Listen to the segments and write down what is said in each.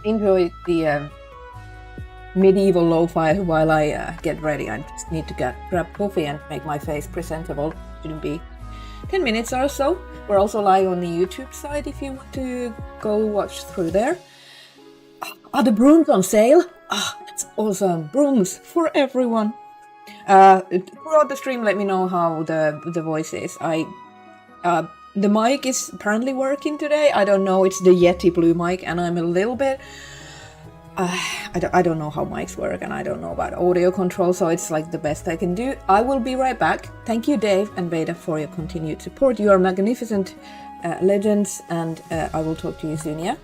enjoy the medieval lo-fi while I get ready. I just need to grab coffee and make my face presentable. Shouldn't be 10 minutes or so. We're also live on the YouTube side if you want to go watch through there. Are the brooms on sale? That's awesome. Brooms for everyone. Throughout the stream, let me know how the voice is. The mic is apparently working today. I don't know. It's the Yeti Blue mic, and I'm a little bit... I don't know how mics work, and I don't know about audio control, so it's like the best I can do. I will be right back. Thank you, Dave and Beta, for your continued support. You are magnificent legends, and I will talk to you soon, yeah?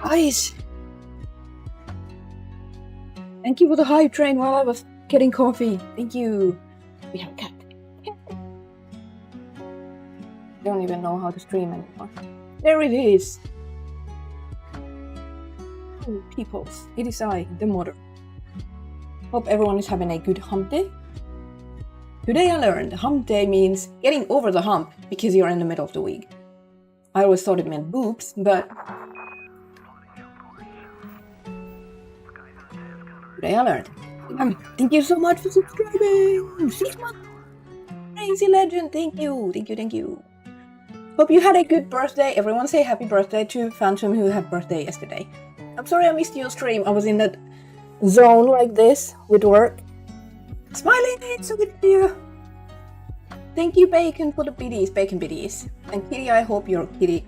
Guys! Thank you for the hype train while I was getting coffee. Thank you. We have a cat. I don't even know how to stream anymore. There it is. Oh, peoples. It is I, the mother. Hope everyone is having a good hump day. Today I learned hump day means getting over the hump because you're in the middle of the week. I always thought it meant boobs, but today I learned. Thank you so much for subscribing! 6 months! Crazy legend! Thank you! Thank you, thank you! Hope you had a good birthday. Everyone say happy birthday to Phantom who had birthday yesterday. I'm sorry I missed your stream. I was in that zone like this with work. Smiling, it's so good to see you. Thank you, Bacon, for the biddies, Bacon biddies. And Kitty, I hope your kitty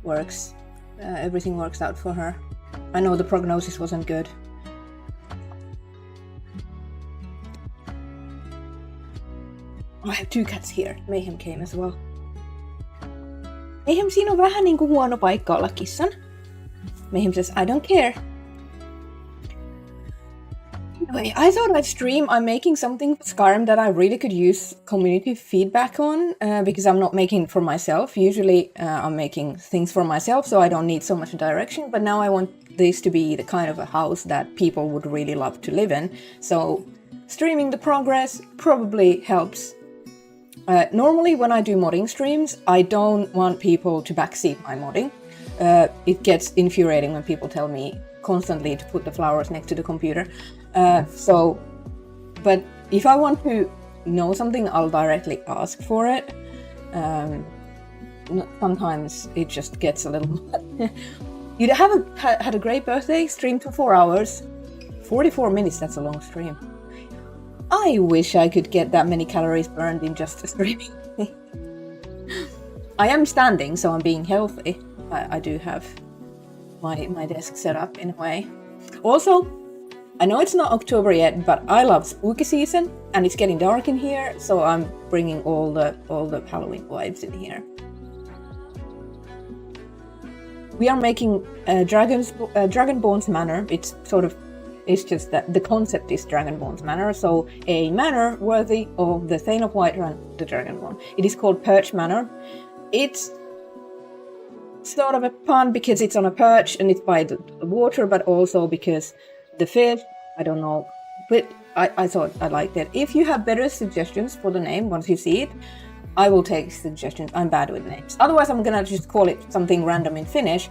works. Everything works out for her. I know the prognosis wasn't good. I have 2 cats here. Mayhem came as well. Mayhem, siinä on vähän niinku huono paikka olla kissan. Mayhem says, I don't care. Anyway, I thought I'd stream. I'm making something for Skyrim that I really could use community feedback on because I'm not making it for myself. Usually I'm making things for myself, so I don't need so much direction. But now I want this to be the kind of a house that people would really love to live in. So streaming the progress probably helps. Normally when I do modding streams, I don't want people to backseat my modding. It gets infuriating when people tell me constantly to put the flowers next to the computer. But if I want to know something, I'll directly ask for it. Sometimes it just gets a little... You haven't had a great birthday, streamed for 4 hours. 44 minutes, that's a long stream. I wish I could get that many calories burned in just streaming. I am standing, so I'm being healthy. I do have my desk set up in a way. Also, I know it's not October yet, but I love spooky season, and it's getting dark in here, so I'm bringing all the Halloween vibes in here. We are making Dragonborn's Manor. It's just that the concept is Dragonborn's Manor, so a manor worthy of the Thane of Whiterun, the Dragonborn. It is called Perch Manor. It's sort of a pun because it's on a perch and it's by the water, but also because the fish, I don't know, but I thought I liked it. If you have better suggestions for the name once you see it, I will take suggestions. I'm bad with names. Otherwise, I'm gonna just call it something random in Finnish,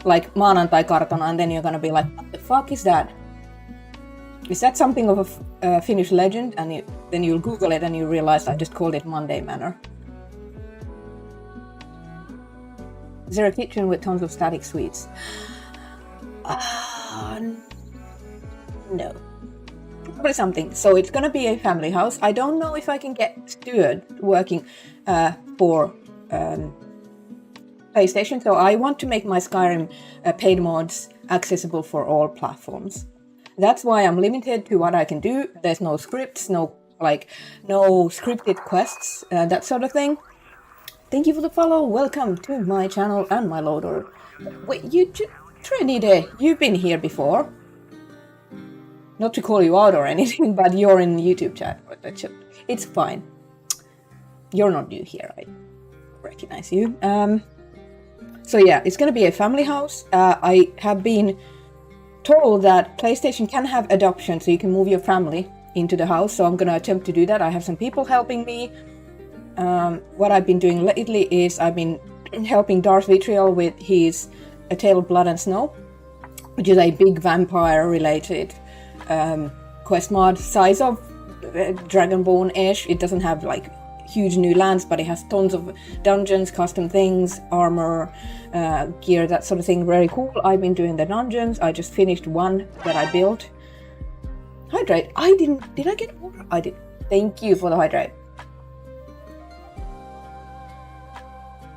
like Maanantai Kartona, and then you're gonna be like, what the fuck is that? Is that something of a Finnish legend? And then you'll Google it and you realize I just called it Monday Manor. Is there a kitchen with tons of static sweets? No. Probably something. So it's gonna be a family house. I don't know if I can get Stuart working for PlayStation. So I want to make my Skyrim paid mods accessible for all platforms. That's why I'm limited to what I can do. There's no scripts, no scripted quests, that sort of thing. Thank you for the follow. Welcome to my channel and my loader. Wait, Trinity, you've been here before. Not to call you out or anything, but you're in the YouTube chat. It's fine. You're not new here. I recognize you. So yeah, it's gonna be a family house. I have been told that PlayStation can have adoption, so you can move your family into the house. So I'm gonna attempt to do that. I have some people helping me. What I've been doing lately is I've been helping Darth Vitriol with his A Tale of Blood and Snow, which is a big vampire-related quest mod, size of Dragonborn-ish. It doesn't have like huge new lands, but it has tons of dungeons, custom things, armor, gear, that sort of thing. Very cool. I've been doing the dungeons. I just finished one that I built. Hydrate. Did I get water? I did. Thank you for the hydrate.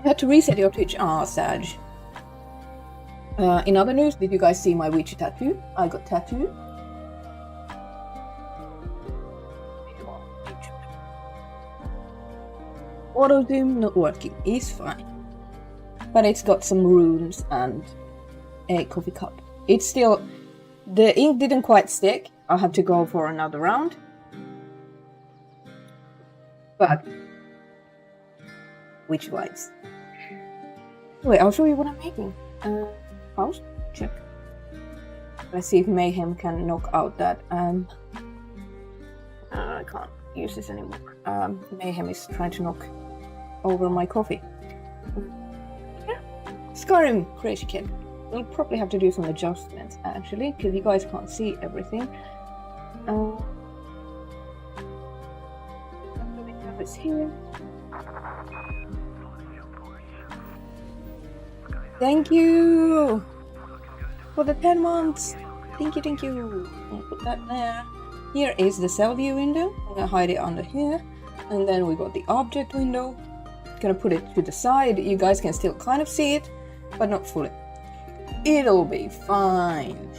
I had to reset your Twitch. Ah, sad. In other news, did you guys see my witchy tattoo? I got tattooed. Auto zoom not working. It's fine. But it's got some runes and a coffee cup. It's still, the ink didn't quite stick. I'll have to go for another round. But which lights? Wait, I'll show you what I'm making. House, check. Let's see if Mayhem can knock out that. I can't use this anymore. Mayhem is trying to knock over my coffee. Yeah. Skyrim Creation Kit. We'll probably have to do some adjustments actually, because you guys can't see everything. We have this here. Thank you for the 10 months. Thank you, thank you. I'll put that there. Here is the cell view window. I'm gonna hide it under here. And then we got the object window. Gonna put it to the side. You guys can still kind of see it, but not fully. It'll be fine.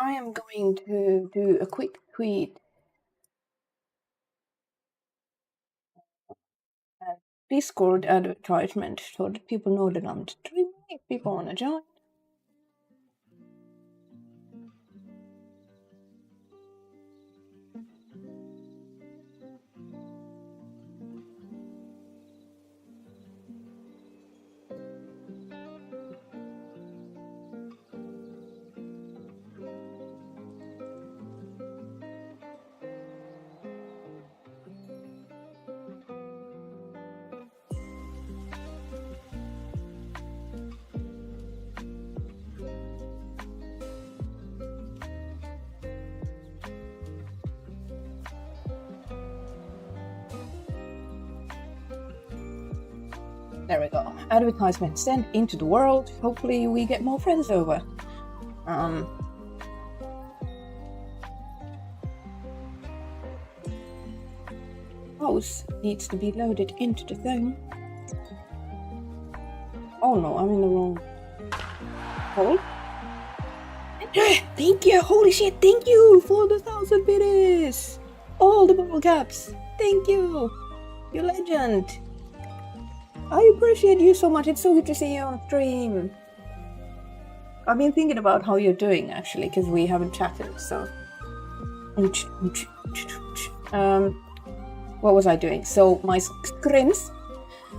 I am going to do a quick tweet. Discord advertisement so that people know that I'm streaming if people want to join. There we go. Advertisement sent into the world. Hopefully we get more friends over. House needs to be loaded into the thing. Oh no, I'm in the wrong hole. Thank you! Holy shit, thank you for the 1,000 biddies! All the bubble caps! Thank you! You're legend! I appreciate you so much. It's so good to see you on stream. I've been thinking about how you're doing actually, because we haven't chatted, so. What was I doing? So my screens,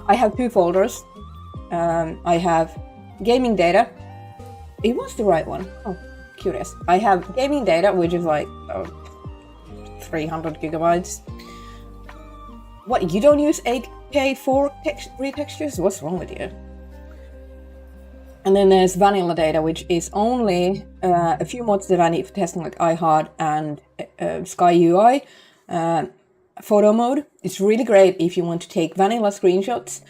I have 2 folders. I have gaming data. It was the right one. Oh, curious. I have gaming data, which is like 300 gigabytes. What, you don't use 8K for retextures? What's wrong with you? And then there's vanilla data, which is only a few mods that I need for testing, like iHeart and Sky UI. Photo mode. It's really great if you want to take vanilla screenshots,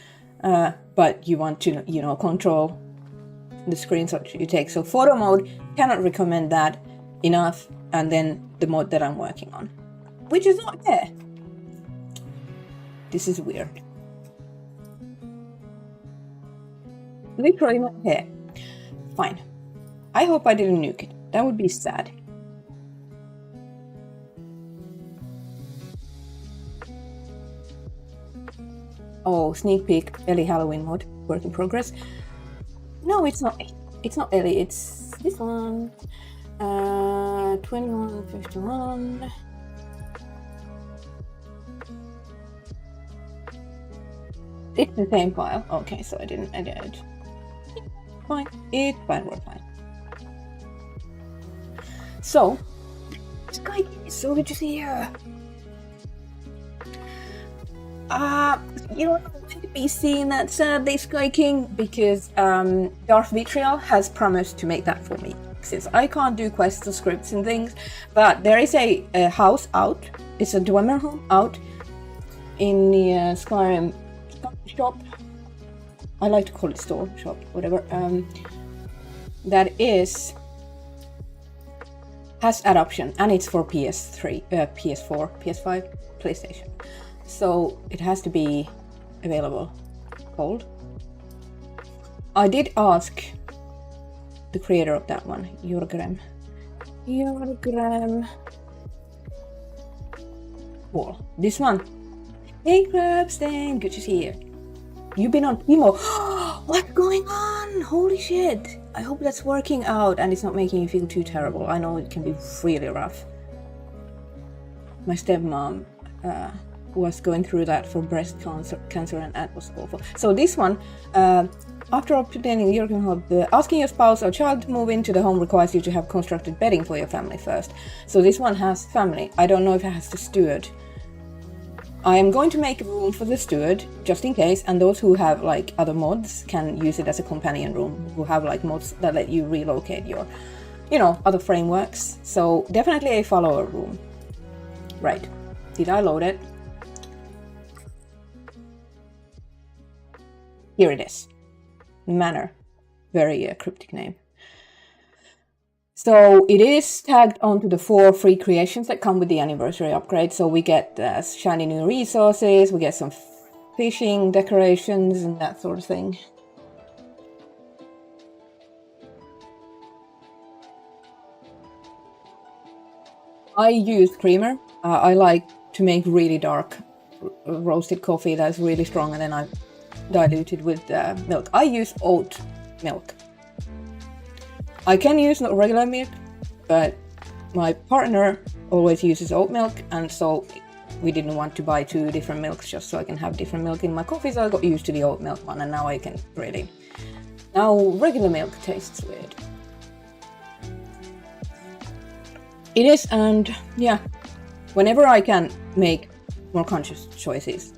but you want to, you know, control the screenshots you take. So photo mode, cannot recommend that enough. And then the mod that I'm working on, which is not there. This is weird. Literally not here. Fine. I hope I didn't nuke it. That would be sad. Oh, sneak peek. Ellie Halloween mod. Work in progress. No, it's not. It's not Ellie. It's this one. 2151. It's the same file. Okay, so I didn't edit it. Fine. It's fine. We're fine. So, Sky, it's so good to see you. You know, I'm going to be seeing that Saturday Sky King because Darth Vitriol has promised to make that for me. Since I can't do quests or scripts and things, but there is a house out. It's a Dwemer home out in the Skyrim shop. I like to call it store, shop, whatever. That has adoption, and it's for PS3, PS4, PS5, PlayStation. So it has to be available cold. I did ask the creator of that one, Jorgrem, Cool. This one. Hey Crabstain, good to see you. You've been on chemo. What's going on? Holy shit. I hope that's working out and it's not making you feel too terrible. I know it can be really rough. My stepmom was going through that for breast cancer and that was awful. So this one, after obtaining your asking your spouse or child to move into the home requires you to have constructed bedding for your family first. So this one has family. I don't know if it has the steward. I am going to make room for the steward just in case, and those who have like other mods can use it as a companion room, who have like mods that let you relocate your, other frameworks. So definitely a follower room. Right. Did I load it? Here it is. Manor. Very cryptic name. So it is tagged onto the 4 free creations that come with the anniversary upgrade. So we get shiny new resources, we get some fishing decorations and that sort of thing. I use creamer. I like to make really dark roasted coffee that's really strong, and then I dilute it with milk. I use oat milk. I can use regular milk, but my partner always uses oat milk, and so we didn't want to buy 2 different milks just so I can have different milk in my coffee, so I got used to the oat milk one, and now I can really... Now regular milk tastes weird. It is, and yeah, whenever I can make more conscious choices,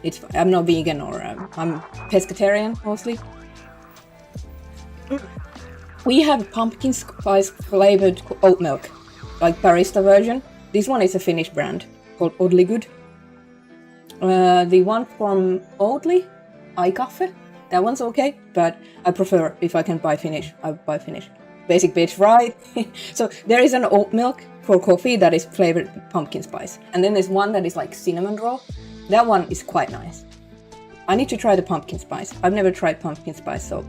it's fine. I'm not vegan or I'm pescatarian mostly. We have pumpkin spice flavored oat milk, like barista version. This one is a Finnish brand called Oddly Good. The one from Oatly, iCaffe, that one's okay, but I prefer, if I can buy Finnish, I buy Finnish. Basic bitch, right? So there is an oat milk for coffee that is flavored with pumpkin spice. And then there's one that is like cinnamon roll. That one is quite nice. I need to try the pumpkin spice. I've never tried pumpkin spice, so...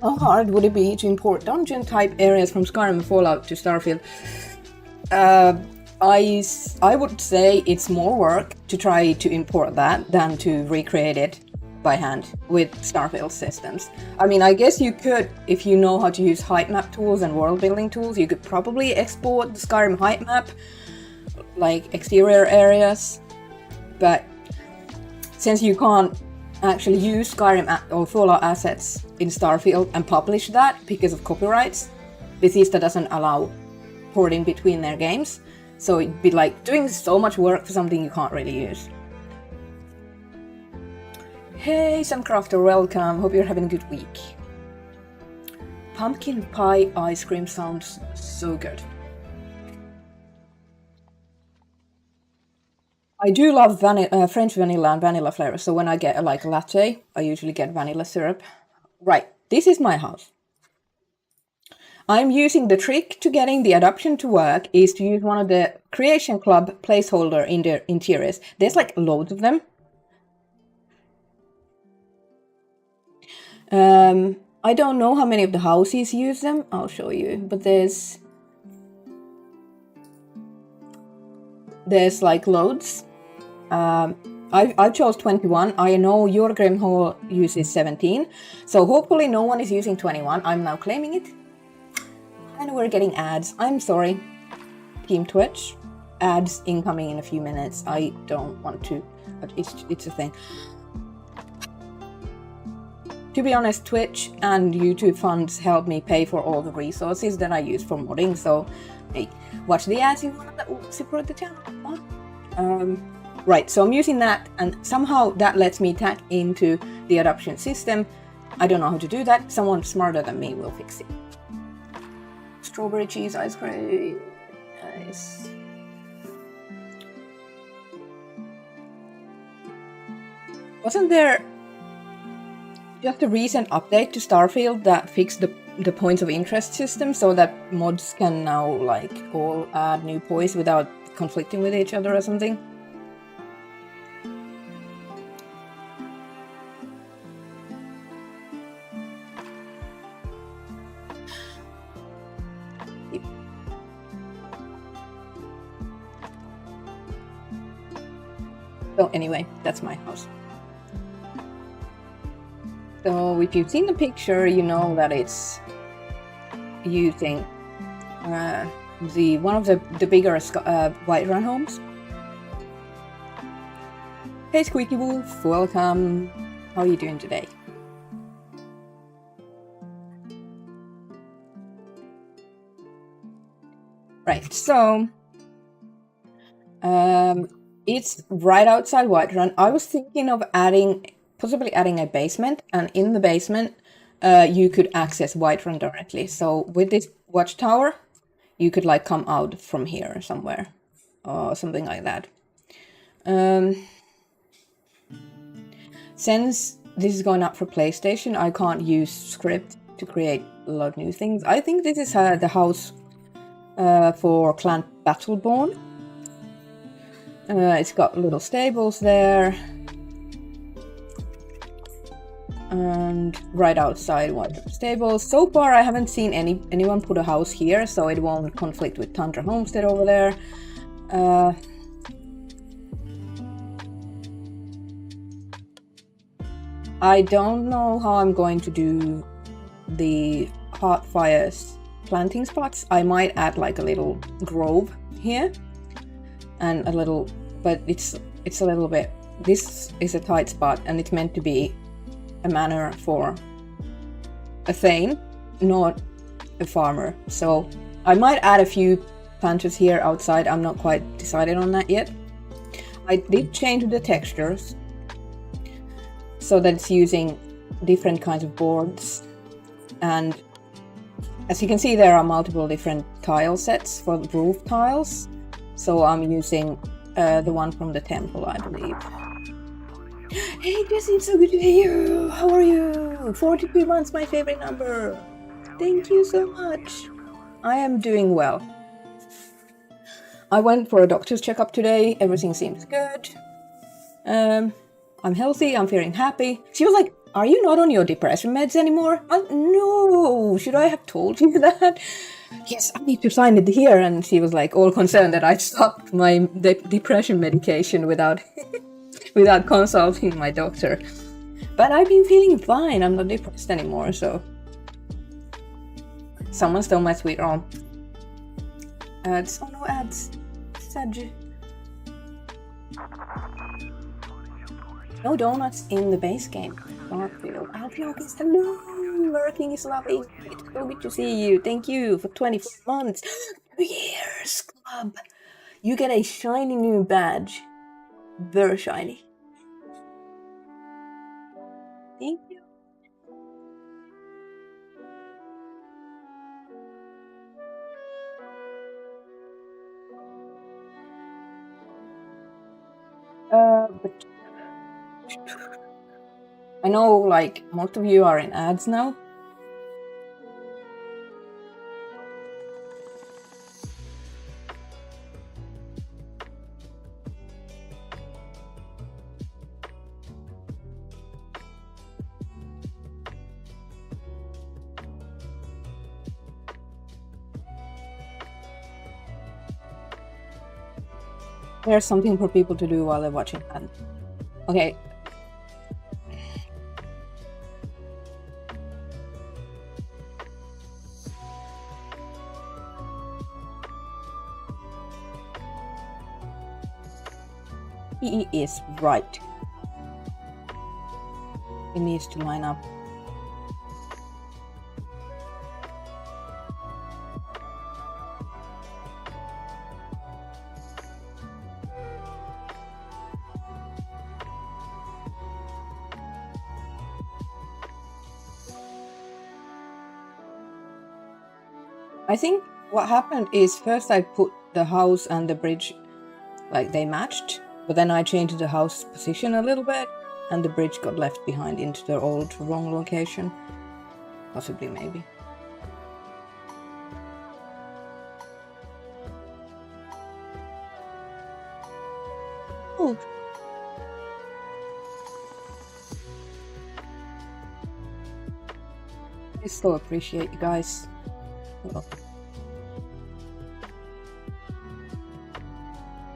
How hard would it be to import dungeon type areas from Skyrim and Fallout to Starfield? I would say it's more work to try to import that than to recreate it by hand with Starfield systems. I mean, I guess you could, if you know how to use height map tools and world building tools, you could probably export the Skyrim height map, like exterior areas, but since you can't actually use Skyrim or Fallout assets in Starfield and publish that because of copyrights, Bethesda doesn't allow porting between their games, so it'd be like doing so much work for something you can't really use. Hey Samcrafter, welcome, hope you're having a good week. Pumpkin pie ice cream sounds so good. I do love French vanilla and vanilla flavors, so when I get a latte, I usually get vanilla syrup. Right, this is my house. I'm using the trick to getting the adoption to work is to use one of the Creation Club placeholder in their interiors. There's like loads of them. I don't know how many of the houses use them. I'll show you, but there's like loads. I chose 21. I know your Grim Hall uses 17, so hopefully no one is using 21. I'm now claiming it. And we're getting ads. I'm sorry, Team Twitch. Ads incoming in a few minutes. I don't want to, but it's a thing. To be honest, Twitch and YouTube funds help me pay for all the resources that I use for modding, so hey, watch the ads if you want to support the channel. Right, so I'm using that, and somehow that lets me tag into the adoption system. I don't know how to do that. Someone smarter than me will fix it. Strawberry cheese ice cream. Nice. Wasn't there just a recent update to Starfield that fixed the points of interest system so that mods can now like all add new points without conflicting with each other or something? So anyway, that's my house. So if you've seen the picture, you know that it's using one of the bigger Whiterun homes. Hey Squeaky Wolf, welcome. How are you doing today? Right, so it's right outside Whiterun. I was thinking of possibly adding a basement, and in the basement you could access Whiterun directly. So with this watchtower, you could like come out from here somewhere or something like that. Since this is going up for PlayStation, I can't use script to create a lot of new things. I think this is the house for Clan Battleborn. It's got little stables there. And right outside one of the stables. So far I haven't seen anyone put a house here, so it won't conflict with Tundra Homestead over there. I don't know how I'm going to do the Heartfire's planting spots. I might add like a little grove here and a little, but it's a little bit, this is a tight spot and it's meant to be a manor for a thane, not a farmer. So I might add a few planters here outside. I'm not quite decided on that yet. I did change the textures so that it's using different kinds of boards, and as you can see there are multiple different tile sets for the roof tiles. So I'm using the one from the temple, I believe. Hey Jesse, it's so good to hear you! How are you? 42 months, my favorite number! Thank you so much! I am doing well. I went for a doctor's checkup today, everything seems good. I'm healthy, I'm feeling happy. She was like, are you not on your depression meds anymore? No, should I have told you that? Yes, I need to sign it here. And she was like all concerned that I stopped my depression medication without without consulting my doctor. But I've been feeling fine, I'm not depressed anymore, so. Someone stole my sweet roll. Ads, oh no ads. Sad. No donuts in the base game. Alfio is hello! Working is loving. It's so good to see you. Thank you for 24 months. 2 years club. You get a shiny new badge. Very shiny. Thank you. But I know, like, most of you are in ads now. There's something for people to do while they're watching ads. Okay. He is right. It needs to line up. I think what happened is first I put the house and the bridge, like they matched, but then I changed the house position a little bit and the bridge got left behind into the old wrong location. Possibly, maybe. Oh. I so appreciate you guys.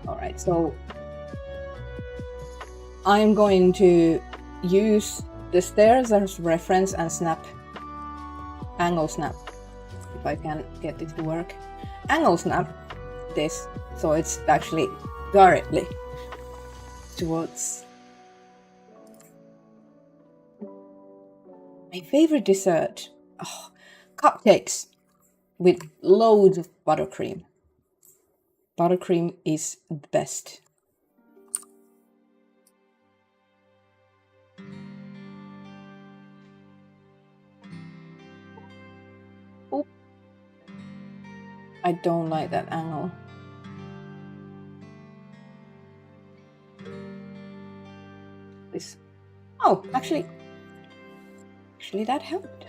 Alright, so I'm going to use the stairs as reference and angle snap, if I can get this to work. Angle snap this, so it's actually directly towards my favorite dessert. Oh, cupcakes with loads of buttercream. Buttercream is the best. Oh, I don't like that angle. This. Oh, actually that helped.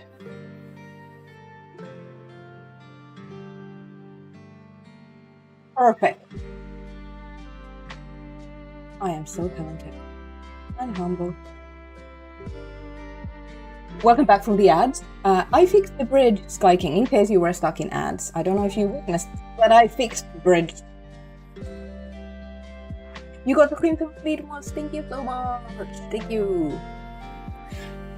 Perfect. I am so talented and humble. Welcome back from the ads. I fixed the bridge, Sky King, in case you were stuck in ads. I don't know if you witnessed, but I fixed the bridge. You got the Crimson Fleet once. Thank you so much. Thank you.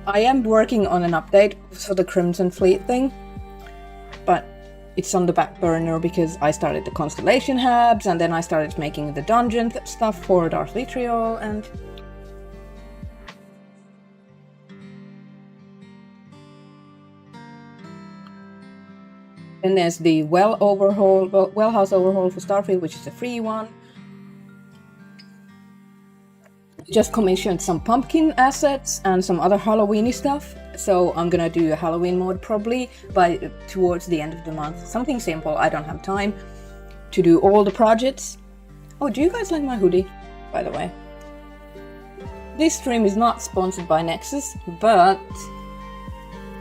I am working on an update for the Crimson Fleet thing, but it's on the back burner because I started the Constellation Hubs, and then I started making the dungeon stuff for Darth Vitriol, and then there's the well house overhaul for Starfield, which is a free one. Just commissioned some pumpkin assets and some other Halloweeny stuff, so I'm gonna do a Halloween mode probably towards the end of the month. Something simple. I don't have time to do all the projects. Oh, do you guys like my hoodie, by the way? This stream is not sponsored by Nexus, but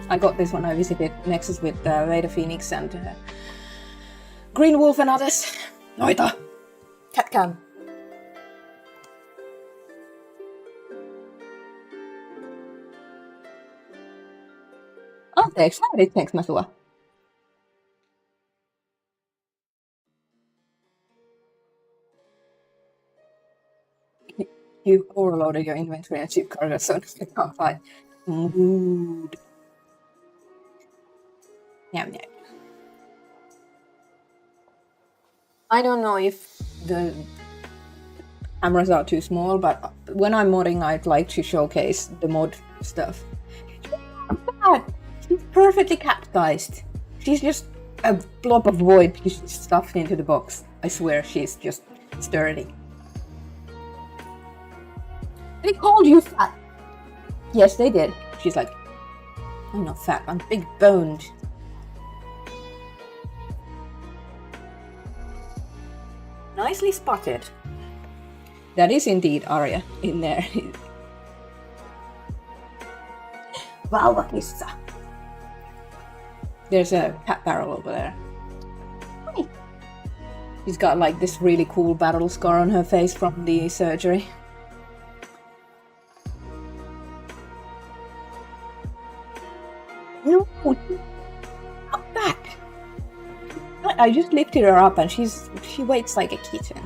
I got this when I visited Nexus with Vader Phoenix and Green Wolf and others. Noita! Cat cam. Anteeksi, häiritseekö mä sua? You overloaded your inventory and cheap cargo, so you can't find mood. Yeah. I don't know if the cameras are too small, but when I'm modding, I'd like to showcase the mod stuff. She's perfectly capsized. She's just a blob of void she's stuffed into the box. I swear, she's just sturdy. They called you fat. Yes, they did. She's like, I'm not fat, I'm big boned. Nicely spotted. That is indeed Arya in there. Valvakissa. There's a cat barrel over there. Hi. She's got like this really cool battle scar on her face from the surgery. No, come back. I just lifted her up and she weighs like a kitten.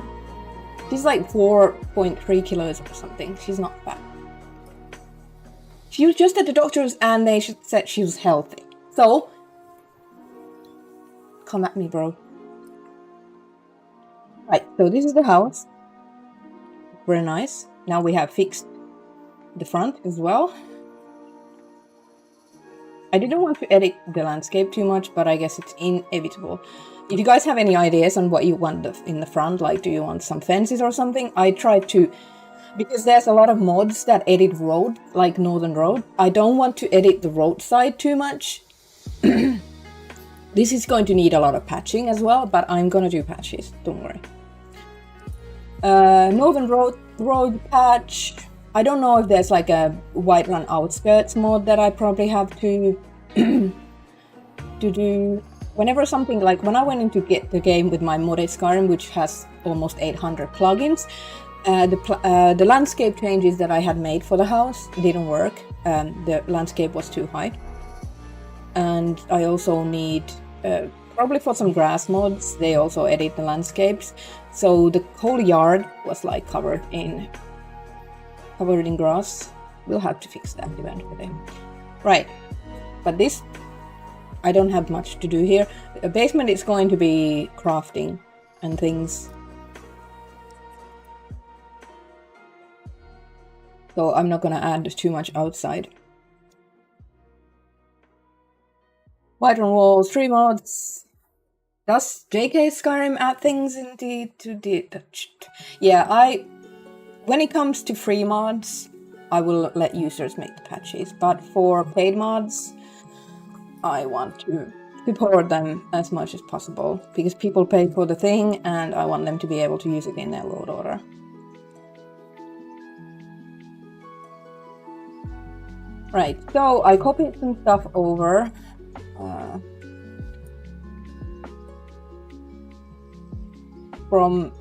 She's like 4.3 kilos or something. She's not fat. She was just at the doctor's and they said she was healthy. So, come at me, bro. Right, so this is the house. Very nice. Now we have fixed the front as well. I didn't want to edit the landscape too much, but I guess it's inevitable. If you guys have any ideas on what you want in the front, like do you want some fences or something, I tried to, because there's a lot of mods that edit road, like Northern Road. I don't want to edit the roadside too much. This is going to need a lot of patching as well, but I'm gonna do patches, don't worry. Northern Road patch. I don't know if there's like a Whiterun Outskirts mod that I probably have to do. Whenever something like, when I went into get the game with my modded Skyrim, which has almost 800 plugins, the landscape changes that I had made for the house didn't work. The landscape was too high. And I also need, probably for some grass mods, they also edit the landscapes. So the whole yard was like covered in covered in grass. We'll have to fix that eventually. Right, but this, I don't have much to do here. A basement is going to be crafting and things. So I'm not gonna add too much outside. White on walls, 3 mods. Does JK Skyrim add things to the... Yeah, when it comes to free mods, I will let users make the patches. But for paid mods, I want to support them as much as possible. Because people pay for the thing, and I want them to be able to use it in their load order. Right, so I copied some stuff over. From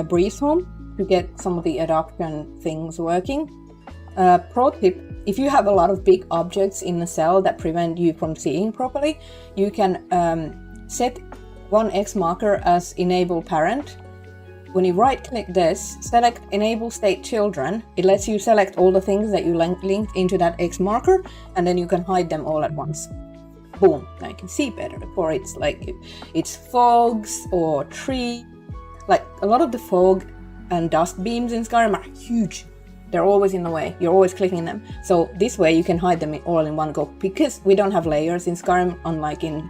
Breeze Home to get some of the adoption things working. Pro tip, if you have a lot of big objects in a cell that prevent you from seeing properly, you can set one X marker as enable parent. When you right click this, select enable state children, it lets you select all the things that you linked into that X marker, and then you can hide them all at once. Boom, now you can see better. Or it's like, it's fogs or tree. Like a lot of the fog and dust beams in Skyrim are huge. They're always in the way. You're always clicking them. So this way you can hide them all in one go, because we don't have layers in Skyrim, unlike in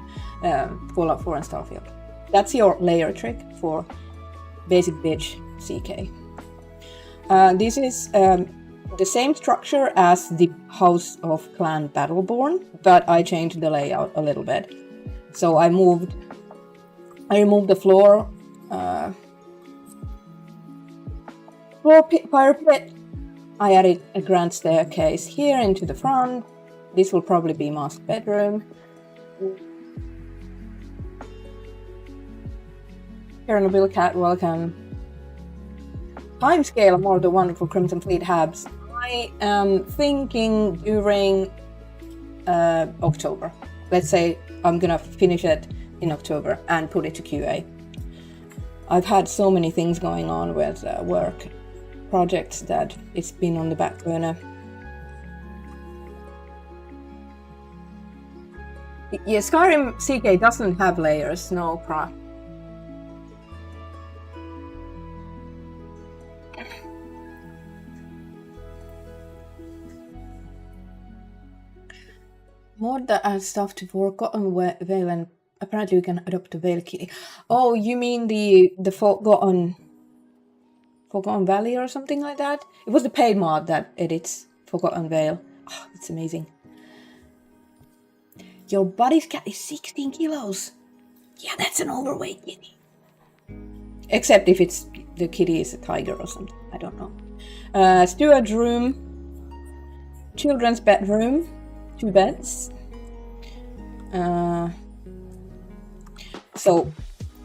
Fallout 4 and Starfield. That's your layer trick for basic bitch CK. This is the same structure as the House of Clan Battleborn, but I changed the layout a little bit. So I removed the floor fire pit. I added a grand staircase here into the front. This will probably be master bedroom. Chernobyl cat, welcome. Timescale more the wonderful Crimson Fleet Habs. I am thinking during October. Let's say I'm gonna finish it in October and put it to QA. I've had so many things going on with work projects that it's been on the back burner. Yeah, Skyrim CK doesn't have layers, no pro. Mod that adds stuff to Forgotten Vale, and apparently we can adopt a Vale kitty. Oh, you mean the Forgotten Valley or something like that? It was the paid mod that edits Forgotten Vale. Oh, it's amazing. Your buddy's cat is 16 kilos. Yeah, that's an overweight kitty. Except if it's the kitty is a tiger or something. I don't know. Steward's room. Children's bedroom. 2 beds. So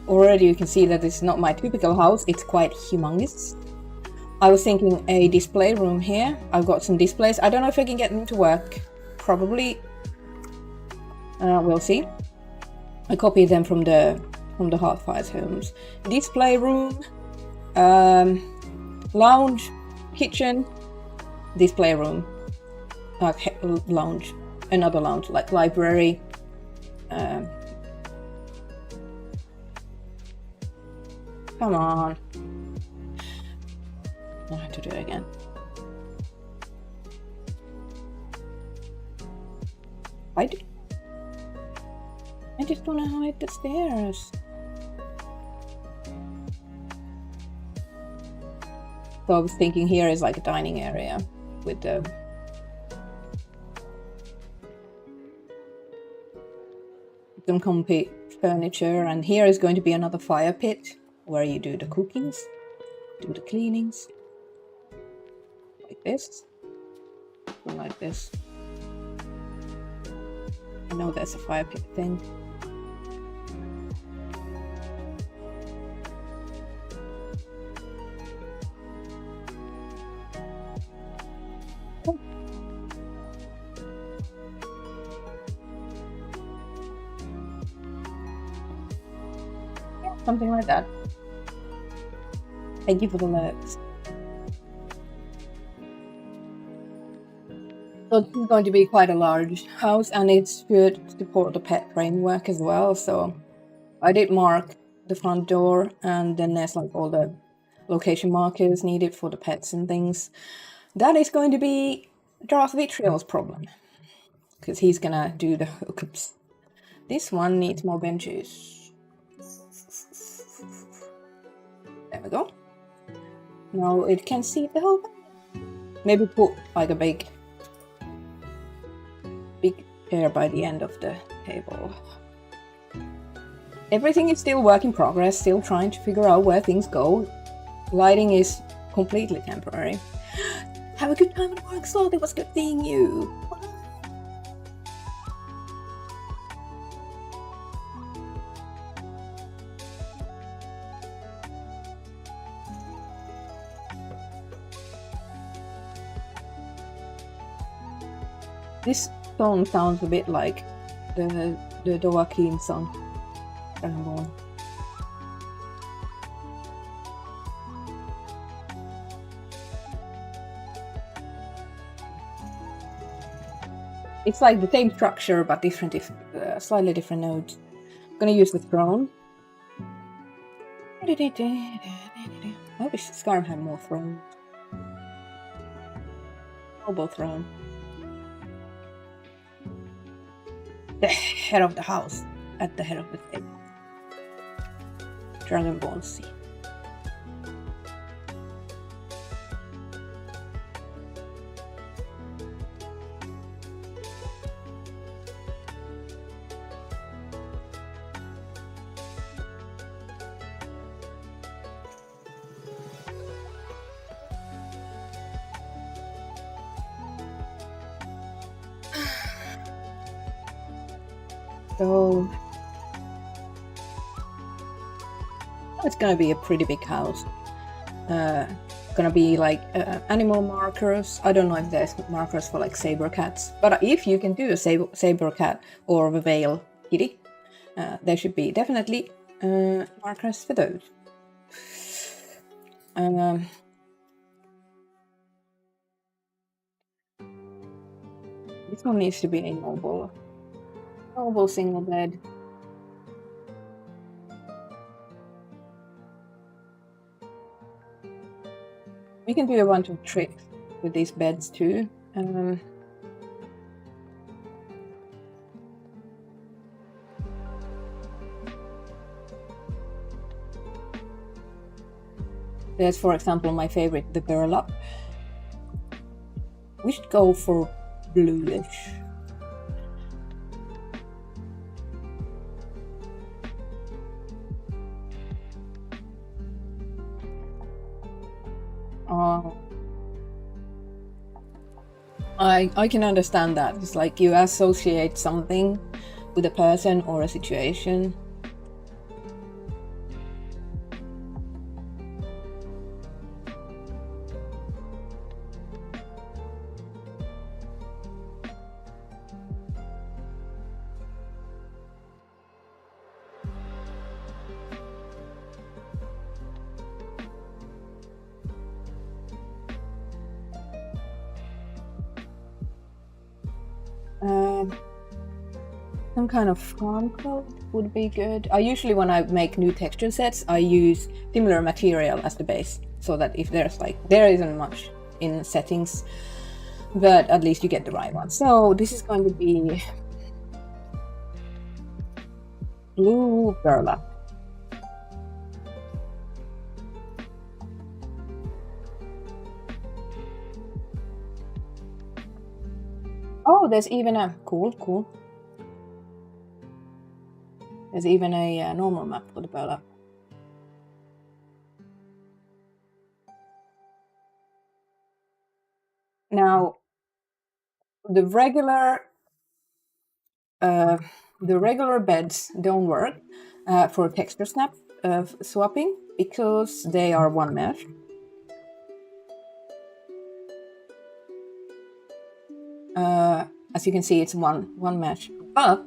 already you can see that it's not my typical house. It's quite humongous. I was thinking a display room here. I've got some displays. I don't know if I can get them to work. Probably. We'll see. I copied them from the Hearthfire's homes. Display room, lounge, kitchen, display room, lounge, another lounge like library. Come on. I have to do it again. I just want to hide the stairs. So I was thinking here is like a dining area with the some comfy furniture, and here is going to be another fire pit where you do the cookings, do the cleanings. Like this. Something like this. I know there's a fire pit thing. Something like that. Thank you for the lurks. So this is going to be quite a large house, and it should support the pet framework as well. So I did mark the front door, and then there's like all the location markers needed for the pets and things. That is going to be Darth Vitriol's problem, because he's gonna do the hookups. This one needs more benches. There we go. Now it can see the whole thing. Maybe put like a big chair by the end of the table. Everything is still work in progress, still trying to figure out where things go. Lighting is completely temporary. Have a good time at work, Sloth. It was good seeing you. This song sounds a bit like the Dovahkiin song. Dragonborn. It's like the same structure but different, slightly different notes. I'm gonna use the throne. I wish Skyrim had more thrones. Noble throne. The head of the house, at the head of the table. Dragonborn seat. So it's gonna be a pretty big house. Gonna be like animal markers. I don't know if there's markers for like saber cats, but if you can do a saber cat or a veil kitty, there should be definitely markers for those. This one needs to be a noble single bed. We can do a bunch of tricks with these beds too. There's, for example, my favorite, the burlap. We should go for bluish. I can understand that. It's like you associate something with a person or a situation. Some kind of farm code would be good. I usually, when I make new texture sets, I use similar material as the base, so that if there's there isn't much in settings, but at least you get the right one. So this is going to be blue burlap. Oh, there's even a cool. There's even a normal map for the burlap. Now, the regular beds don't work for texture snap swapping because they are one mesh. As you can see, it's one mesh, but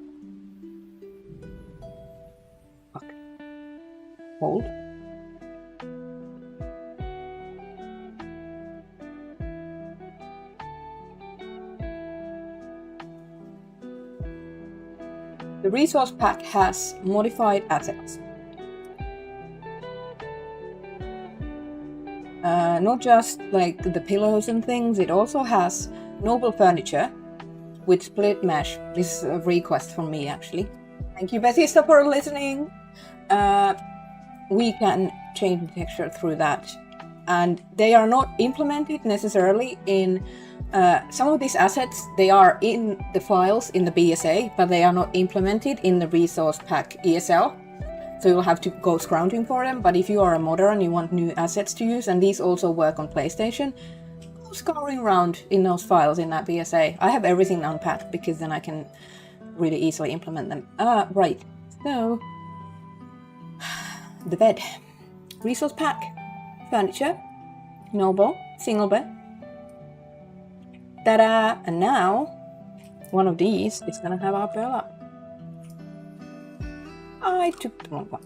hold. The resource pack has modified assets. Not just like the pillows and things, it also has noble furniture with split mesh. This is a request from me actually. Thank you, Bethesda, for listening. We can change the texture through that. And they are not implemented necessarily in some of these assets. They are in the files in the BSA, but they are not implemented in the resource pack ESL. So you'll have to go scrounging for them. But if you are a modder and you want new assets to use, and these also work on PlayStation, go scouring around in those files in that BSA. I have everything unpacked because then I can really easily implement them. Right. So the bed, resource pack, furniture, noble, single bed. Ta-da! And now one of these is gonna have our umbrella. I took the wrong one.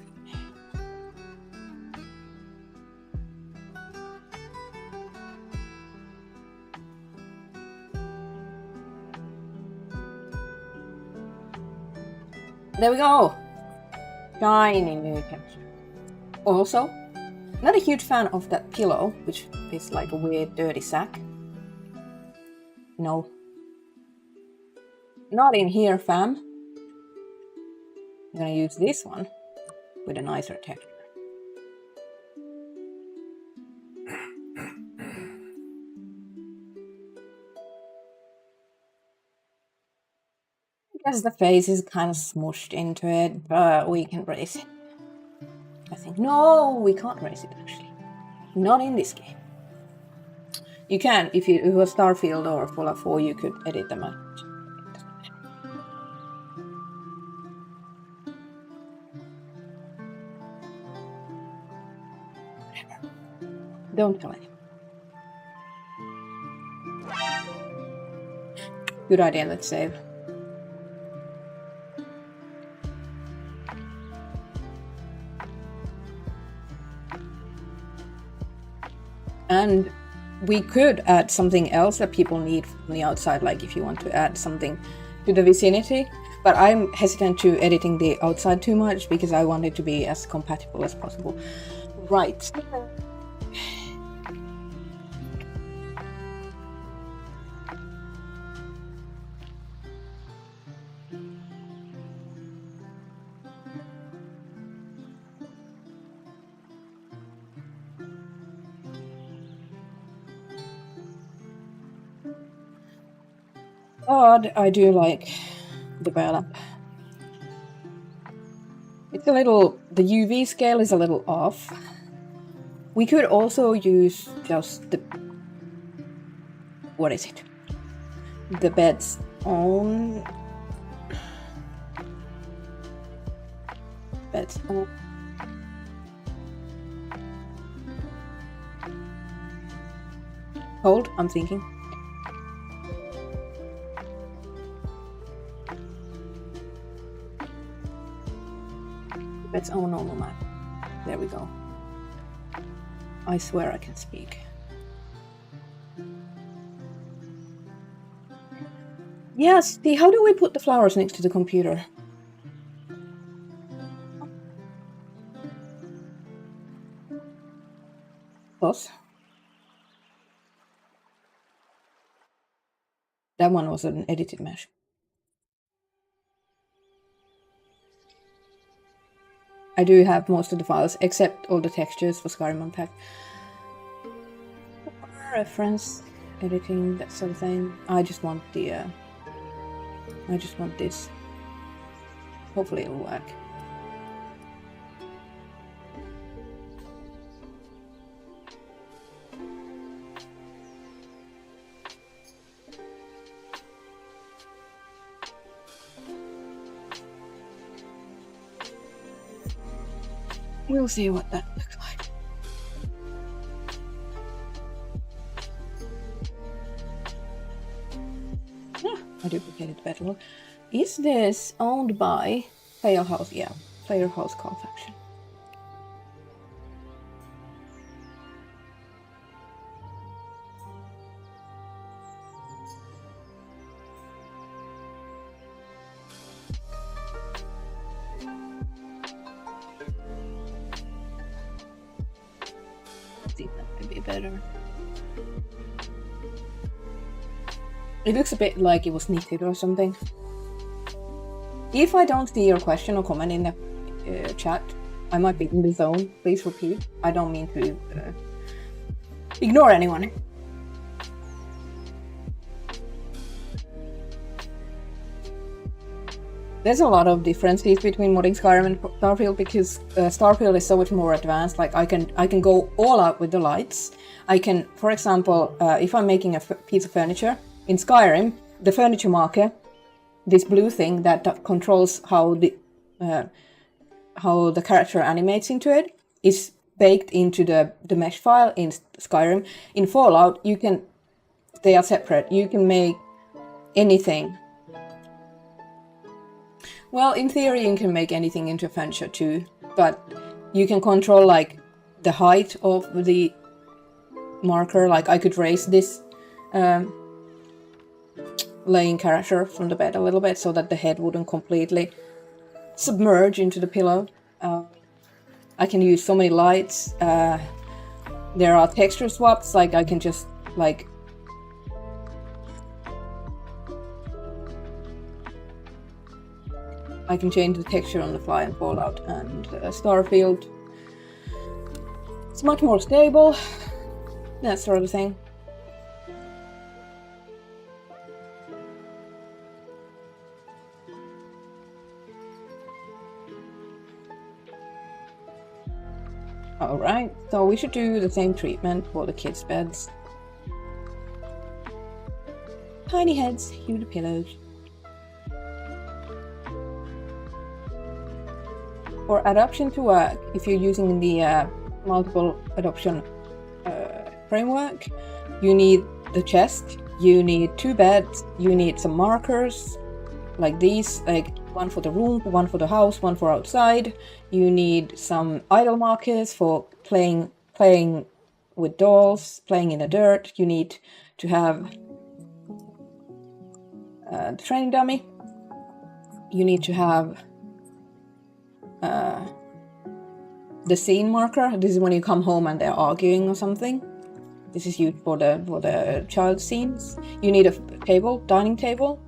There we go! Shiny new texture. Also, not a huge fan of that pillow, which is like a weird dirty sack. No. Not in here, fam. I'm gonna use this one with a nicer texture. Because the face is kind of smushed into it, but we can raise it. I think, no, we can't raise it actually. Not in this game. You can, if you have a Starfield or Fallout 4, you could edit them out. Don't tell anyone. Good idea, let's save. And we could add something else that people need from the outside, like if you want to add something to the vicinity. But I'm hesitant to editing the outside too much because I want it to be as compatible as possible. Right. God, I do like the burlap. It's a little, the UV scale is a little off. We could also use just the, what is it? The bed's own. Bed's own. Hold, I'm thinking. Bed's own normal map. There we go. I swear I can speak. Yes, see, how do we put the flowers next to the computer? Close. That one was an edited mesh. I do have most of the files, except all the textures for Skyrim Unpacked. Reference, editing, that sort of thing. I just want the, I just want this. Hopefully it'll work. We'll see what that looks like. Ah, I duplicated the battle. Is this owned by Player House? Yeah, Player House Confection. better. It looks a bit like it was knitted or something. If I don't see your question or comment in the chat, I might be in the zone. Please repeat. I don't mean to ignore anyone. There's a lot of differences between modding Skyrim and Starfield because Starfield is so much more advanced. Like I can go all out with the lights. I can, for example, if I'm making a piece of furniture in Skyrim, the furniture marker, this blue thing that controls how the character animates into it, is baked into the mesh file in Skyrim. In Fallout, they are separate. You can make anything. Well, in theory, you can make anything into a furniture too, but you can control like the height of the marker. Like I could raise this laying character from the bed a little bit so that the head wouldn't completely submerge into the pillow. I can use so many lights. There are texture swaps. Like I can just like I can change the texture on the fly in Fallout, and Starfield. It's much more stable, that sort of thing. Alright, so we should do the same treatment for the kids' beds. Tiny heads, huge pillows. For adoption to work, if you're using the multiple adoption framework, you need the chest, you need 2 beds, you need some markers like these, like one for the room, one for the house, one for outside. You need some idle markers for playing with dolls, playing in the dirt. You need to have the training dummy. You need to have the scene marker. This is when you come home and they're arguing or something. This is used for the child scenes. You need a table, dining table.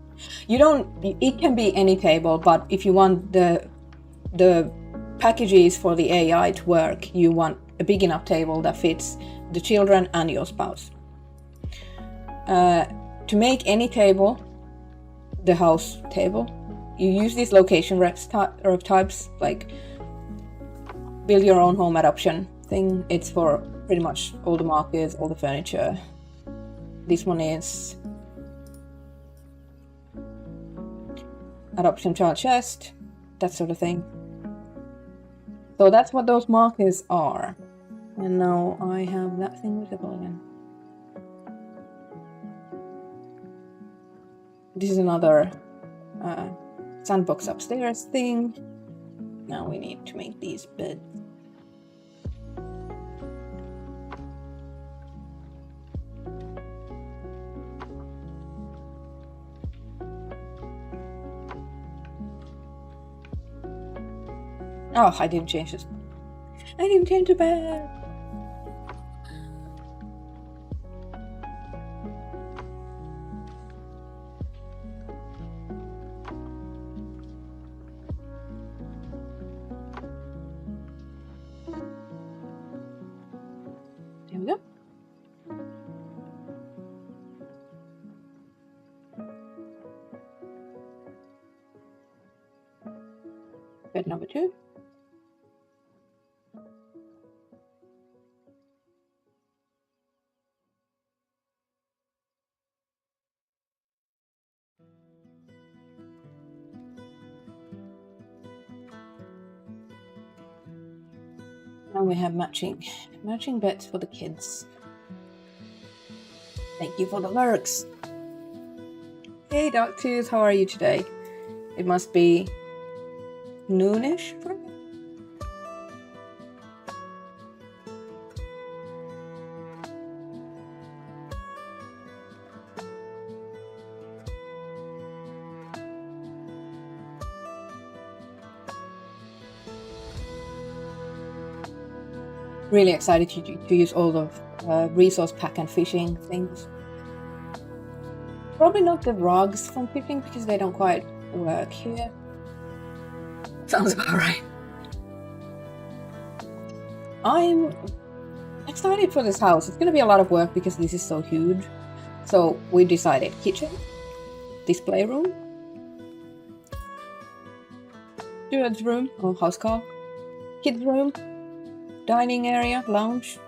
It can be any table, but if you want the packages for the AI to work, you want a big enough table that fits the children and your spouse. To make any table, the house table, you use these location rep types, like build your own home adoption thing. It's for pretty much all the markers, all the furniture. This one is adoption child chest, that sort of thing. So that's what those markers are. And now I have that thing visible again. This is another sandbox upstairs thing. Now we need to make these beds. Oh, I didn't change this. I didn't change the bed. There we go. Bed number 2. Now we have matching beds for the kids. Thank you for the lurks. Hey Doctors, how are you today? It must be noonish for me. Really excited to use all the resource pack and fishing things. Probably not the rugs from fishing because they don't quite work here. Sounds about right. I'm excited for this house. It's gonna be a lot of work because this is so huge. So we decided kitchen, display room, steward's room or house car, kids room, dining area, lounge,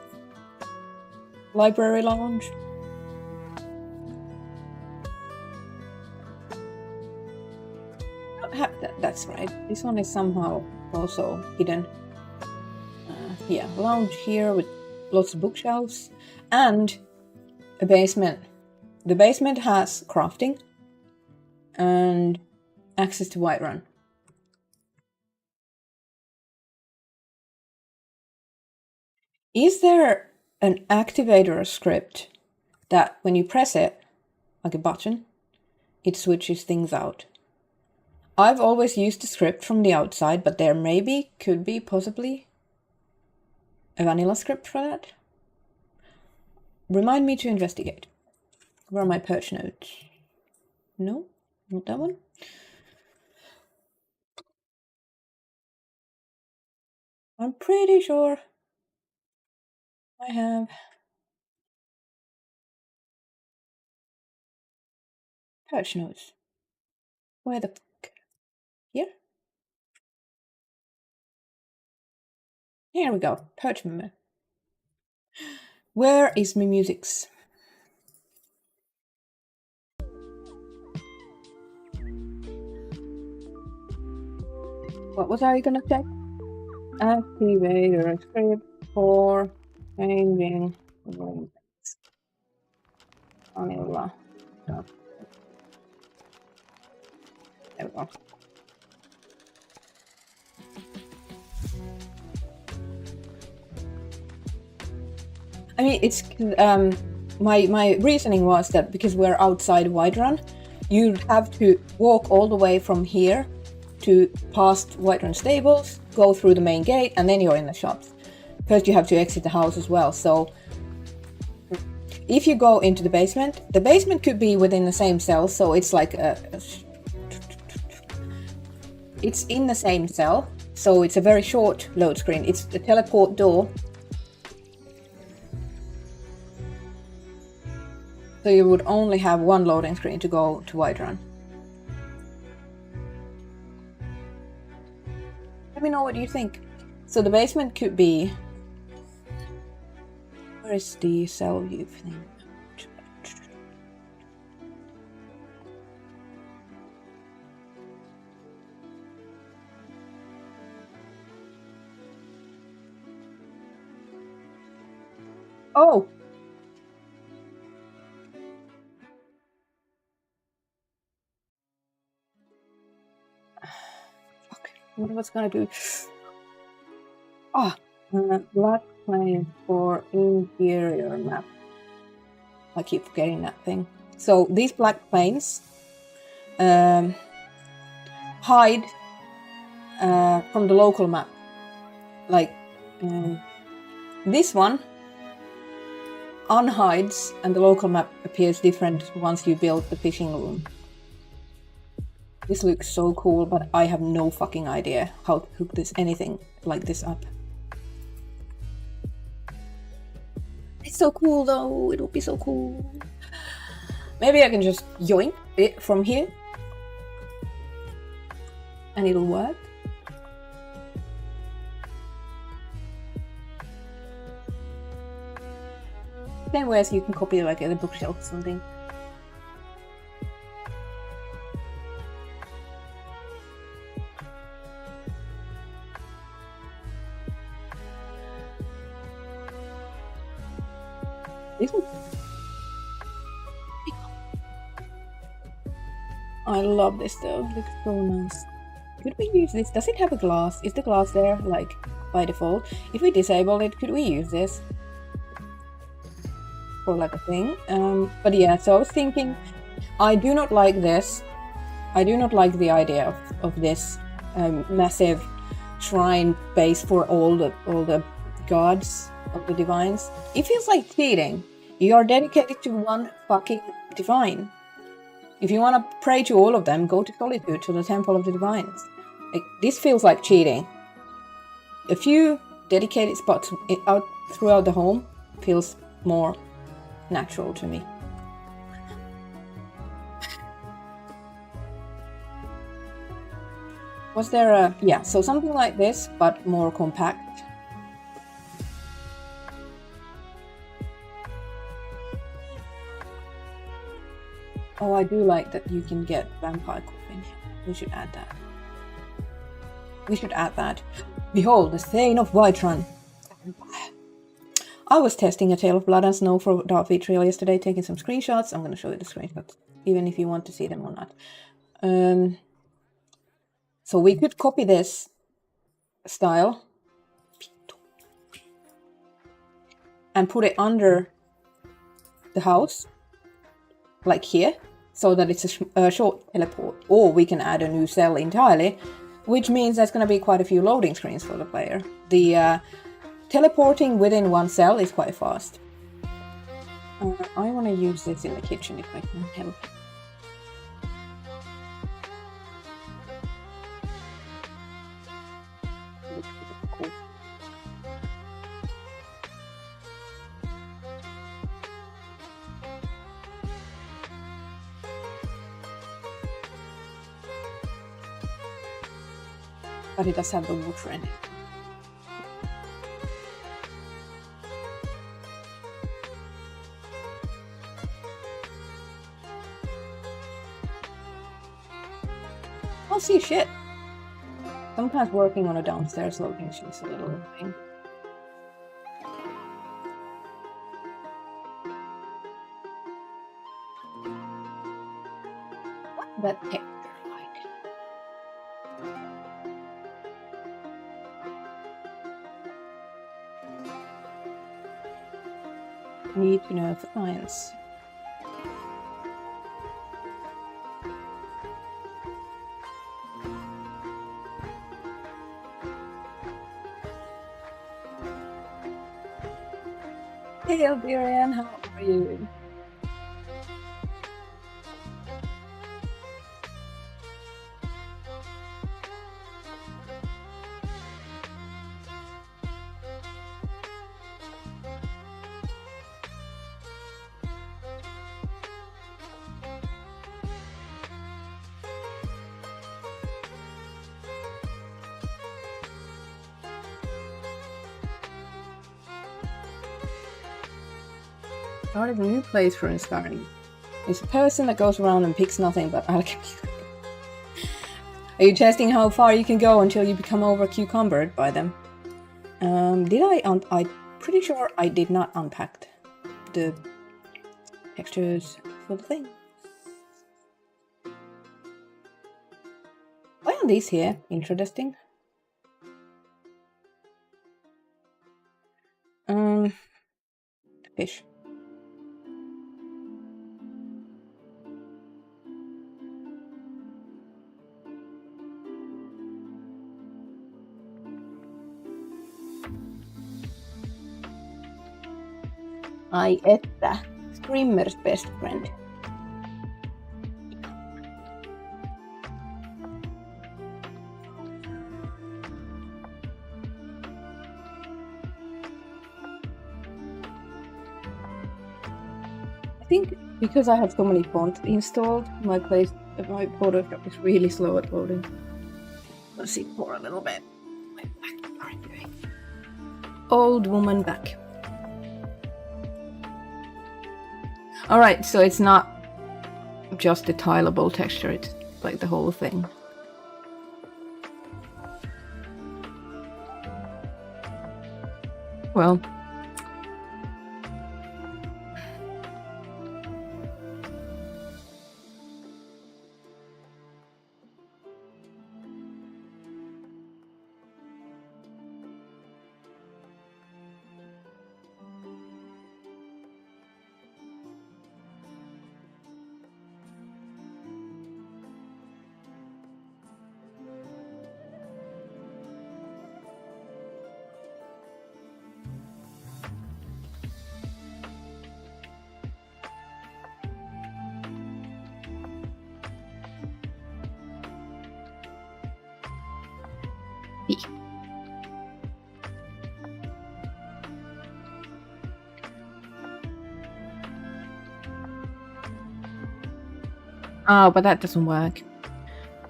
library lounge. That's right. This one is somehow also hidden. Yeah, lounge here with lots of bookshelves and a basement. The basement has crafting and access to Whiterun. Is there an activator script that when you press it, like a button, it switches things out? I've always used the script from the outside, but there could be possibly a vanilla script for that. Remind me to investigate. Where are my perch notes? No, not that one. I'm pretty sure I have perch notes. Where the fuck? Here? Here we go. Perch memo. Where is my musics? What was I gonna check? Activator script for changing rooms. Vanilla. There we go. I mean, it's my reasoning was that because we're outside Whiterun, you'd have to walk all the way from here to past Whiterun stables, go through the main gate, and then you're in the shops. First, you have to exit the house as well. So, if you go into the basement could be within the same cell. So it's like it's in the same cell. So it's a very short load screen. It's the teleport door. So you would only have one loading screen to go to Whiterun. Let me know what you think. So the basement could be... Where is the cell view thing? Oh! What was I gonna do? Black plane for interior map. I keep forgetting that thing. So these black planes hide from the local map. Like this one unhides and the local map appears different once you build the fishing room. This looks so cool, but I have no fucking idea how to hook anything like this up. It's so cool though, it will be so cool. Maybe I can just yoink it from here and it'll work. Same way as you can copy like a bookshelf or something. I love this though, it looks so nice. Could we use this? Does it have a glass? Is the glass there, like, by default? If we disable it, could we use this? For like a thing? But yeah, so I was thinking, I do not like this. I do not like the idea of this massive shrine base for all the gods. of the divines. It feels like cheating. You are dedicated to one fucking divine. If you want to pray to all of them, go to Solitude, to the Temple of the Divines. Like, this feels like cheating. A few dedicated spots out throughout the home feels more natural to me. Was there a... yeah, so something like this, but more compact. Oh, I do like that you can get vampire coffin. We should add that. We should add that. Behold, the Thane of Whiterun. I was testing A Tale of Blood and Snow for Dark Vitriol yesterday, taking some screenshots. I'm going to show you the screenshots, even if you want to see them or not. So we could copy this style and put it under the house, like here, so that it's a short teleport. Or we can add a new cell entirely, which means there's going to be quite a few loading screens for the player. The teleporting within one cell is quite fast. I want to use this in the kitchen if I can help. Cool. But it does have the water in it. Oh, see, shit. Sometimes working on a downstairs location is a little annoying. What's that texture like? Need to know for science. Hey Alberian, how are you? Started a new playthrough in Skyrim. It's a person that goes around and picks nothing but alchemy. Are you testing how far you can go until you become over cucumbered by them? I'm pretty sure I did not unpack the textures for the thing. Why are these here? Interesting. Fish. Ai että, Screamer's best friend. I think because I have so many fonts installed, my Photoshop is really slow at loading. Let's see for a little bit. Old woman back. Alright, so it's not just the tileable texture, it's like the whole thing. Well, Oh, but that doesn't work.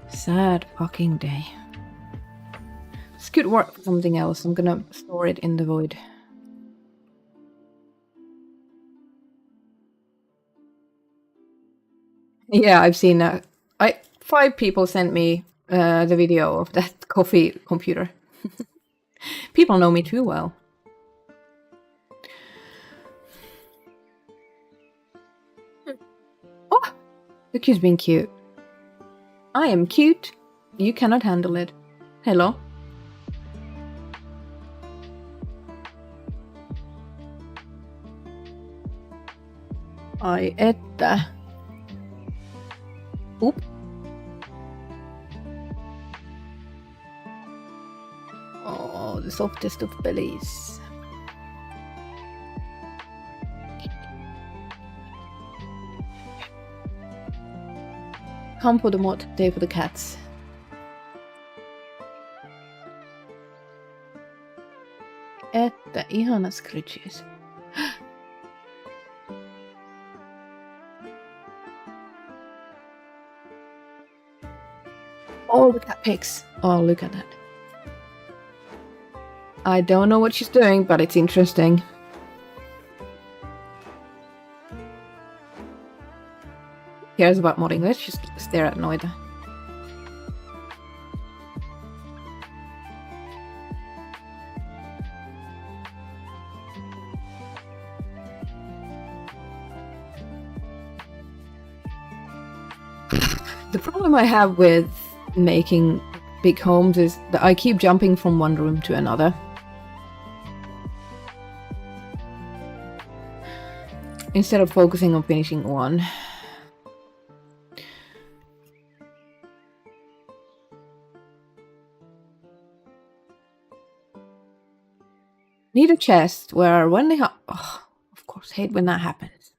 Sad fucking day. This could work for something else. I'm gonna store it in the void. Yeah, I've seen that. 5 people sent me the video of that coffee computer. People know me too well. Oh, look who's being cute. I am cute. You cannot handle it. Hello. Ai että. Oop. Oh, the softest of bellies. Come for the mod, day for the cats. Että ihana scritches. Oh, the cat pics. Oh, look at that. I don't know what she's doing, but it's interesting. Who cares about modding? Let's just stare at Noita. The problem I have with making big homes is that I keep jumping from one room to another. Instead of focusing on finishing one. Need a chest where when the of course, hate when that happens.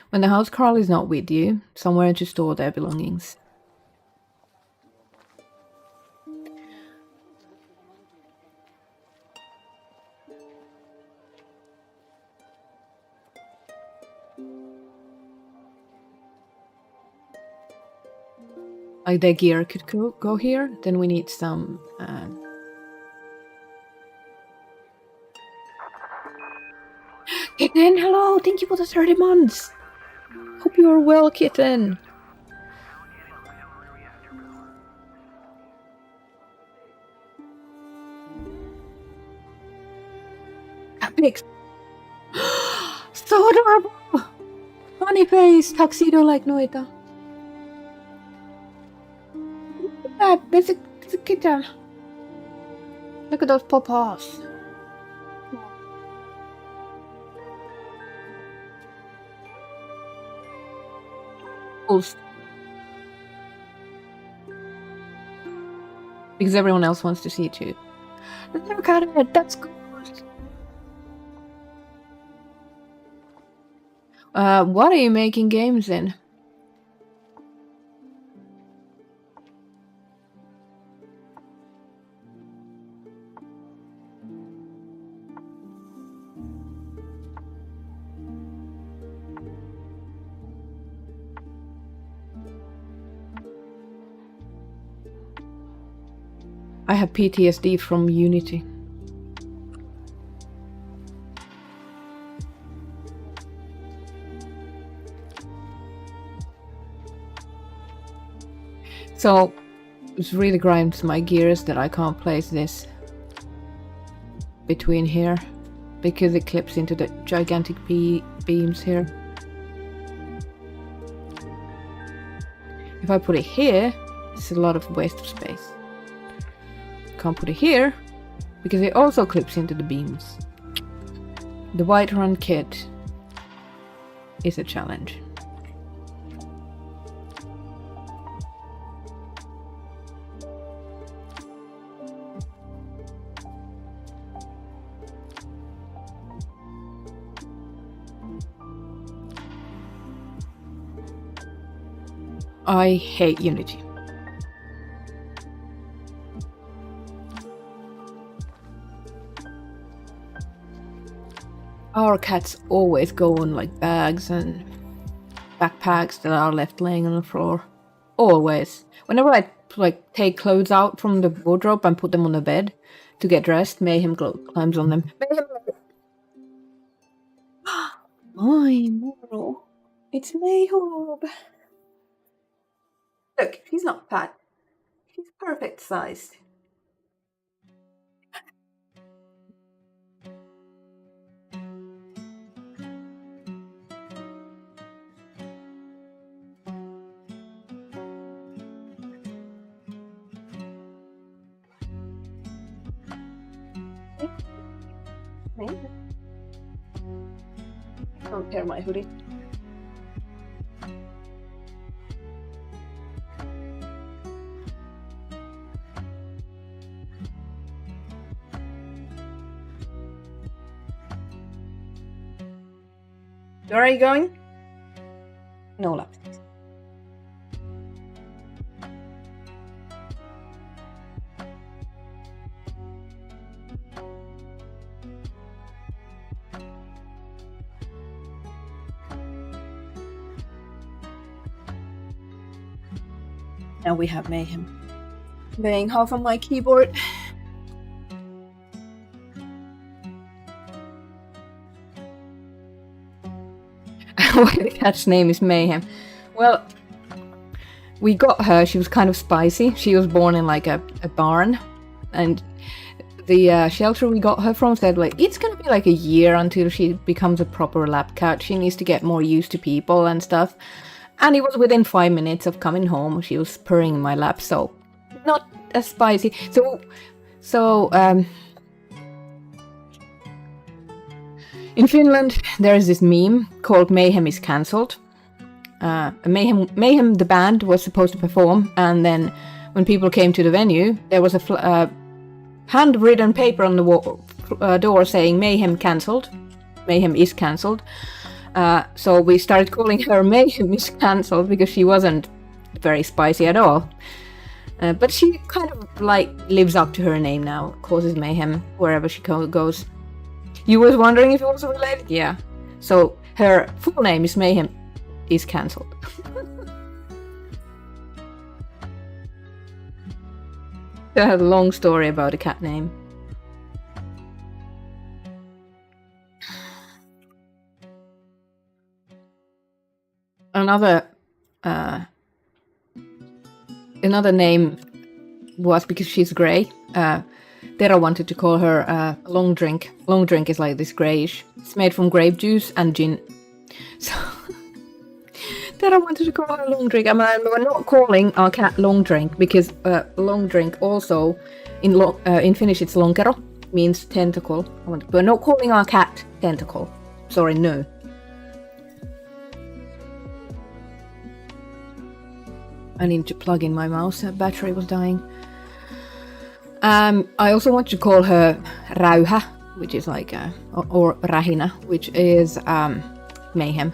When the housecarl is not with you, somewhere to store their belongings. Like their gear could go here. Then we need some. Kitten, hello! Thank you for the 30 months. Hope you are well, kitten. Pics. So adorable. Funny face, tuxedo like Noita. There's a kitten. Look at those paws. Because everyone else wants to see it too. Look at it, that's good. What are you making games in? I have PTSD from Unity. So, it really grinds my gears that I can't place this between here because it clips into the gigantic beams here. If I put it here, it's a lot of waste of space. Can't put it here because it also clips into the beams. The Whiterun kit is a challenge. I hate Unity. Our cats always go on like bags and backpacks that are left laying on the floor. Always. Whenever I like take clothes out from the wardrobe and put them on the bed to get dressed, Mayhem climbs on them. Mayhem! My Moro. It's Mayhem. Look, she's not fat. She's perfect sized. Don't tear my hoodie. Where are you going? No laps. Now we have Mayhem laying half on my keyboard. Why the cat's name is Mayhem? Well, we got her. She was kind of spicy. She was born in like a barn, and the shelter we got her from said like it's gonna be like a year until she becomes a proper lap cat. She needs to get more used to people and stuff. And it was within 5 minutes of coming home. She was purring in my lap, so not as spicy. So in Finland, there is this meme called "Mayhem is cancelled." Mayhem, the band, was supposed to perform, and then when people came to the venue, there was a handwritten paper on the door saying "Mayhem cancelled." Mayhem is cancelled. So we started calling her Mayhem is cancelled because she wasn't very spicy at all. But she kind of like lives up to her name now, causes mayhem wherever she goes. You was wondering if it was related? Yeah. So her full name is Mayhem is cancelled. I had a long story about a cat name. Another name was because she's grey. Tera wanted to call her Long Drink. Long Drink is like this greyish. It's made from grape juice and gin. So Tera wanted to call her Long Drink. I mean, we're not calling our cat Long Drink because Long Drink also in Finnish it's lonkero, means tentacle. We're not calling our cat Tentacle. Sorry, no. I need to plug in my mouse. Her battery was dying. I also want to call her Räyhä, which is like or Rähinä, which is mayhem,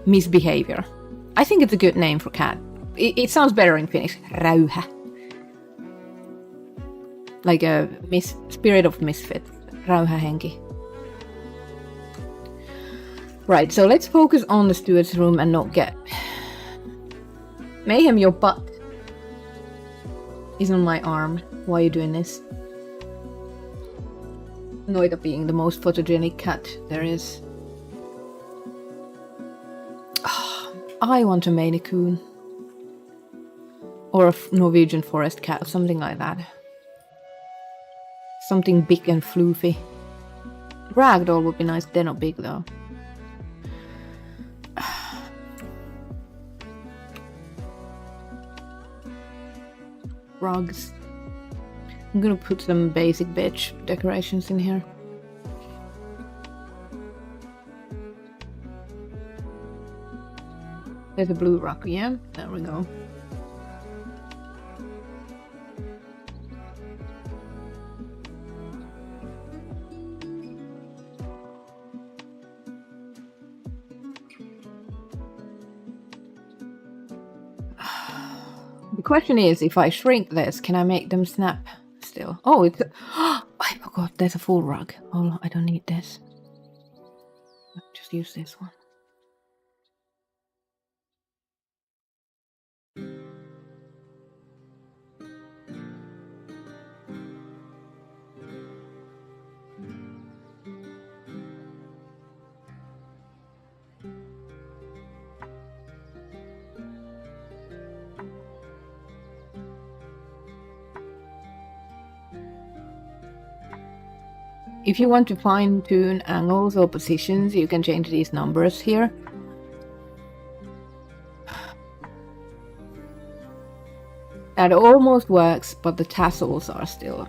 misbehavior. I think it's a good name for cat. It sounds better in Finnish. Räyhä, like a spirit of misfit. Räyhähenki. Right, so let's focus on the steward's room and not get... Mayhem, your butt is on my arm. Why are you doing this? Noita being the most photogenic cat there is. Oh, I want a Maine Coon. Or a Norwegian forest cat, or something like that. Something big and floofy. Ragdoll would be nice, they're not big though. Rugs. I'm gonna put some basic bitch decorations in here. There's a blue rug, yeah? There we go. The question is, if I shrink this, can I make them snap still? Oh, it's... I forgot, there's a full rug. Oh, I don't need this. I'll just use this one. If you want to fine tune angles or positions, you can change these numbers here. That almost works, but the tassels are still.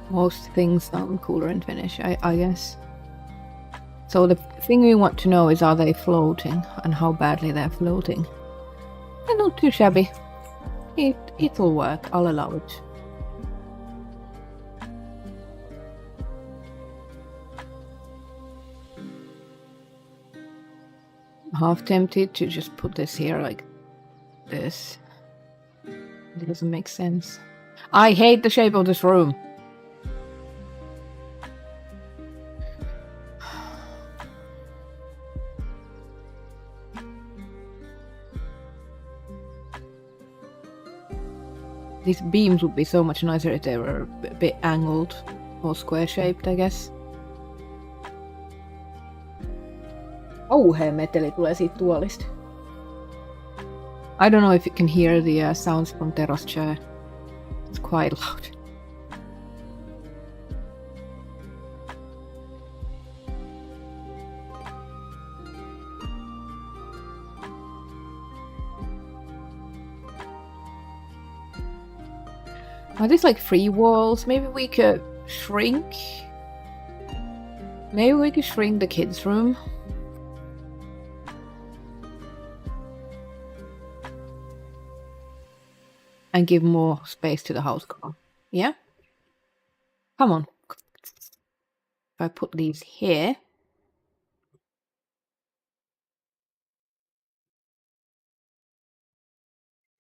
Most things sound cooler in Finnish, I guess. So the thing we want to know is, are they floating and how badly they're floating. They're not too shabby. It'll work, I'll allow it. Half tempted to just put this here like this. It doesn't make sense. I hate the shape of this room. These beams would be so much nicer if they were a bit angled or square shaped, I guess. Meteli tulee siitä tuolista. I don't know if you can hear the sounds from Tero's chair. It's quite loud. Are these like free walls? Maybe we could shrink. Maybe we could shrink the kids' room. And give more space to the house car. Yeah? Come on. If I put these here.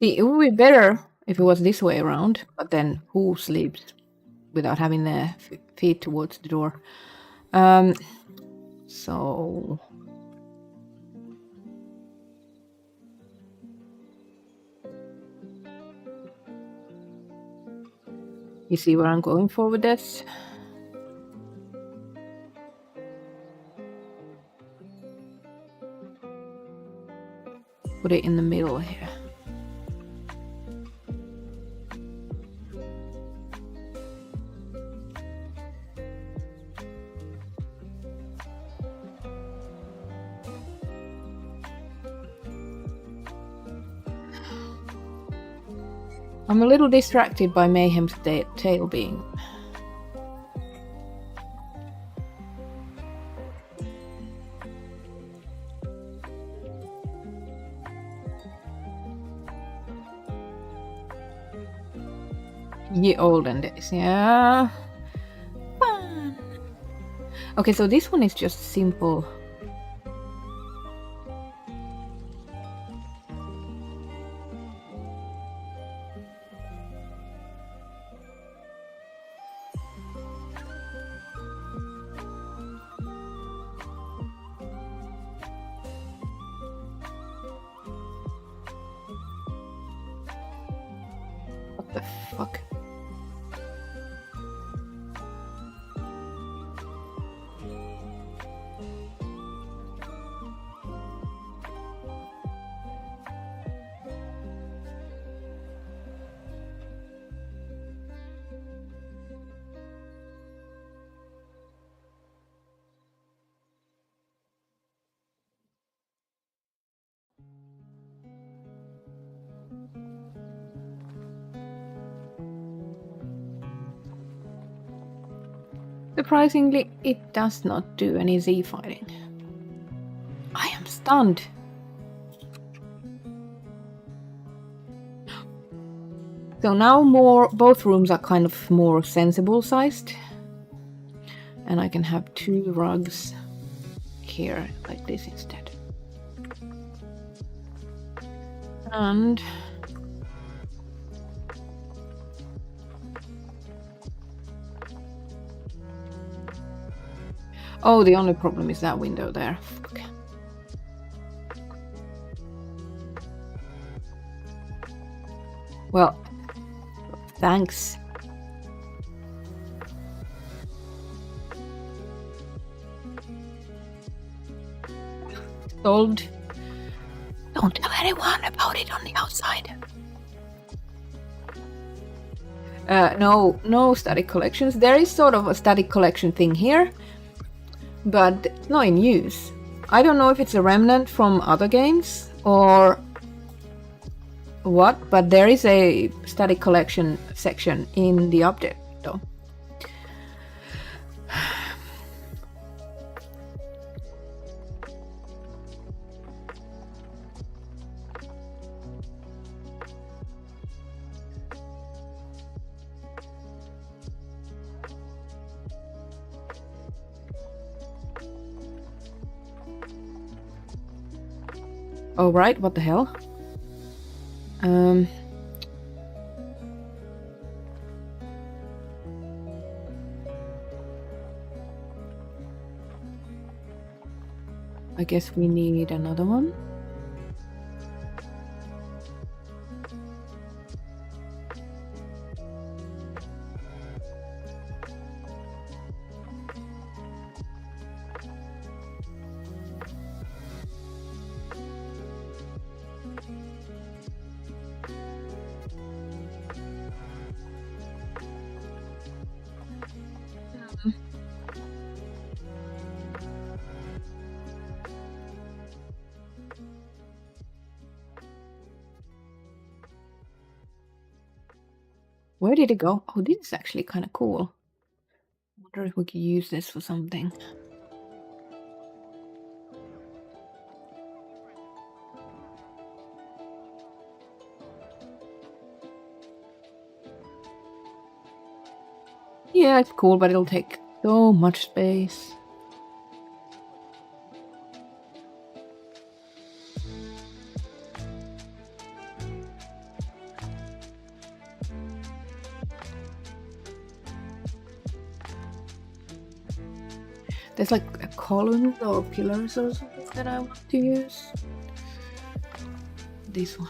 See, it would be better if it was this way around, but then who sleeps without having their feet towards the door? So... You see where I'm going for with this? Put it in the middle here. I'm a little distracted by Mayhem's tail being. Ye olden days, yeah. Fun. Okay, so this one is just simple. What the fuck? Surprisingly, it does not do any Z fighting. I am stunned. So now both rooms are kind of more sensible sized. And I can have 2 rugs here like this instead. And oh, the only problem is that window there. Fuck. Well, thanks. Solved. Don't tell anyone about it on the outside. No static collections. There is sort of a static collection thing here, but it's not in use. I don't know if it's a remnant from other games or what, but there is a static collection section in the update though. Oh right, what the hell? I guess we need another one. Where did it go? Oh, this is actually kind of cool. I wonder if we could use this for something. Yeah, it's cool, but it'll take so much space. There's like a column or pillars or something that I want to use. This one.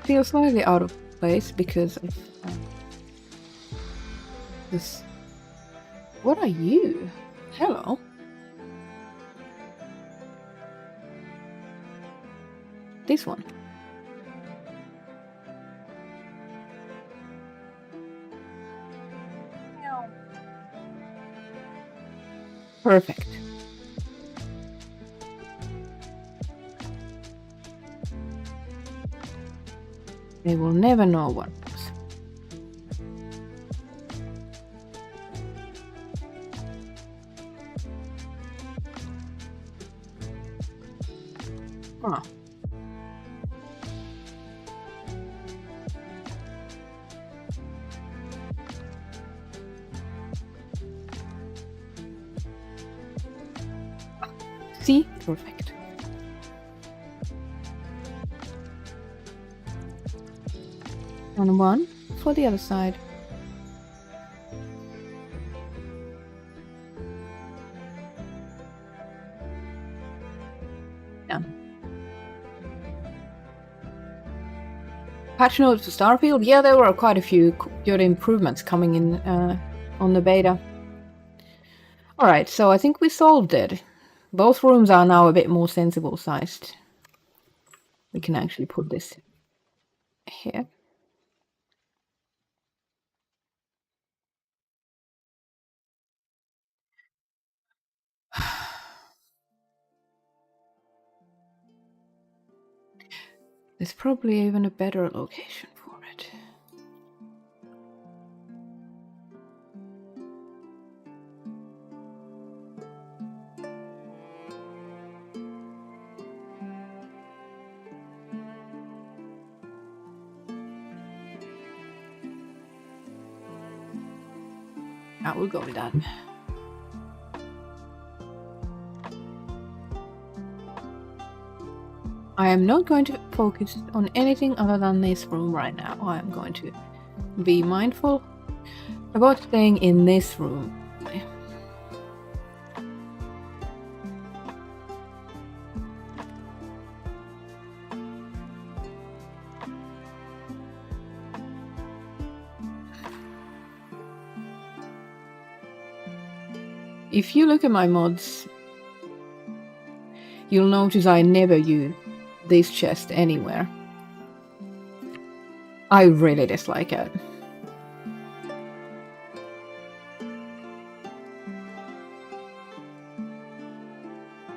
Feels slightly out of place because of this. What are you? Hello. This one. Perfect. They will never know what it was. Huh. See? Perfect. And one for the other side. Done. Patch notes to Starfield? Yeah, there were quite a few good improvements coming in on the beta. Alright, so I think we solved it. Both rooms are now a bit more sensible sized. We can actually put this here. There's probably even a better location for it. I will go with that. I am not going to focus on anything other than this room right now. I am going to be mindful about staying in this room. If you look at my mods, you'll notice I never use this chest anywhere. I really dislike it.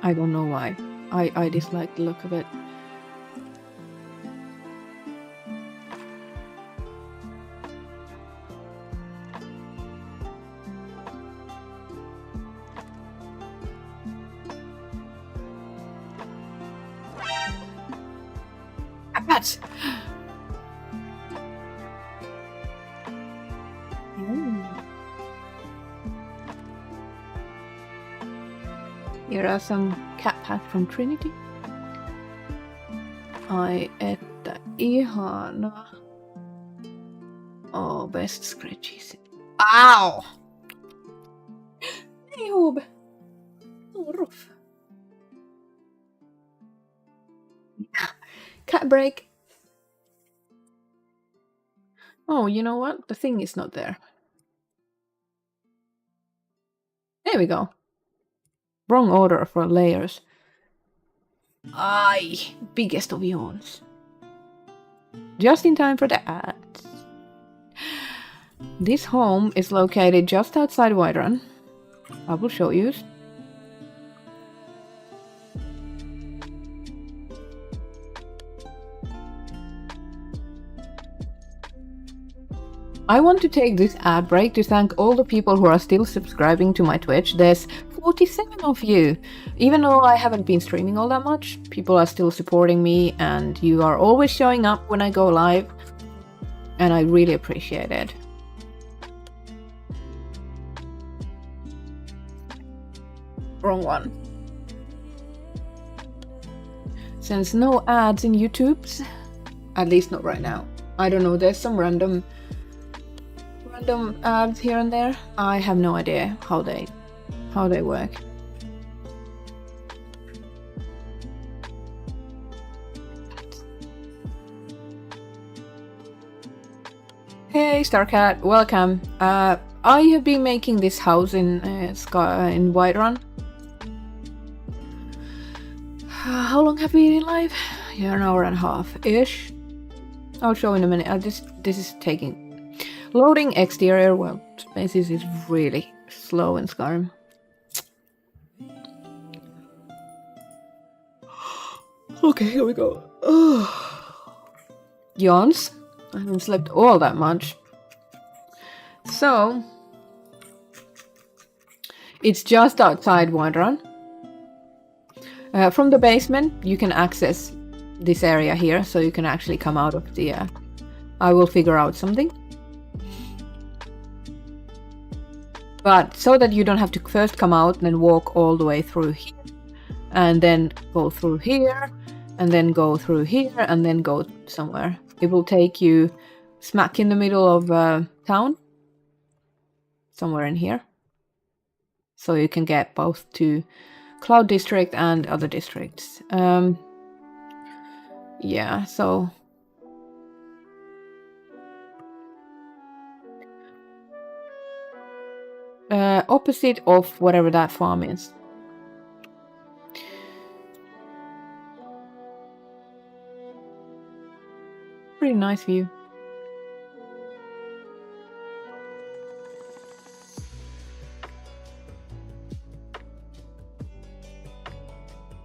I don't know why. I dislike the look of it. Bats! Here are some cat pat from Trinity. Ai että ihana. Oh, best scratches. Ow! Ei huube. Oh, rough. Cat break. Oh, you know what? The thing is not there. There we go. Wrong order for layers. Aye, biggest of yawns. Just in time for the ads. This home is located just outside Whiterun. I will show you. I want to take this ad break to thank all the people who are still subscribing to my Twitch. There's 47 of you. Even though I haven't been streaming all that much, people are still supporting me and you are always showing up when I go live. And I really appreciate it. Wrong one. Since no ads in YouTube's, at least not right now. I don't know, there's some random ads here and there. I have no idea how they work. Hey Starcat, welcome. I have been making this house in Whiterun. How long have we been live? Yeah, an hour and a half-ish. I'll show in a minute. This is taking... Loading exterior world spaces is really slow in Skyrim. Okay, here we go. Yawns. I haven't slept all that much. So, it's just outside Whiterun. From the basement, you can access this area here, so you can actually come out of the... I will figure out something. But so that you don't have to first come out and then walk all the way through here, and then go through here, and then go through here, and then go somewhere. It will take you smack in the middle of town, somewhere in here. So you can get both to Cloud District and other districts. Yeah, so... opposite of whatever that farm is. Pretty nice view.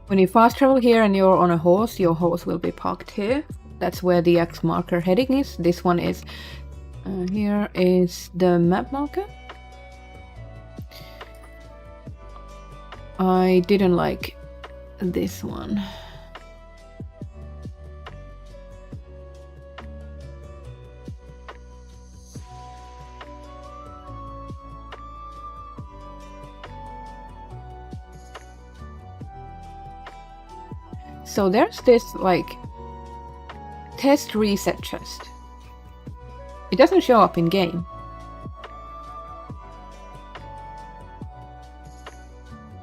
When you fast travel here and you're on a horse, your horse will be parked here. That's where the X marker heading is. This one is... here is the map marker. I didn't like this one. So there's this like test reset chest. It doesn't show up in game.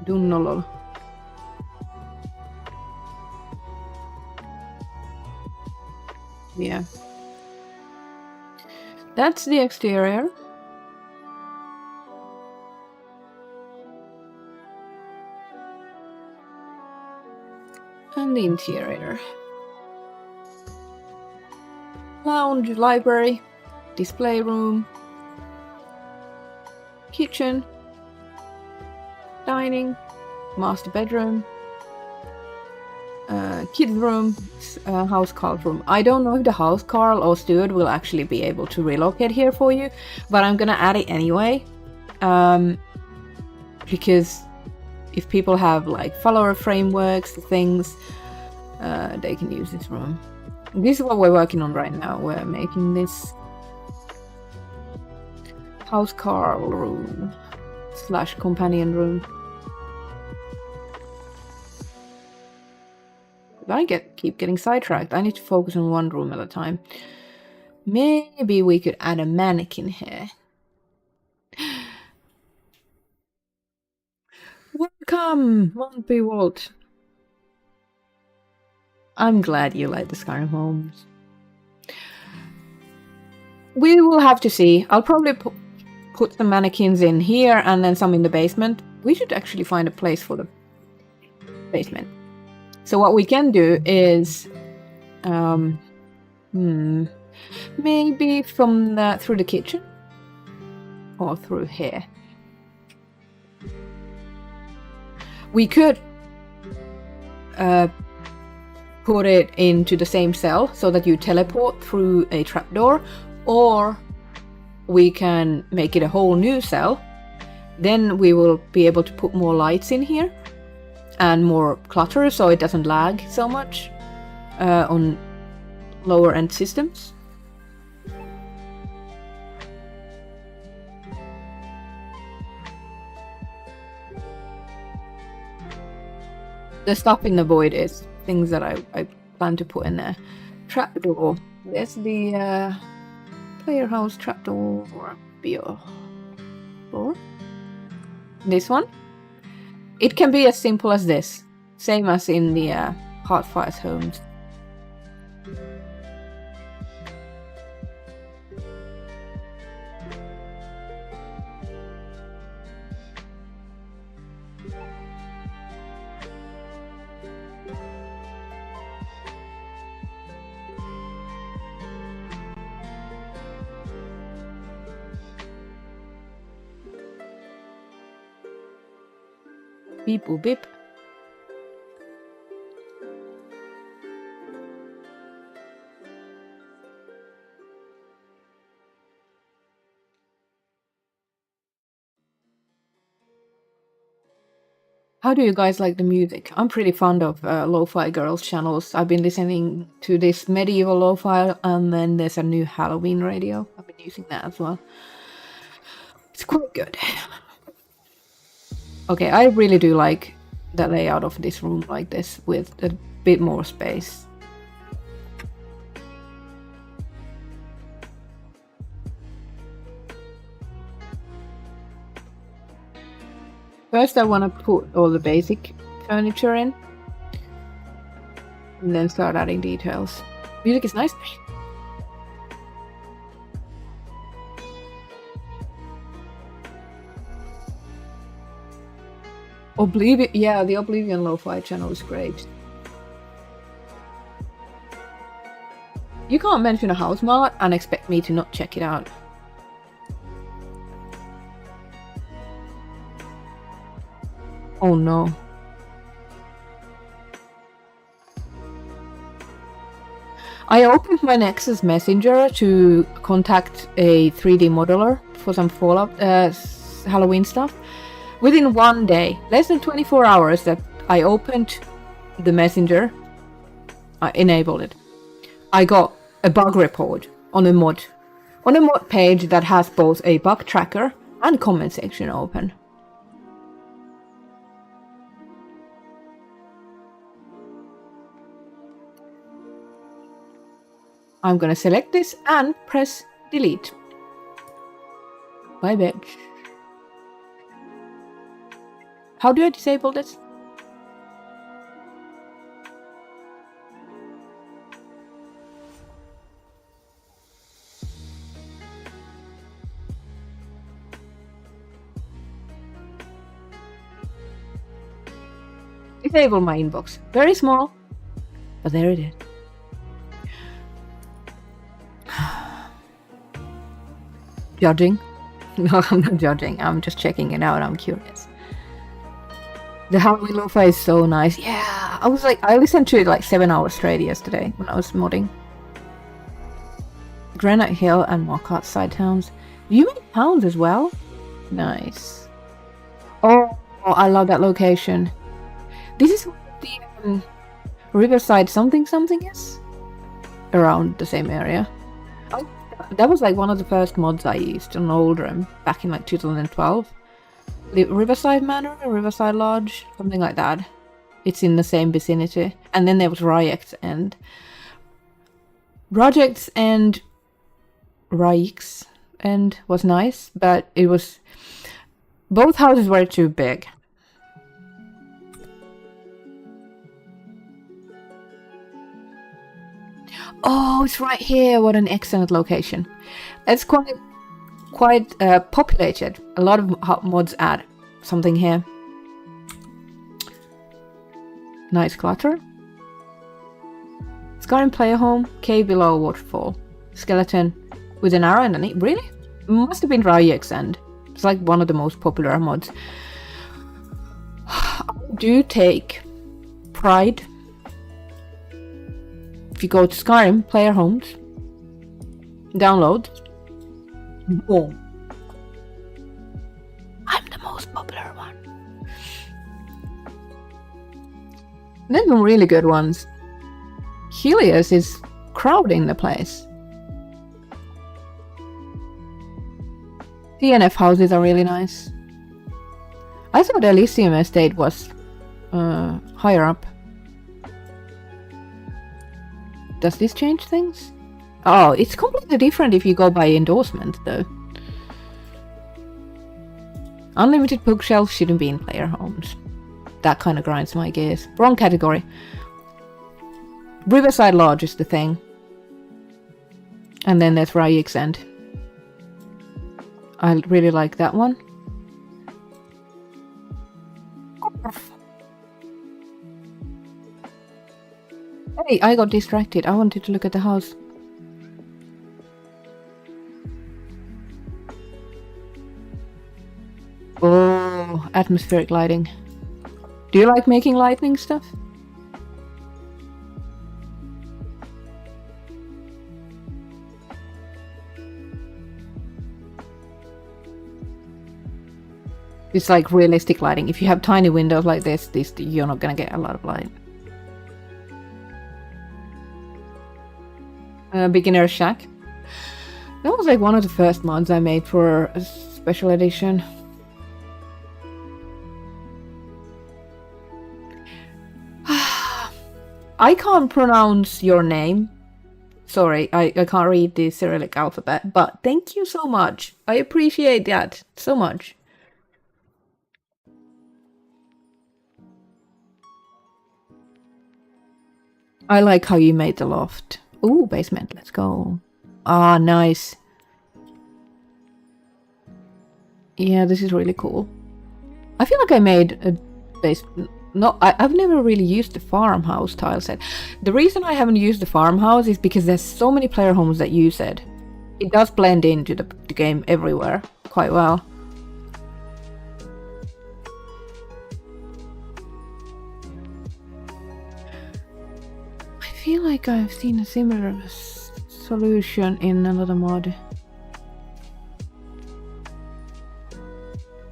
Dunnolol. Yeah. That's the exterior. And the interior. Lounge, library, display room, kitchen, dining, master bedroom, kids room, housecarl room. I don't know if the housecarl or steward will actually be able to relocate here for you, but I'm gonna add it anyway, because if people have like follower frameworks, things, they can use this room. This is what we're working on right now. We're making this housecarl room / companion room. I keep getting sidetracked. I need to focus on one room at a time. Maybe we could add a mannequin here. Welcome, Monty Walt. I'm glad you like the Skyrim homes. We will have to see. I'll probably put some mannequins in here and then some in the basement. We should actually find a place for the basement. So what we can do is maybe from through the kitchen or through here. We could put it into the same cell so that you teleport through a trapdoor, or we can make it a whole new cell. Then we will be able to put more lights in here and more clutter so it doesn't lag so much on lower end systems. The stuff in the void is things that I plan to put in there. Trapdoor. There's the player house trapdoor or bio floor. This one. It can be as simple as this, same as in the Heartfire's homes. Beep boop beep. How do you guys like the music? I'm pretty fond of lo-fi girls channels. I've been listening to this medieval lo-fi, and then there's a new Halloween radio. I've been using that as well. It's quite good. Okay, I really do like the layout of this room like this, with a bit more space. First I want to put all the basic furniture in, and then start adding details. Music is nice. Oblivion, yeah, the Oblivion lo-fi channel is great. You can't mention a house mod and expect me to not check it out. Oh no. I opened my Nexus Messenger to contact a 3D modeler for some Fallout Halloween stuff. Within one day, less than 24 hours that I opened the messenger, I enabled it. I got a bug report on a mod page that has both a bug tracker and comment section open. I'm gonna select this and press delete. Bye, bitch. How do I disable this? Disable my inbox. Very small, but there it is. Judging? No, I'm not judging. I'm just checking it out. I'm curious. The Halloween lo-fi is so nice. Yeah, I listened to it like 7 hours straight yesterday when I was modding. Granite Hill and Mockart side towns. Do you make towns as well? Nice. Oh, I love that location. This is the Riverside something is? Around the same area. Oh, that was like one of the first mods I used on Oldham back in like 2012. The Riverside Manor, Riverside Lodge, something like that. It's in the same vicinity. And then there was Rajek's End. Rajek's End was nice, but it was... Both houses were too big. Oh, it's right here. What an excellent location. It's quite populated. A lot of mods add something here. Nice Clutter. Skyrim player home. Cave below waterfall. Skeleton with an arrow underneath. Really? Must have been Rajek's End. It's like one of the most popular mods. I do take pride. If you go to Skyrim player homes, download, boom. I'm the most popular one. There's some really good ones. Helios is crowding the place. DNF houses are really nice. I thought Elysium Estate was higher up. Does this change things? Oh, it's completely different if you go by endorsement, though. Unlimited bookshelves shouldn't be in player homes. That kind of grinds my gears. Wrong category. Riverside Lodge is the thing. And then there's Rajek's End. I really like that one. Hey, I got distracted. I wanted to look at the house. Oh, atmospheric lighting. Do you like making lightning stuff? It's like realistic lighting. If you have tiny windows like this, you're not gonna get a lot of light. Beginner Shack. That was like one of the first mods I made for a special edition. I can't pronounce your name. Sorry, I can't read the Cyrillic alphabet, but thank you so much. I appreciate that so much. I like how you made the loft. Ooh, basement, let's go. Ah, nice. Yeah, this is really cool. I feel like I made a basement. No, I've never really used the farmhouse tile set. The reason I haven't used the farmhouse is because there's so many player homes that use it. It does blend into the game everywhere quite well. I feel like I've seen a similar solution in another mod.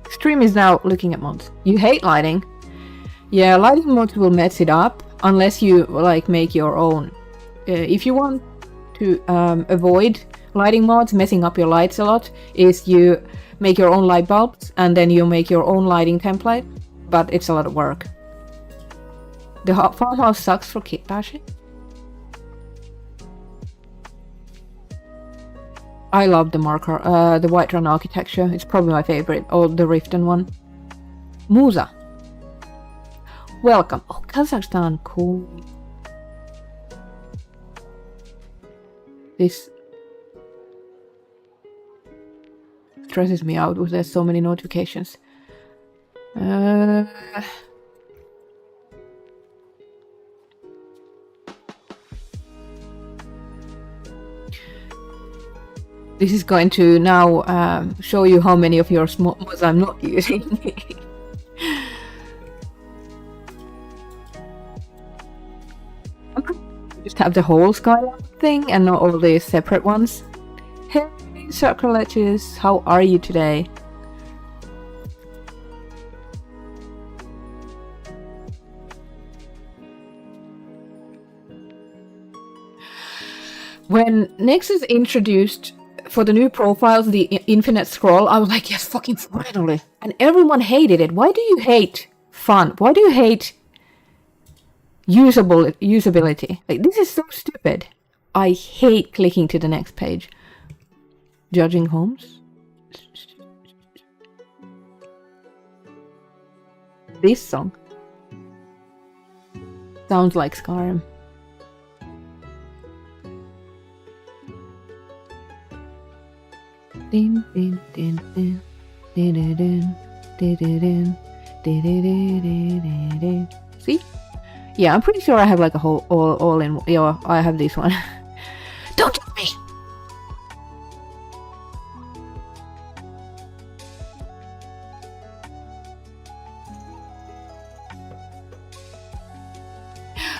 Stream is now looking at mods. You hate lighting? Yeah, lighting mods will mess it up unless you like make your own. If you want to avoid lighting mods messing up your lights a lot, is you make your own light bulbs and then you make your own lighting template, but it's a lot of work. The farmhouse sucks for kit bashing. I love the marker, the Whiterun architecture. It's probably my favorite, or the Riften one. Musa. Welcome. Oh, Kazakhstan, cool. This stresses me out with there's so many notifications. This is going to now show you how many of your mods I'm not using. Just have the whole Skyrim thing and not all these separate ones. Hey, Sacrilicious, how are you today? When Nexus introduced for the new profiles the infinite scroll, I was like, yes, fucking finally. And everyone hated it. Why do you hate fun? Why do you hate usability? Like, this is so stupid. I hate clicking to the next page. Judging homes. This song sounds like Skyrim. Din, din, din, din, din, din, din, din, din, din. See? Yeah, I'm pretty sure I have like a whole all in. Yeah, I have this one. Don't jump me.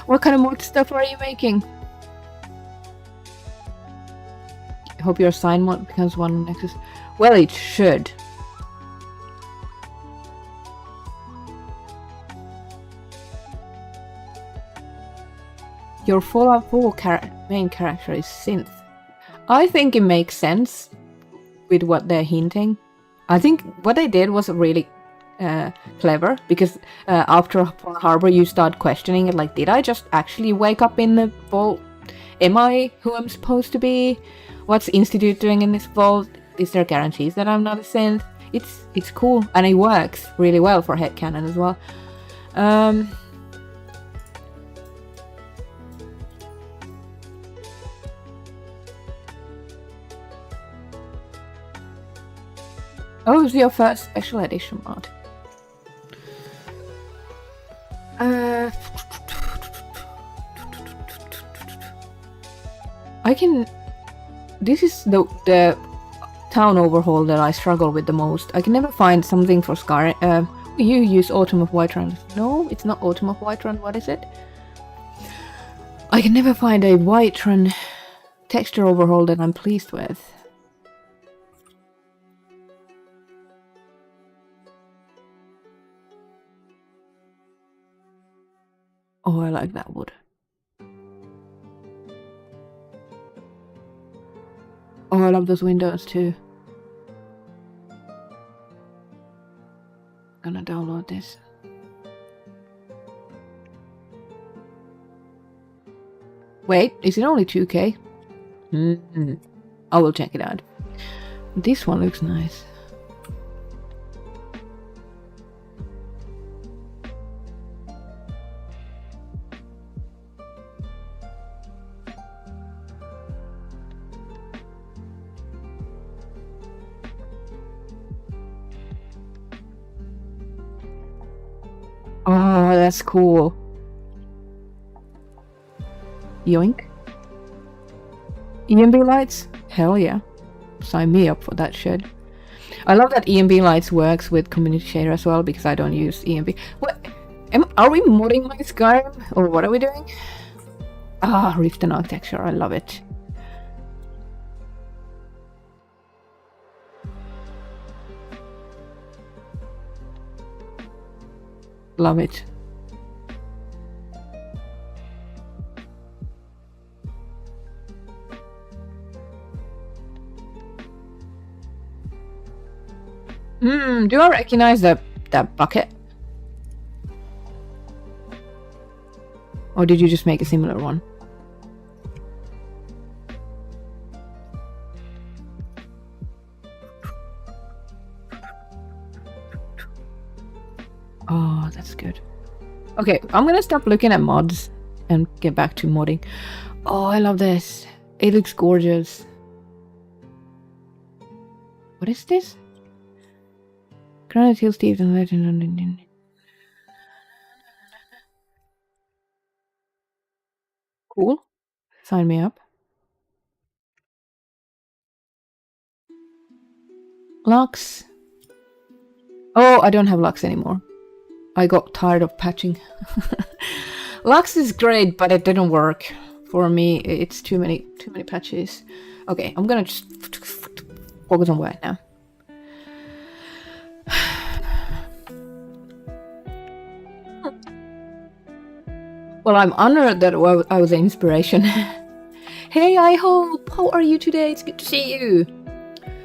What kind of mod stuff are you making? I hope your sign mod becomes one on Nexus. Well, it should. Your Fallout 4 main character is synth. I think it makes sense with what they're hinting. I think what they did was really clever, because after Harbor you start questioning it, like, did I just actually wake up in the vault? Am I who I'm supposed to be? What's Institute doing in this vault? Is there guarantees that I'm not a synth? It's cool, and it works really well for headcanon as well. Oh, it's your first special edition mod. This is the town overhaul that I struggle with the most. I can never find something for Skyrim. You use Autumn of Whiterun. No, it's not Autumn of Whiterun. What is it? I can never find a Whiterun texture overhaul that I'm pleased with. Oh, I like that wood. Oh, I love those windows too. Gonna download this. Wait, is it only 2K? I will check it out. This one looks nice. Oh, that's cool. Yoink. EMB lights? Hell yeah. Sign me up for that shit. I love that EMB lights works with community shader as well, because I don't use EMB. What? Are we modding my Skyrim? Or what are we doing? Ah, Riften architecture. I love it. Love it. Do I recognize that bucket? Or did you just make a similar one? Oh, that's good. Okay, I'm gonna stop looking at mods and get back to modding. Oh, I love this. It looks gorgeous. What is this? Granite Hill Steve and Legend. Cool. Sign me up. Lux. Oh, I don't have Lux anymore. I got tired of patching. Lux is great, but it didn't work for me. It's too many patches. Okay, I'm gonna just focus on white now. Well, I'm honored that I was an inspiration. Hey, I hope. How are you today? It's good to see you.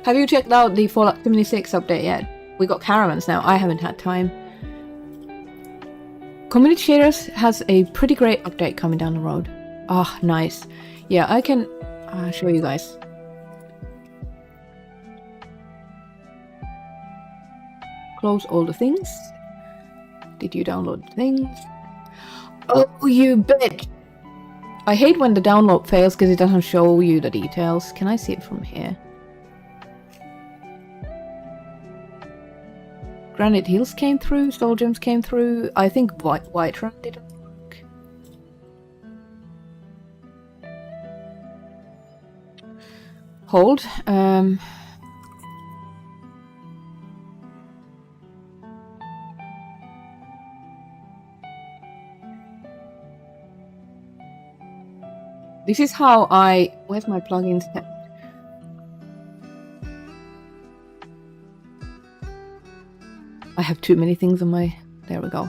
Have you checked out the Fallout 76 update yet? We got caravans now. I haven't had time. Community Shaders has a pretty great update coming down the road. Ah, oh, nice. Yeah, I can show you guys. Close all the things. Did you download the things? Oh, you bitch! I hate when the download fails because it doesn't show you the details. Can I see it from here? Granite Hills came through, Soul Gems came through. I think Whiterun didn't work. Hold. This is how where's my plugins? I have too many things on my... There we go.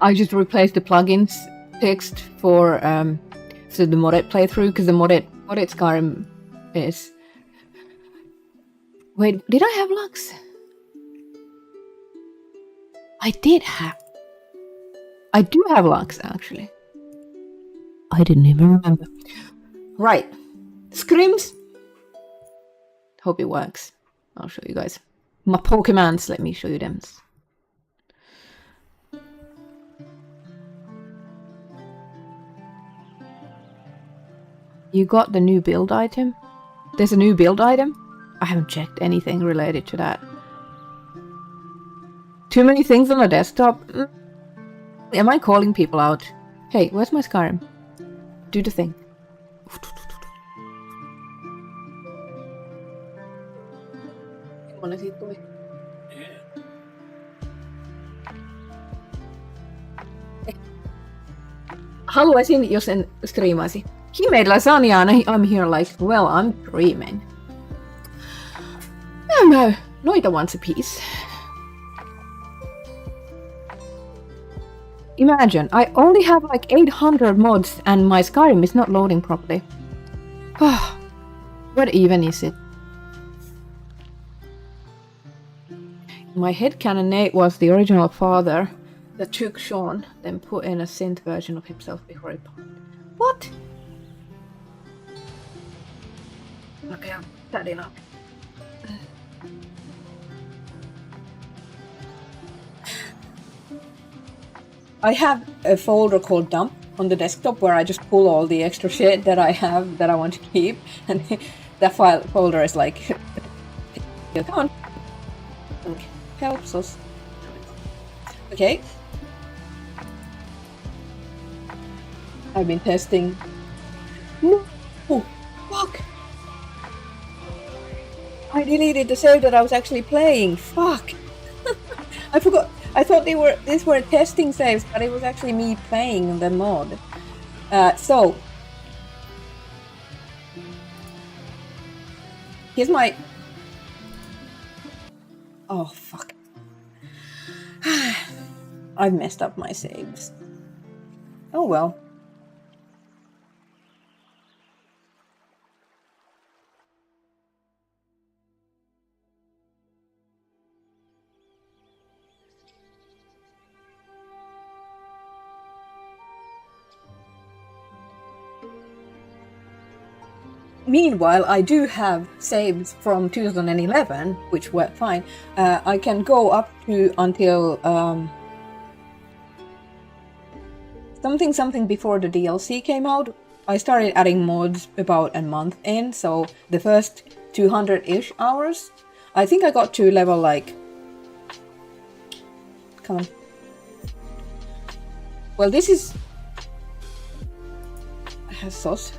I just replaced the plugins text for so the modded playthrough, because the modded Skyrim is... Wait, did I have Lux? I did have... I do have Lux, actually. I didn't even remember. Right. Scrims. Hope it works. I'll show you guys. My Pokemons, let me show you them. You got the new build item? There's a new build item? I haven't checked anything related to that. Too many things on the desktop? Am I calling people out? Hey, where's my Skyrim? Do the thing. Haluaisin, jos en striimaisi. He made lasagna and I'm here like, well, I'm dreaming. No, noita wants a piece. Imagine, I only have like 800 mods and my Skyrim is not loading properly. What even is it? My headcanon Nate was the original father that took Sean, then put in a synth version of himself before he passed. What? Okay, I'm tidying up. I have a folder called dump on the desktop where I just pull all the extra shit that I have that I want to keep, and that folder is like, come on, helps us. Okay. I've been testing. No, oh, fuck! I deleted the save that I was actually playing. Fuck! I forgot. I thought these were testing saves, but it was actually me playing the mod. So here's my... Oh, fuck. I've messed up my saves. Oh well. meanwhile, I do have saves from 2011, which were fine. I can go up to until something before the DLC came out. I started adding mods about a month in, so the first 200-ish hours. I think I got to level like... Come on. Well, this is... has sauce.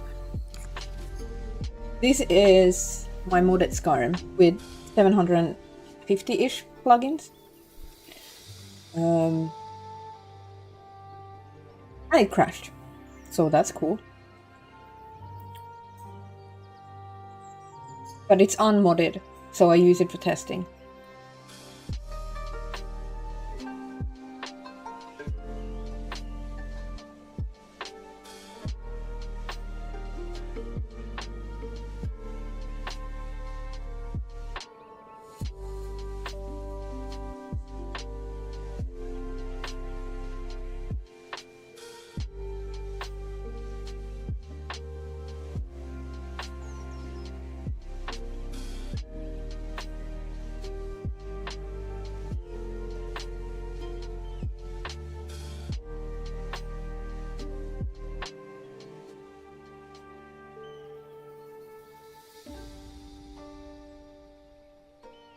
This is my modded Skyrim with 750-ish plugins. And it crashed, so that's cool. But it's unmodded, so I use it for testing.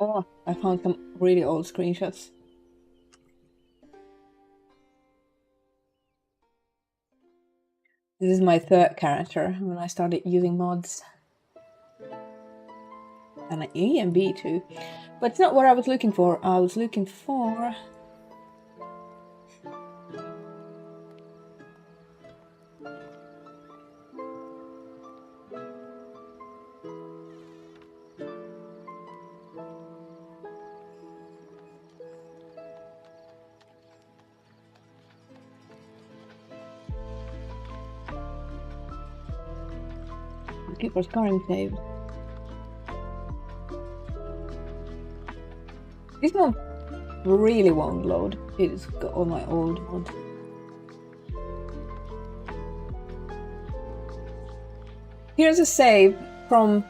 Oh, I found some really old screenshots. This is my third character when I started using mods. And an E and B too. But it's not what I was looking for. I was looking for... looking for Skyrim save. This one really won't load. It's got all my old mods. Here's a save from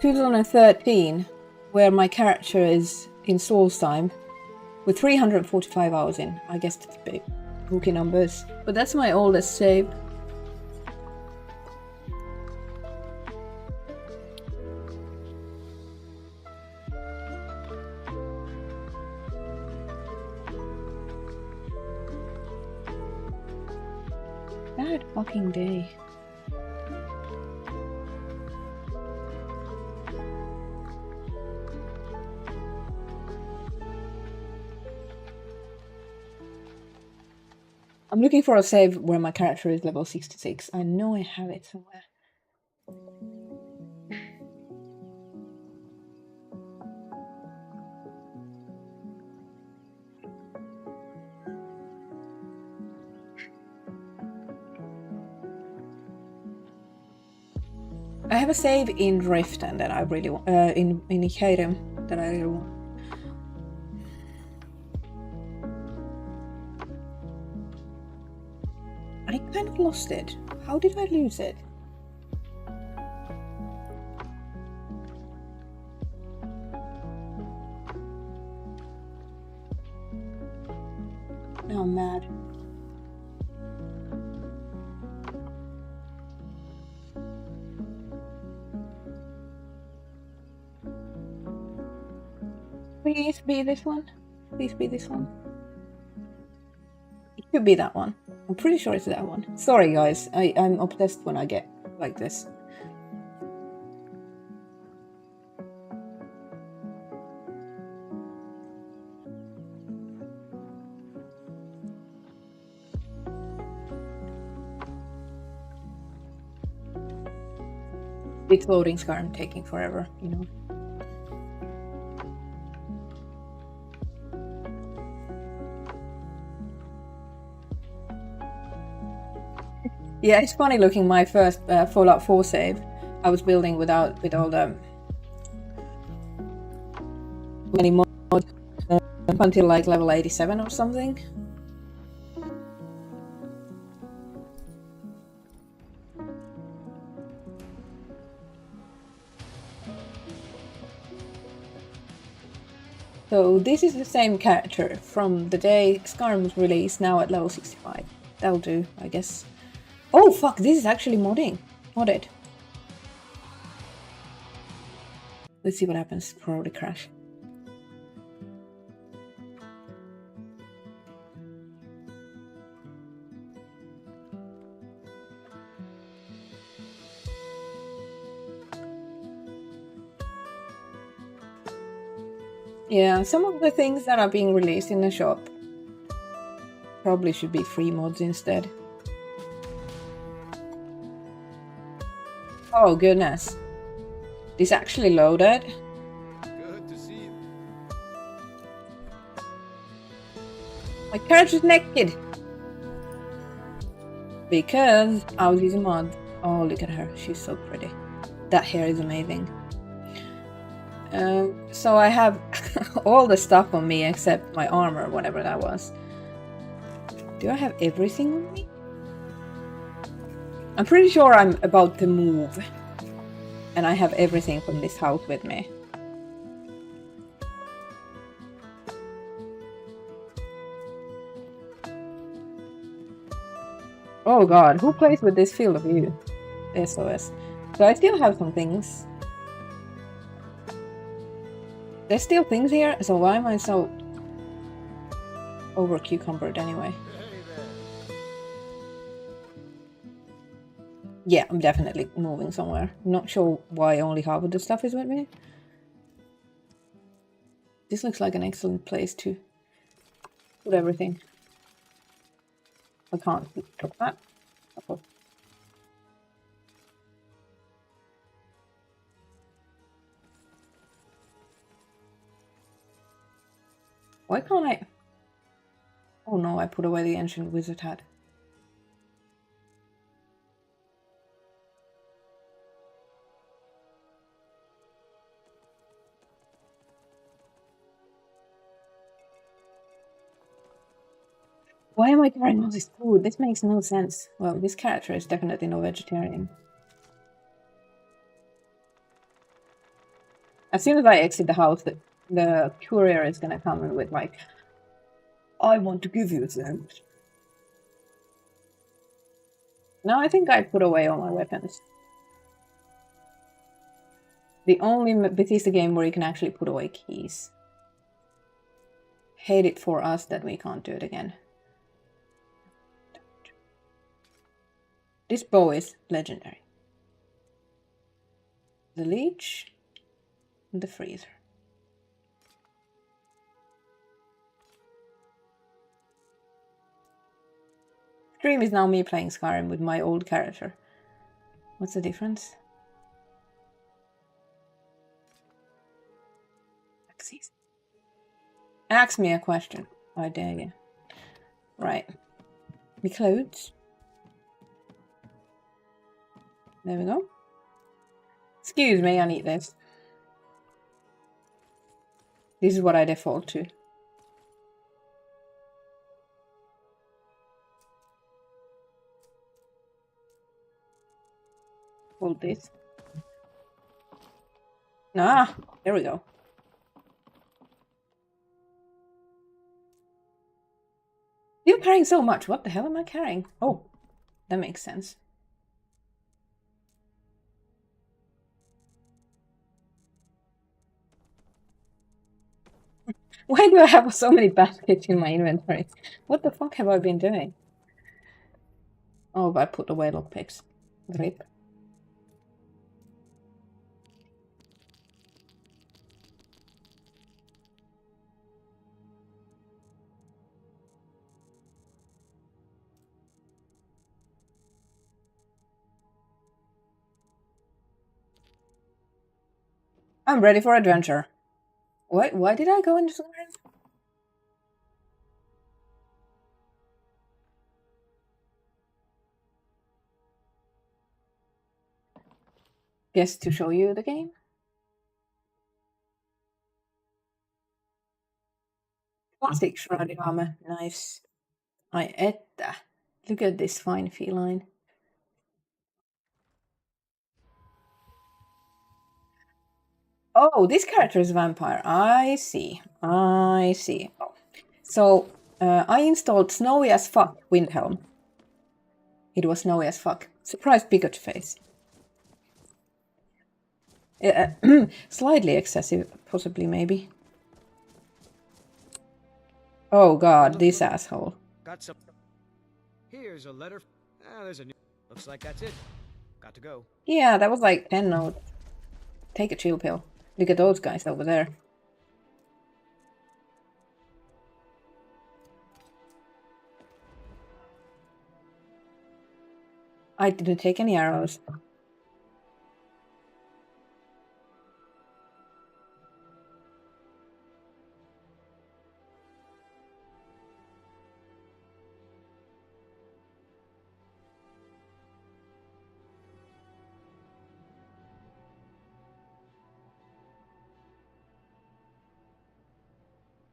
2013 where my character is in Soul's time with 345 hours in. I guess that's big rookie numbers, but that's my oldest save. Bad fucking day. I'm looking for a save where my character is level 66. I know I have it somewhere. I have a save in Rift and that I really want, in Skyrim that I really want. I kind of lost it. How did I lose it? Now I'm mad. Please be this one. Please be this one. It could be that one. I'm pretty sure it's that one. Sorry guys, I'm obsessed when I get like this. It's loading Skyrim taking forever, you know. Yeah, it's funny looking. My first Fallout 4 save, I was building with all the many mods until like level 87 or something. So this is the same character from the day Skyrim was released, now at level 65. That'll do, I guess. Oh fuck, this is actually modded. Let's see what happens. Probably crash. Yeah, some of the things that are being released in the shop probably should be free mods instead. Oh goodness. This actually loaded. Good to see you. My character's naked. Because I was using mod. Oh, look at her. She's so pretty. That hair is amazing. So I have all the stuff on me except my armor, whatever that was. Do I have everything on me? I'm pretty sure I'm about to move. And I have everything from this house with me. Oh god, who plays with this field of view? SOS. So I still have some things. There's still things here, so why am I so over cucumbered anyway? Hey there. Yeah, I'm definitely moving somewhere. Not sure why only half of the stuff is with me. This looks like an excellent place to put everything. I can't drop that. Okay. Why can't I? Oh no, I put away the ancient wizard hat. Why am I carrying all this food? This makes no sense. Well, this character is definitely no vegetarian. As soon as I exit the house, the courier is gonna come in with like, I want to give you a sandwich. No, I think I put away all my weapons. The only Bethesda game where you can actually put away keys. Hate it for us that we can't do it again. This bow is legendary. The leech and the freezer. Stream is now me playing Skyrim with my old character. What's the difference? Axes. Ask me a question. I dare you. Right. Me clothes. There we go. Excuse me, I need this. This is what I default to. Hold this. Ah, there we go. You're carrying so much. What the hell am I carrying? Oh, that makes sense. Why do I have so many baskets in my inventory? What the fuck have I been doing? Oh, I put away lockpicks. Rip. I'm ready for adventure. Why did I go into Skyrim? Guess to show you the game. Classic shrouded armor. Nice. I ate that. Look at this fine feline. Oh, this character is a vampire. I see. I see. Oh. So, I installed Snowy as Fuck Windhelm. It was snowy as fuck. Surprise Pikachu face. Slightly excessive, possibly, maybe. Oh god, this asshole. Got some. Here's a letter. Ah, there's a new. Looks like that's it. Got to go. Yeah, that was like 10 notes. Take a chill pill. Look at those guys over there. I didn't take any arrows.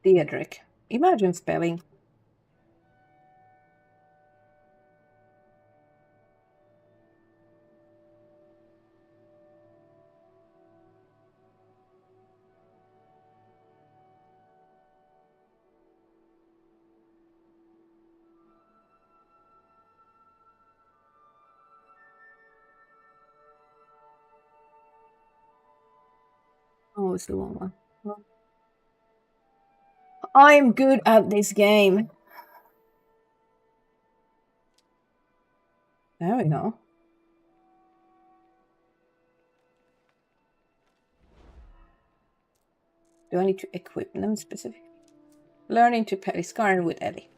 Theodric. Imagine spelling. Oh, it's the wrong one. I'm good at this game. There we go. Do I need to equip them specifically? Learning to play Skyrim with Ellie.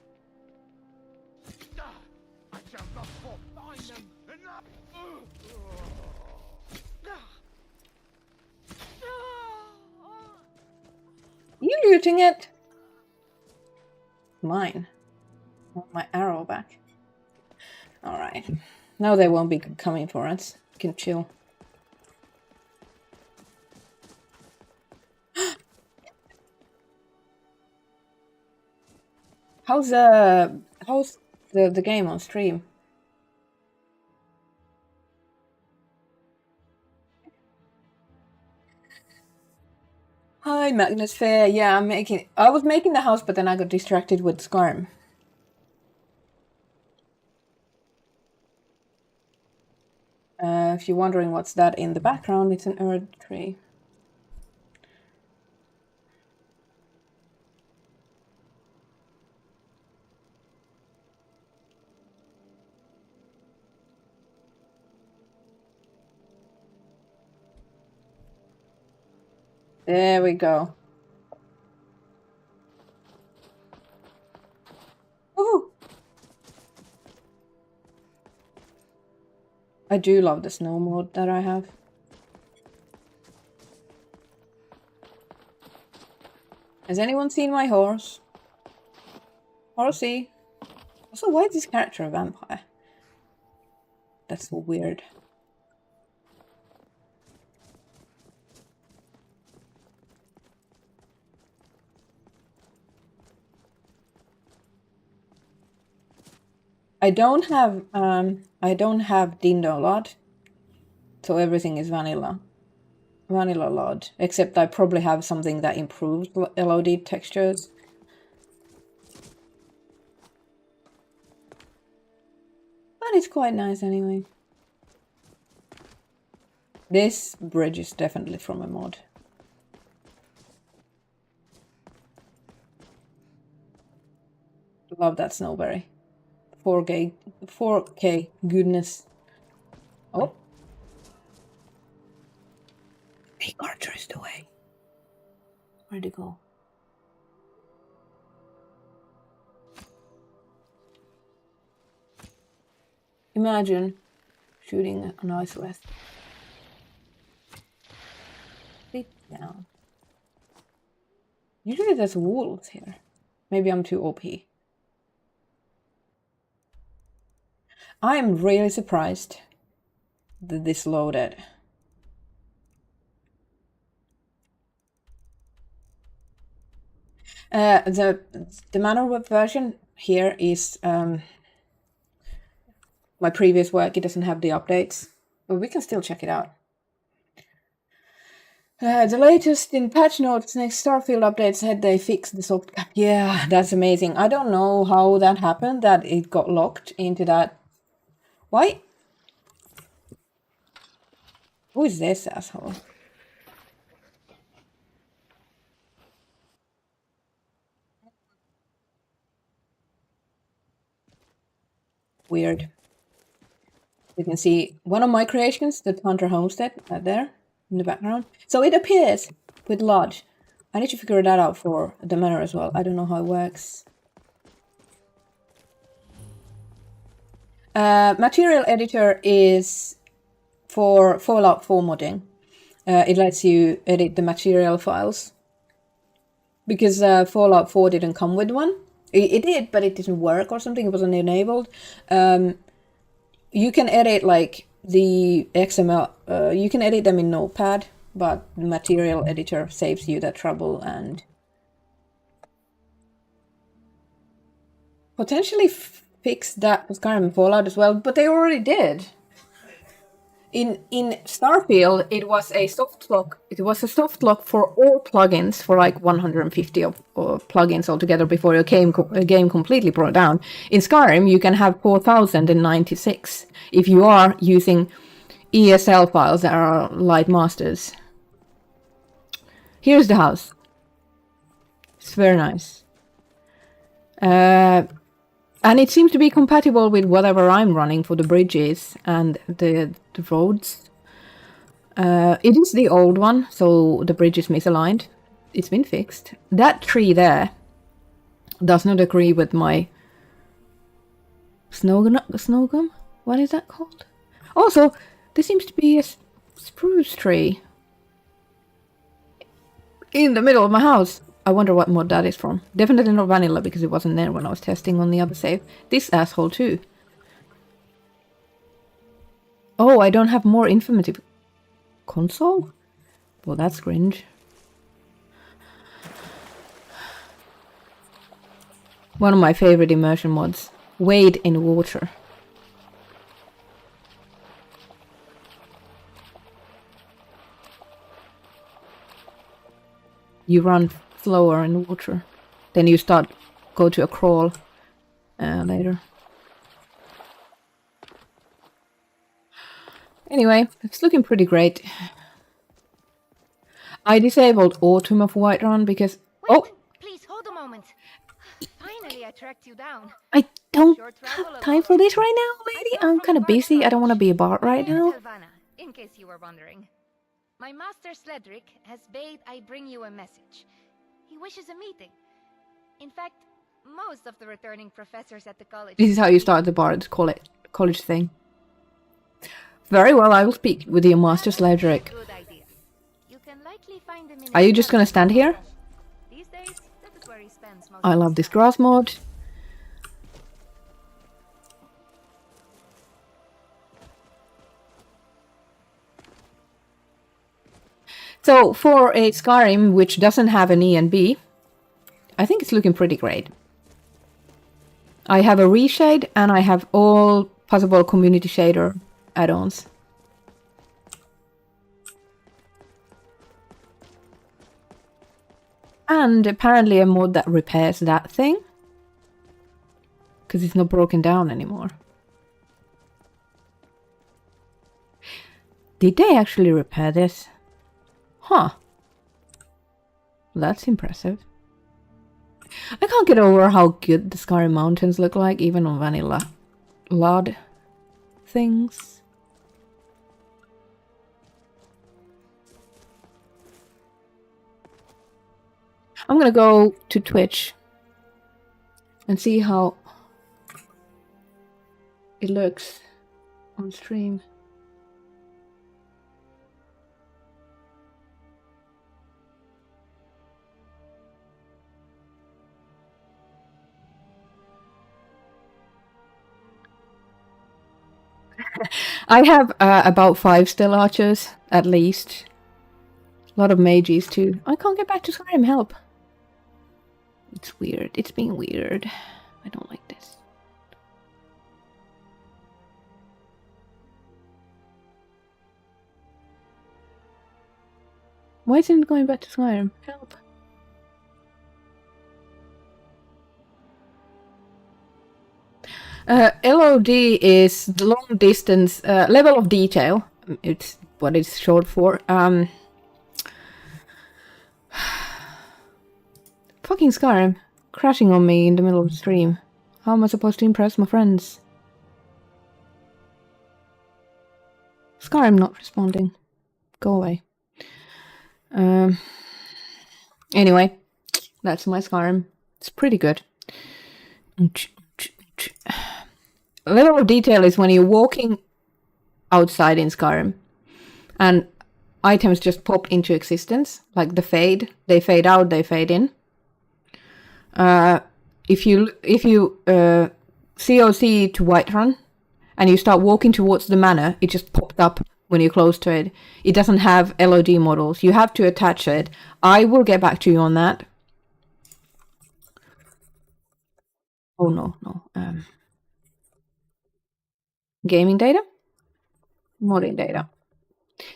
I shall not fall. Find them. Enough. You looting it? Mine. I want my arrow back. Alright. Now they won't be coming for us. We can chill. How's the game on stream? Hi, Magnus Fair. Yeah, I was making the house, but then I got distracted with Skyrim. If you're wondering what's that in the background, it's an Erd tree. There we go. Woohoo! I do love the snow mode that I have. Has anyone seen my horse? Horsey. Also, why is this character a vampire? That's so weird. I don't have Dindo Lod, so everything is vanilla Lod, except I probably have something that improves LOD textures. But it's quite nice anyway. This bridge is definitely from a mod. Love that snowberry. 4K goodness. Oh. Big archer is the way. Where'd it go? Imagine shooting an ice west. Sit down. Usually there's wolves here. Maybe I'm too OP. I'm really surprised that this loaded. The Manor web version here is my previous work. It doesn't have the updates, but we can still check it out. The latest in patch notes next Starfield update said they fixed the soft cap. Yeah, that's amazing. I don't know how that happened, that it got locked into that. Why? Who is this asshole? Weird. You can see one of my creations, the Hunter Homestead, there in the background. So it appears with Lodge. I need to figure that out for the Manor as well. I don't know how it works. Material editor is for Fallout 4 modding. It lets you edit the material files. Because Fallout 4 didn't come with one. It did, but it didn't work or something. It wasn't enabled. You can edit like the XML. You can edit them in Notepad, but the material editor saves you that trouble and potentially fix that for Skyrim and Fallout as well. But they already did. In Starfield, it was a soft lock. It was a soft lock for all plugins for like 150 of plugins altogether before your game completely brought down. In Skyrim, you can have 4096 if you are using ESL files that are light masters. Here's the house. It's very nice. And it seems to be compatible with whatever I'm running for the bridges and the roads. It is the old one, so the bridge is misaligned. It's been fixed. That tree there does not agree with my snow gum? What is that called? Also, there seems to be a spruce tree in the middle of my house. I wonder what mod that is from. Definitely not vanilla, because it wasn't there when I was testing on the other save. This asshole too. Oh, I don't have more informative console? Well, that's cringe. One of my favorite immersion mods. Wade in water. You run slower in water. Then you go to a crawl later. Anyway, it's looking pretty great. I disabled Autumn of Whiterun because... Wait, oh! please hold a moment. Finally, I tracked you down. I don't have time for this right now, lady. I'm kind of busy. I don't want to be a bard right now. In case you were wondering. My master Sledric has bade I bring you a message. He wishes a meeting. In fact, most of the returning professors at the college... This is how you start the bard college thing. Very well, I will speak with your master Sledric. Are you just gonna stand here? These days, that is where he spends most I love this grass mod. So for a Skyrim which doesn't have an E and B, I think it's looking pretty great. I have a reshade and I have all possible community shader add-ons. And apparently a mod that repairs that thing. Because it's not broken down anymore. Did they actually repair this? Huh. That's impressive. I can't get over how good the Skyrim Mountains look like, even on vanilla LOD things. I'm gonna go to Twitch and see how it looks on stream. I have about 5 still archers, at least. A lot of mages too. I can't get back to Skyrim, help. It's weird. It's being weird. I don't like this. Why isn't it going back to Skyrim? Help. LOD is the long distance level of detail. It's what it's short for. Fucking Skyrim crashing on me in the middle of the stream. How am I supposed to impress my friends? Skyrim not responding. Go away. Anyway, that's my Skyrim. It's pretty good. Level of detail is when you're walking outside in Skyrim and items just pop into existence, like the fade. They fade out, they fade in. If you COC to Whiterun and you start walking towards the manor, it just popped up when you're close to it. It doesn't have LOD models. You have to attach it. I will get back to you on that. Oh no. Gaming data? Modding data.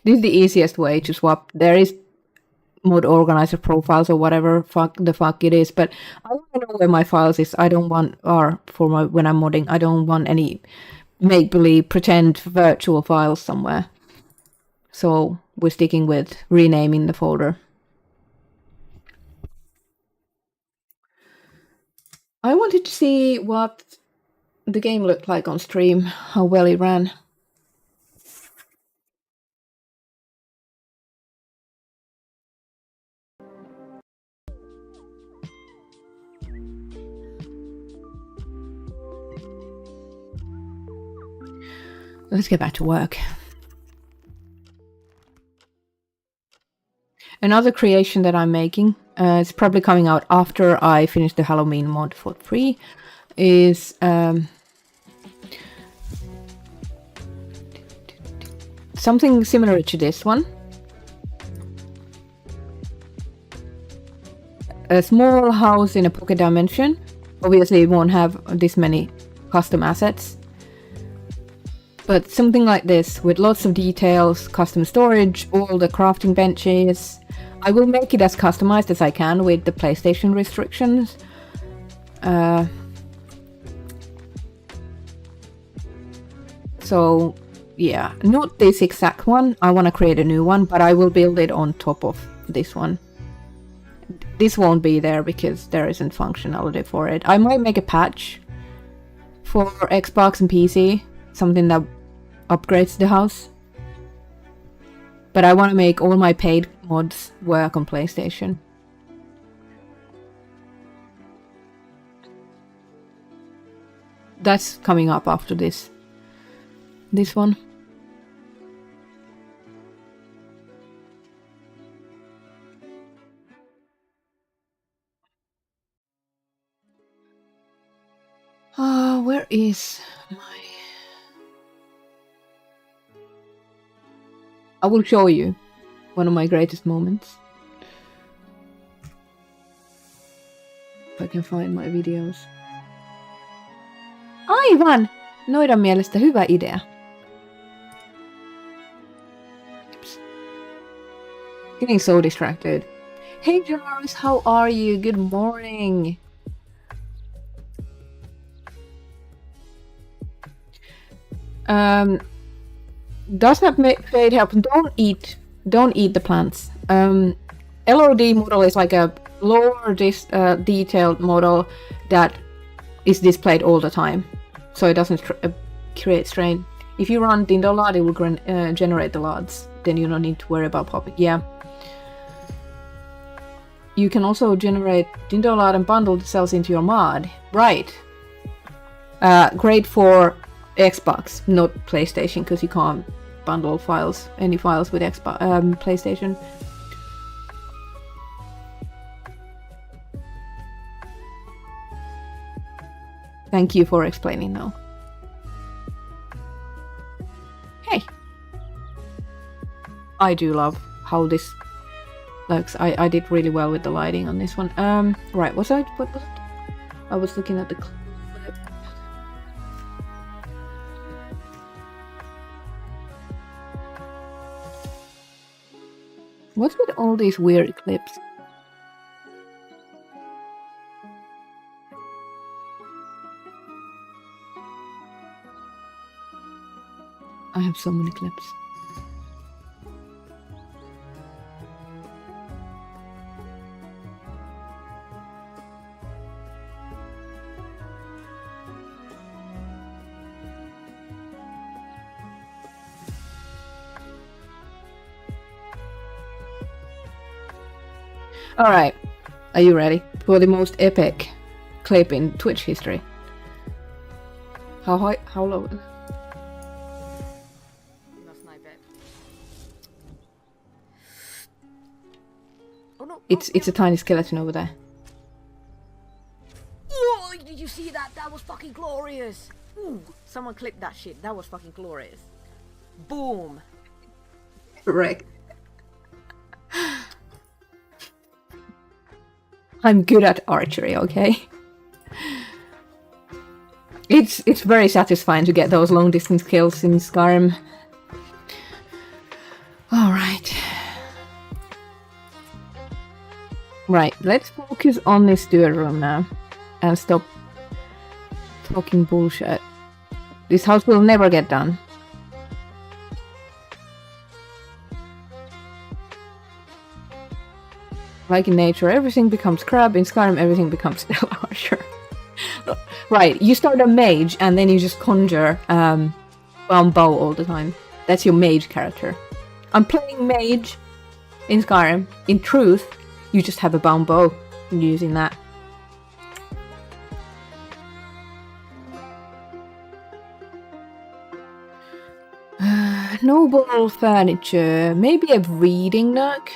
This is the easiest way to swap. There is mod organizer profiles or whatever the fuck it is, but I want to know where my files is. I don't want when I'm modding. I don't want any make-believe pretend virtual files somewhere. So we're sticking with renaming the folder. I wanted to see what the game looked like on stream, how well it ran. Let's get back to work. Another creation that I'm making, it's probably coming out after I finish the Halloween mod for free, is something similar to this one. A small house in a pocket dimension. Obviously it won't have this many custom assets. But something like this, with lots of details, custom storage, all the crafting benches. I will make it as customized as I can with the PlayStation restrictions. So, yeah, not this exact one. I want to create a new one, but I will build it on top of this one. This won't be there because there isn't functionality for it. I might make a patch for Xbox and PC, something that upgrades the house. But I want to make all my paid mods work on PlayStation. That's coming up after this one. Where is my... I will show you one of my greatest moments. If I can find my videos. Aivan! Noidan mielestä hyvä idea. Oops. Getting so distracted. Hey Jonas, how are you? Good morning. Does not make fade help. Don't eat the plants. LOD model is like a lower detailed model that is displayed all the time, so it doesn't create strain. If you run Dindolad, it will generate the LODs. Then you don't need to worry about popping. Yeah. You can also generate Dindolad and bundle the cells into your mod. Right. Great for Xbox, not PlayStation, because you can't bundle files, any files with Xbox, PlayStation. Thank you for explaining though. Hey! I do love how this looks. I did really well with the lighting on this one. Right, what was it? I was looking at the clip. What's with all these weird clips? I have so many clips. Alright, are you ready for the most epic clip in Twitch history? How high? How low? That's my bed. Oh no! It's a tiny skeleton over there. Oh, did you see that? That was fucking glorious! Ooh, someone clipped that shit. That was fucking glorious. Boom! Correct. I'm good at archery, okay? It's very satisfying to get those long distance kills in Skyrim. Alright. Right, let's focus on this steward room now. And stop talking bullshit. This house will never get done. Like in nature, everything becomes crab. In Skyrim, everything becomes still archer. Right, you start a mage and then you just conjure bow all the time. That's your mage character. I'm playing mage in Skyrim. In truth, you just have a bow and using that. Noble furniture. Maybe a reading nook?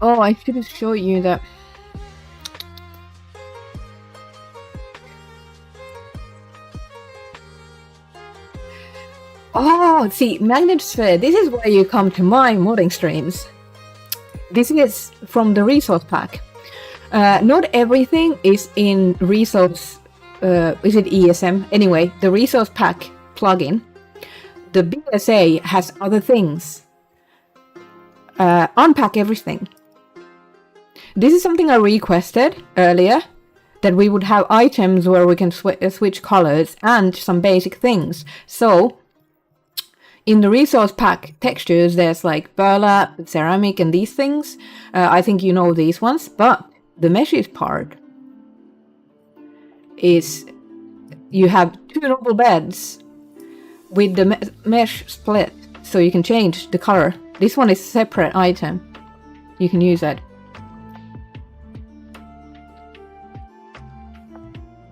Oh, I should have showed you that. Oh, see, Magnet Sphere, this is where you come to my modding streams. This is from the resource pack. Not everything is in resource, is it ESM? Anyway, the resource pack plugin, the BSA has other things. Unpack everything. This is something I requested earlier, that we would have items where we can switch colors and some basic things. So, in the resource pack textures, there's like burlap, ceramic, and these things. I think you know these ones, but the meshes part is you have two noble beds with the mesh split, so you can change the color. This one is a separate item. You can use it.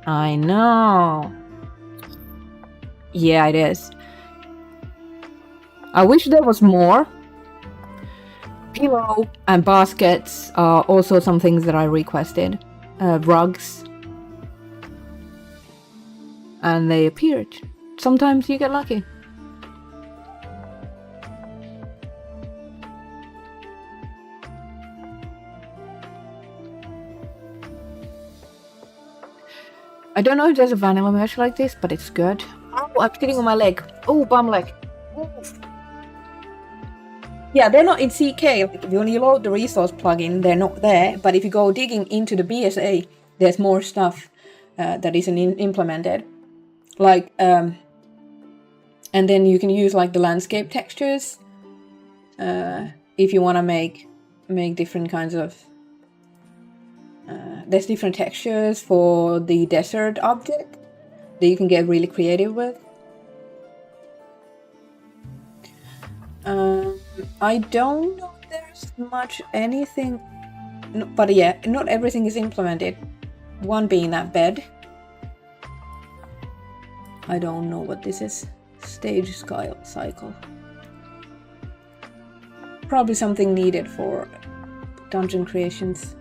I know. Yeah, it is. I wish there was more. Pillow and baskets are also some things that I requested. Rugs. And they appeared. Sometimes you get lucky. I don't know if there's a vanilla mesh like this, but it's good. Oh, I'm sitting on my leg. Oh, bum leg. Ooh. Yeah, they're not in CK. Like, when you load the resource plugin, they're not there. But if you go digging into the BSA, there's more stuff that isn't implemented. Like, and then you can use like the landscape textures if you want to make different kinds of. There's different textures for the desert object that you can get really creative with. I don't know if there's much anything. No, but yeah, not everything is implemented. One being that bed. I don't know what this is. Stage cycle. Probably something needed for dungeon creations.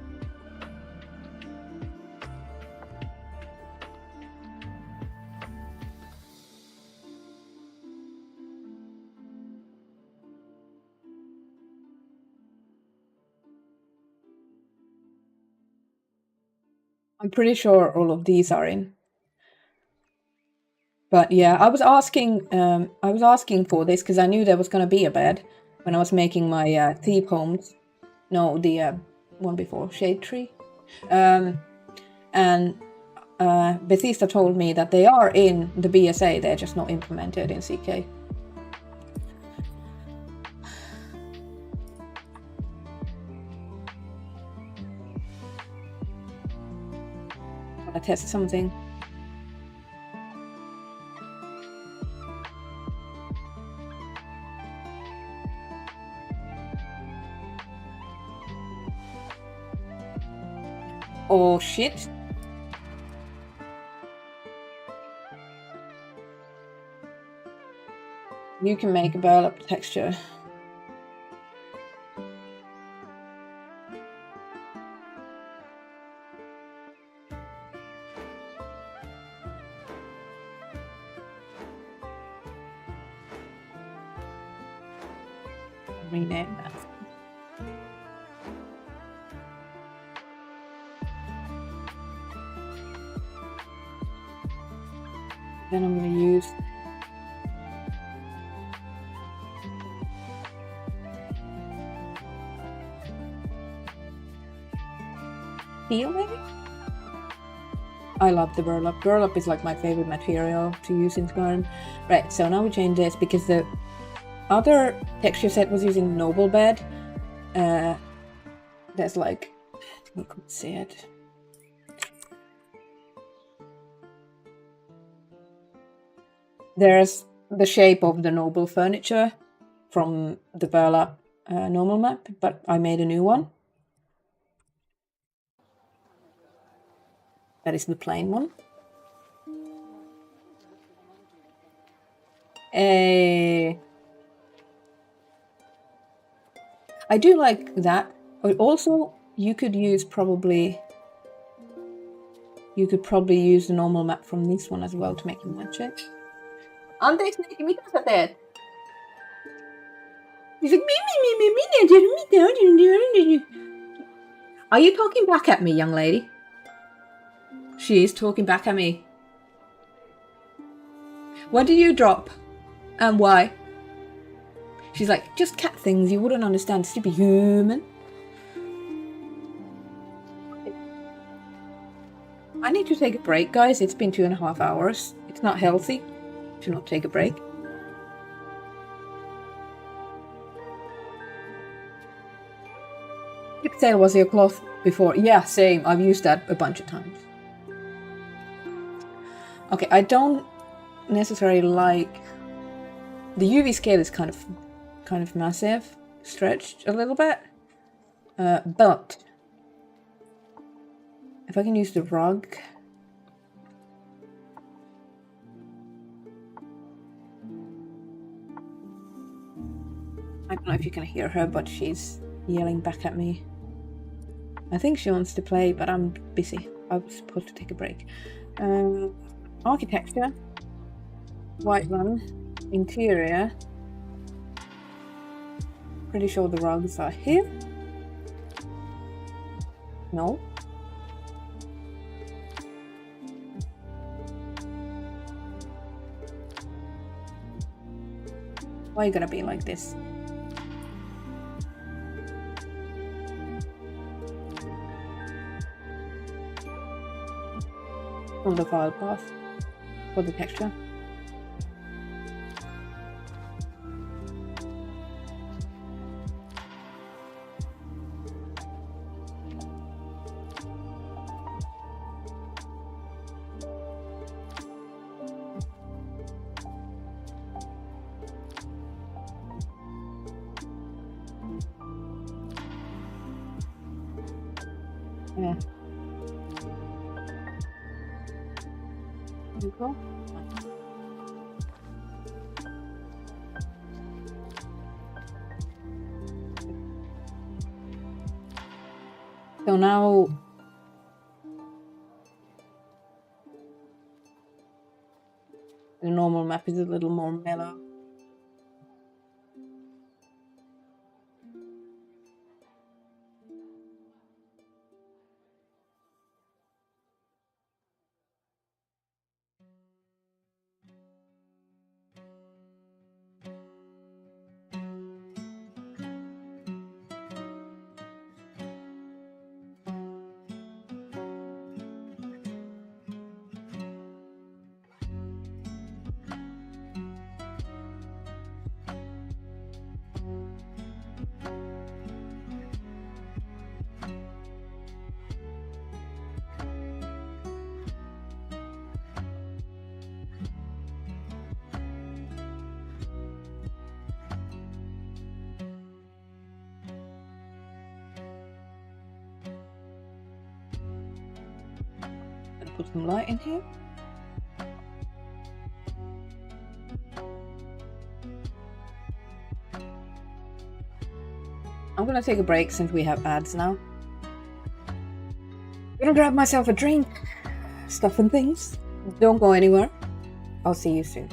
I'm pretty sure all of these are in. But yeah, I was asking for this because I knew there was gonna be a bed when I was making my thief homes. No, the one before, Shade Tree. And Bethesda told me that they are in the BSA, they're just not implemented in CK. I test something. Oh shit. You can make a burlap texture. Rename that. Then I'm going to use steel, maybe? I love the burlap. Burlap is like my favorite material to use in Skyrim. Right, so now we change this because the other texture set was using noble bed. There's like, you could see it. There's the shape of the noble furniture from the burlap normal map, but I made a new one. That is the plain one. I do like that. Also, you could probably use the normal map from this one as well to make it match it. Anteeksi, mitä sä teet? He's like, are you talking back at me, young lady? She is talking back at me. What did you drop? And why? She's like, just cat things, you wouldn't understand, stupid human. I need to take a break, guys. It's been 2.5 hours. It's not healthy to not take a break. Pigtail was your cloth before. Yeah, same. I've used that a bunch of times. Okay, I don't necessarily like... The UV scale is kind of massive. Stretched a little bit. But... if I can use the rug... I don't know if you can hear her, but she's yelling back at me. I think she wants to play, but I'm busy. I was supposed to take a break. Architecture. White one. Interior. Pretty sure the rugs are here. No. Why are you gonna be like this? From the file path for the texture. Yeah. There you go. So now the normal map is a little more mellow. Gonna put some light in here. I'm gonna take a break since we have ads now. Gonna grab myself a drink, stuff and things. Don't go anywhere. I'll see you soon.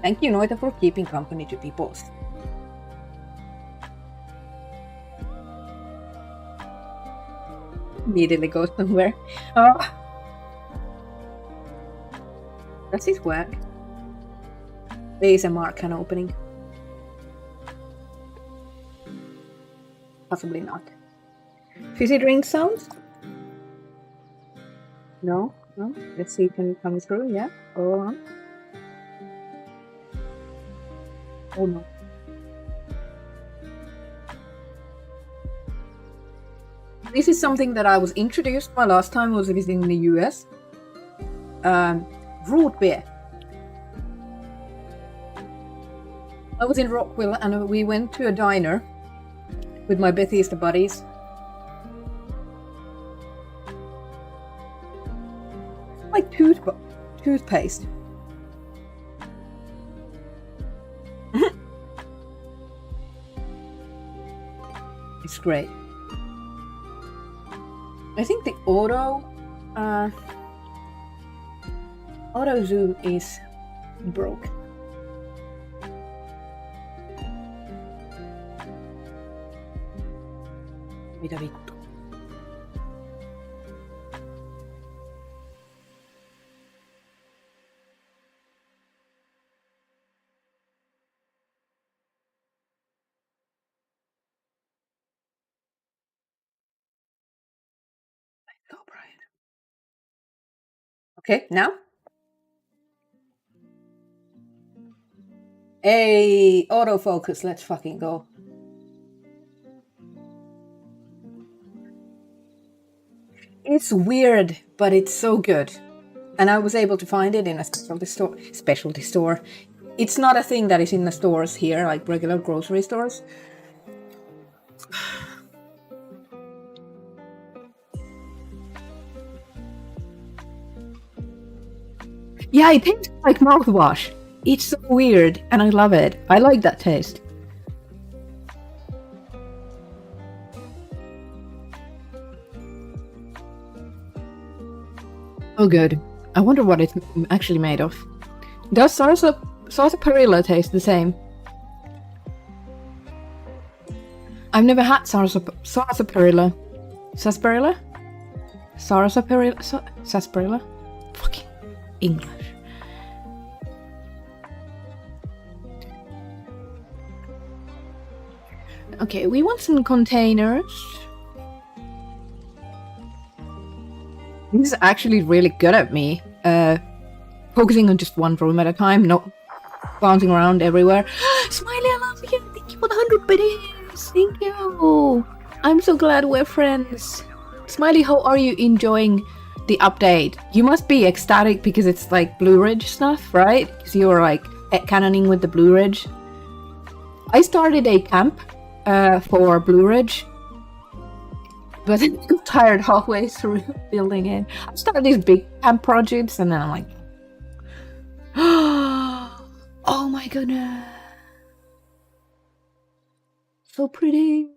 Thank you, Noita, for keeping company to peoples. Immediately goes somewhere. Oh. Does this work? ASMR can opening. Possibly not. Fizzy drink sounds? No? No? Let's see, can it come through? Yeah? Go on. Oh no. This is something that I was introduced my last time I was visiting the US. Root beer. I was in Rockville and we went to a diner with my Bethesda buddies. Like toothpaste. It's great. I think the auto zoom is broke. Mitä vittu? Let's go, Brian. Okay, now? Hey, autofocus, let's fucking go. It's weird, but it's so good. And I was able to find it in a specialty store. It's not a thing that is in the stores here, like regular grocery stores. Yeah, it tastes like mouthwash. It's so weird, and I love it. I like that taste. Oh, good. I wonder what it's actually made of. Does sarsaparilla taste the same? I've never had sarsaparilla. Sarsaparilla? Sarsaparilla? Fucking English. Okay, we want some containers. This is actually really good at me. Focusing on just one room at a time, not bouncing around everywhere. Smiley, I love you! Thank you for the 100 biddies! Thank you! I'm so glad we're friends. Smiley, how are you enjoying the update? You must be ecstatic because it's like Blue Ridge stuff, right? Because you're like canoning with the Blue Ridge. I started a camp for Blue Ridge, but I got tired halfway through building it. I started these big camp projects and then I'm like, oh my goodness, so pretty.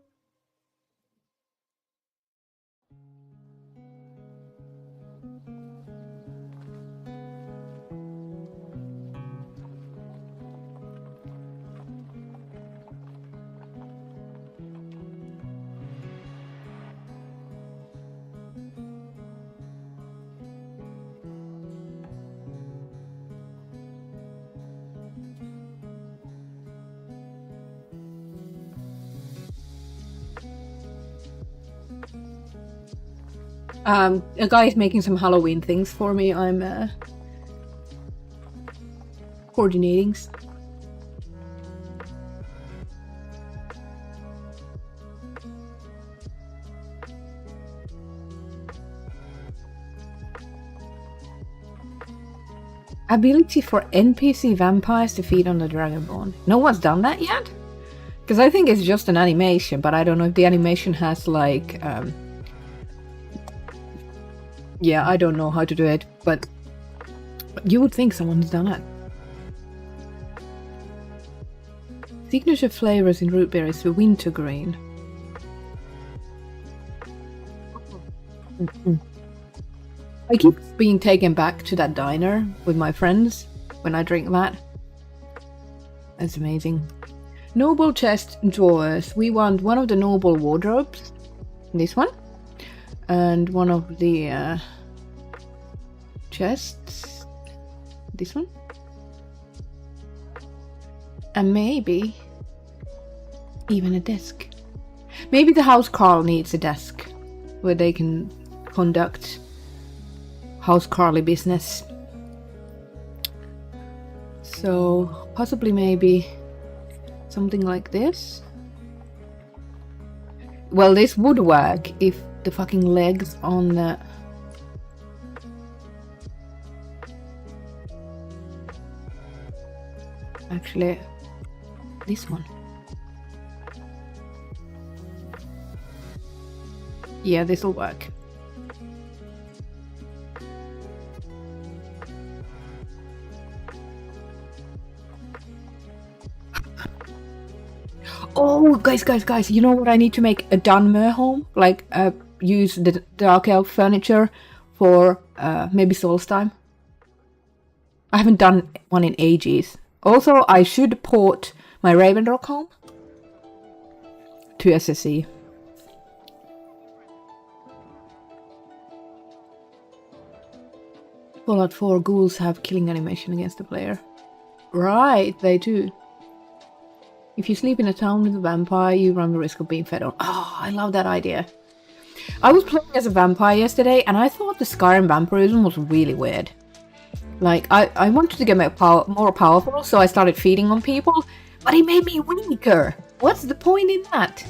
A guy is making some Halloween things for me. I'm coordinating. Ability for NPC vampires to feed on the Dragonborn. No one's done that yet? Because I think it's just an animation, but I don't know if the animation has like yeah, I don't know how to do it, but you would think someone's done it. Signature flavors in root beer is the wintergreen. I keep being taken back to that diner with my friends when I drink that. That's amazing. Noble chest drawers. We want one of the noble wardrobes. This one. And one of the chests. This one. And maybe even a desk. Maybe the house Carl needs a desk where they can conduct house Carly business. So possibly maybe something like this. Well, this would work if the fucking legs on the actually this one. Yeah, this will work. Oh, guys, you know what I need to make? A Dunmer home? Like, use the Dark Elf furniture for, maybe Solstheim. I haven't done one in ages. Also, I should port my Ravendrock home to SSE. Fallout 4 ghouls have killing animation against the player. Right, they do. If you sleep in a town with a vampire, you run the risk of being fed on. Oh, I love that idea. I was playing as a vampire yesterday, and I thought the Skyrim vampirism was really weird. Like, I wanted to get more powerful, so I started feeding on people, but it made me weaker. What's the point in that?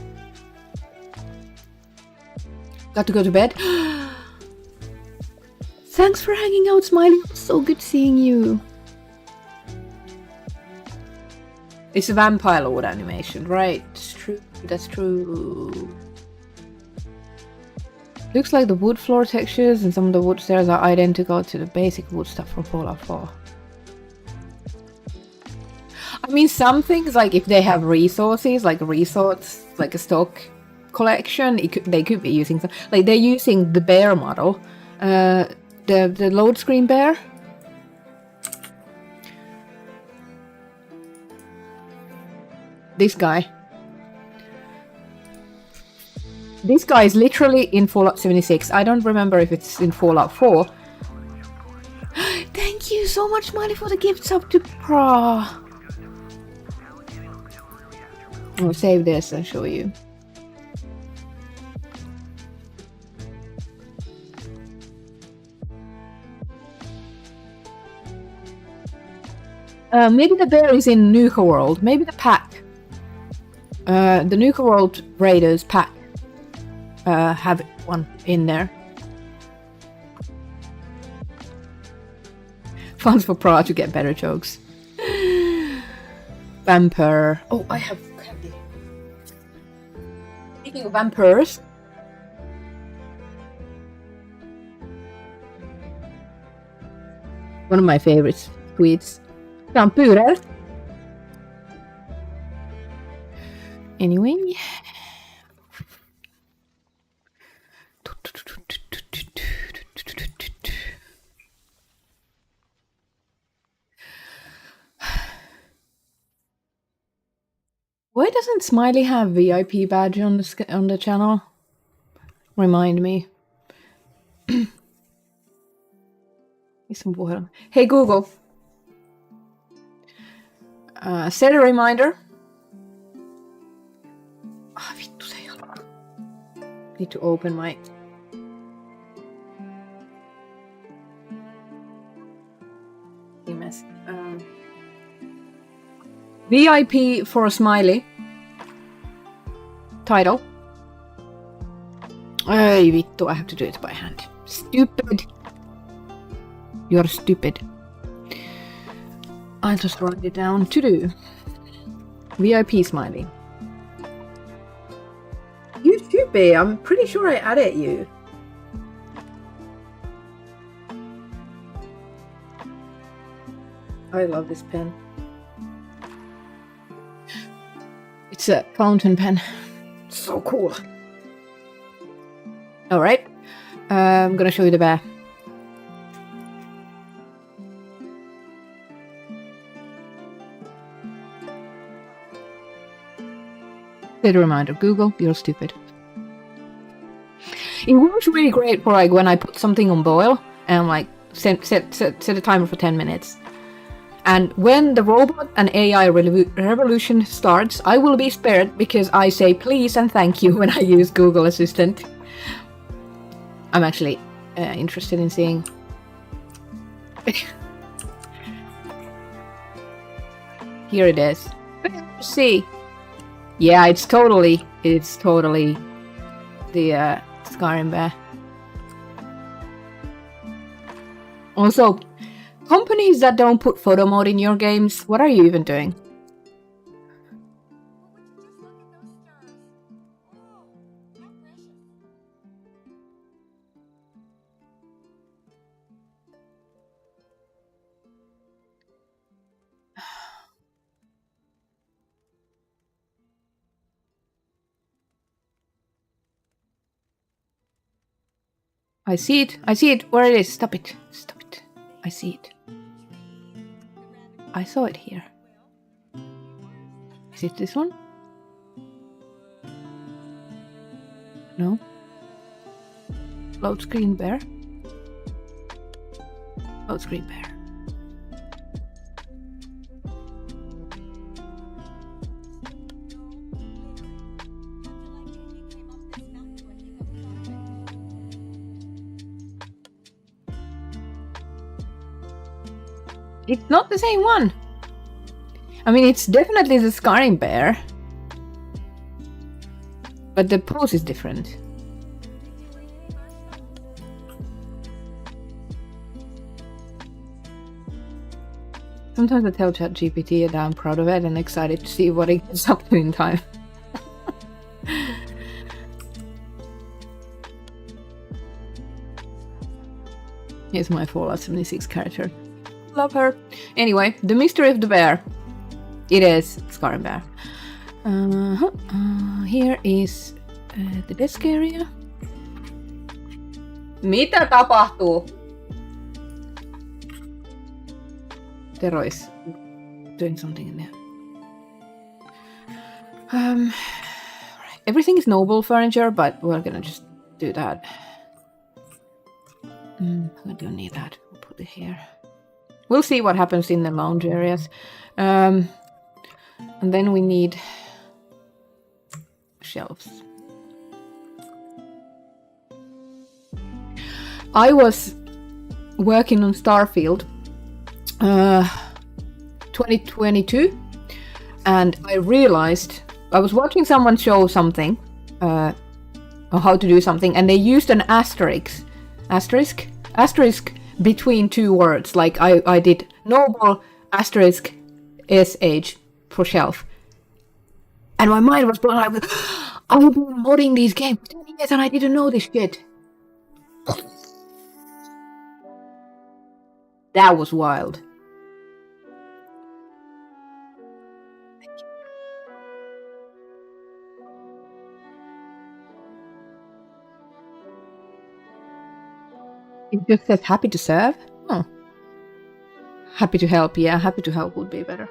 Got to go to bed. Thanks for hanging out, Smiley. It was so good seeing you. It's a vampire lord animation, right? It's true. That's true. Looks like the wood floor textures and some of the wood stairs are identical to the basic wood stuff from Fallout 4. I mean, some things, like if they have resources, like a stock collection, they could be using some. Like they're using the bear model, the load screen bear. This guy. This guy is literally in Fallout 76. I don't remember if it's in Fallout 4. Thank you so much, Smiley, for the gifts up to Pra. I'll save this and show you. Maybe the bear is in Nuka World. Maybe the pack. The Nuka World Raiders pack have one in there. Funds for Pra to get better jokes. Vampire. Oh, I have candy. Speaking of vampires. One of my favorite sweets. Vampirer. Anyway. Why doesn't Smiley have VIP badge on the channel? Remind me. Hey Google. Set a reminder. Vittu se ei halua. Need to open my... mess. VIP for a Smiley. Title. Ay vittu, I have to do it by hand. Stupid. You're stupid. I'll just write it down. To do. VIP Smiley. You should be. I'm pretty sure I added you. I love this pen. It's a fountain pen. So cool. Alright. I'm gonna show you the bear. Set a reminder. Google, you're stupid. It works really great for like when I put something on boil and like set a timer for 10 minutes. And when the robot and AI revolution starts, I will be spared because I say please and thank you when I use Google Assistant. I'm actually interested in seeing. Here it is. Let's see. Yeah, it's totally the Skyrim bear. Also, companies that don't put photo mode in your games, what are you even doing? I see it. I see it. Where it is. Stop it. Stop it. I see it. I saw it here. Is it this one? No. Load screen bear. Load screen bear. It's not the same one. I mean, it's definitely the Skyrim bear, but the pose is different. Sometimes I tell ChatGPT that I'm proud of it and excited to see what it gets up to in time. Here's my Fallout 76 character. Love her. Anyway, the mystery of the bear. It is Skyrim bear. Here is the desk area. Mitä tapahtuu? Tero is doing something in there. Right. Everything is noble furniture, but we're gonna just do that. I don't need that. We'll put it here. We'll see what happens in the lounge areas. And then we need shelves. I was working on Starfield 2022 and I realized I was watching someone show something on how to do something, and they used an asterisk between two words. Like I did noble asterisk sh for shelf, and my mind was blown. I've been modding these games for 10 years and I didn't know this shit. That was wild. It just says happy to serve. Oh. Happy to help. Yeah, happy to help would be better.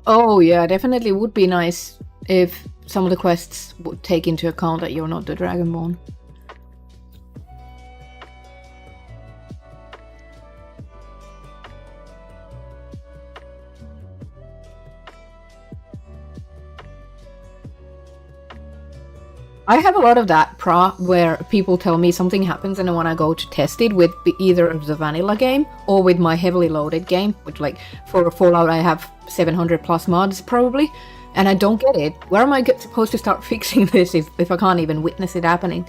Oh yeah, definitely would be nice if some of the quests would take into account that you're not the Dragonborn. I have a lot of that where people tell me something happens and I want to go to test it with either of the vanilla game or with my heavily loaded game, which like for Fallout I have 700 plus mods probably, and I don't get it. Where am I supposed to start fixing this if I can't even witness it happening?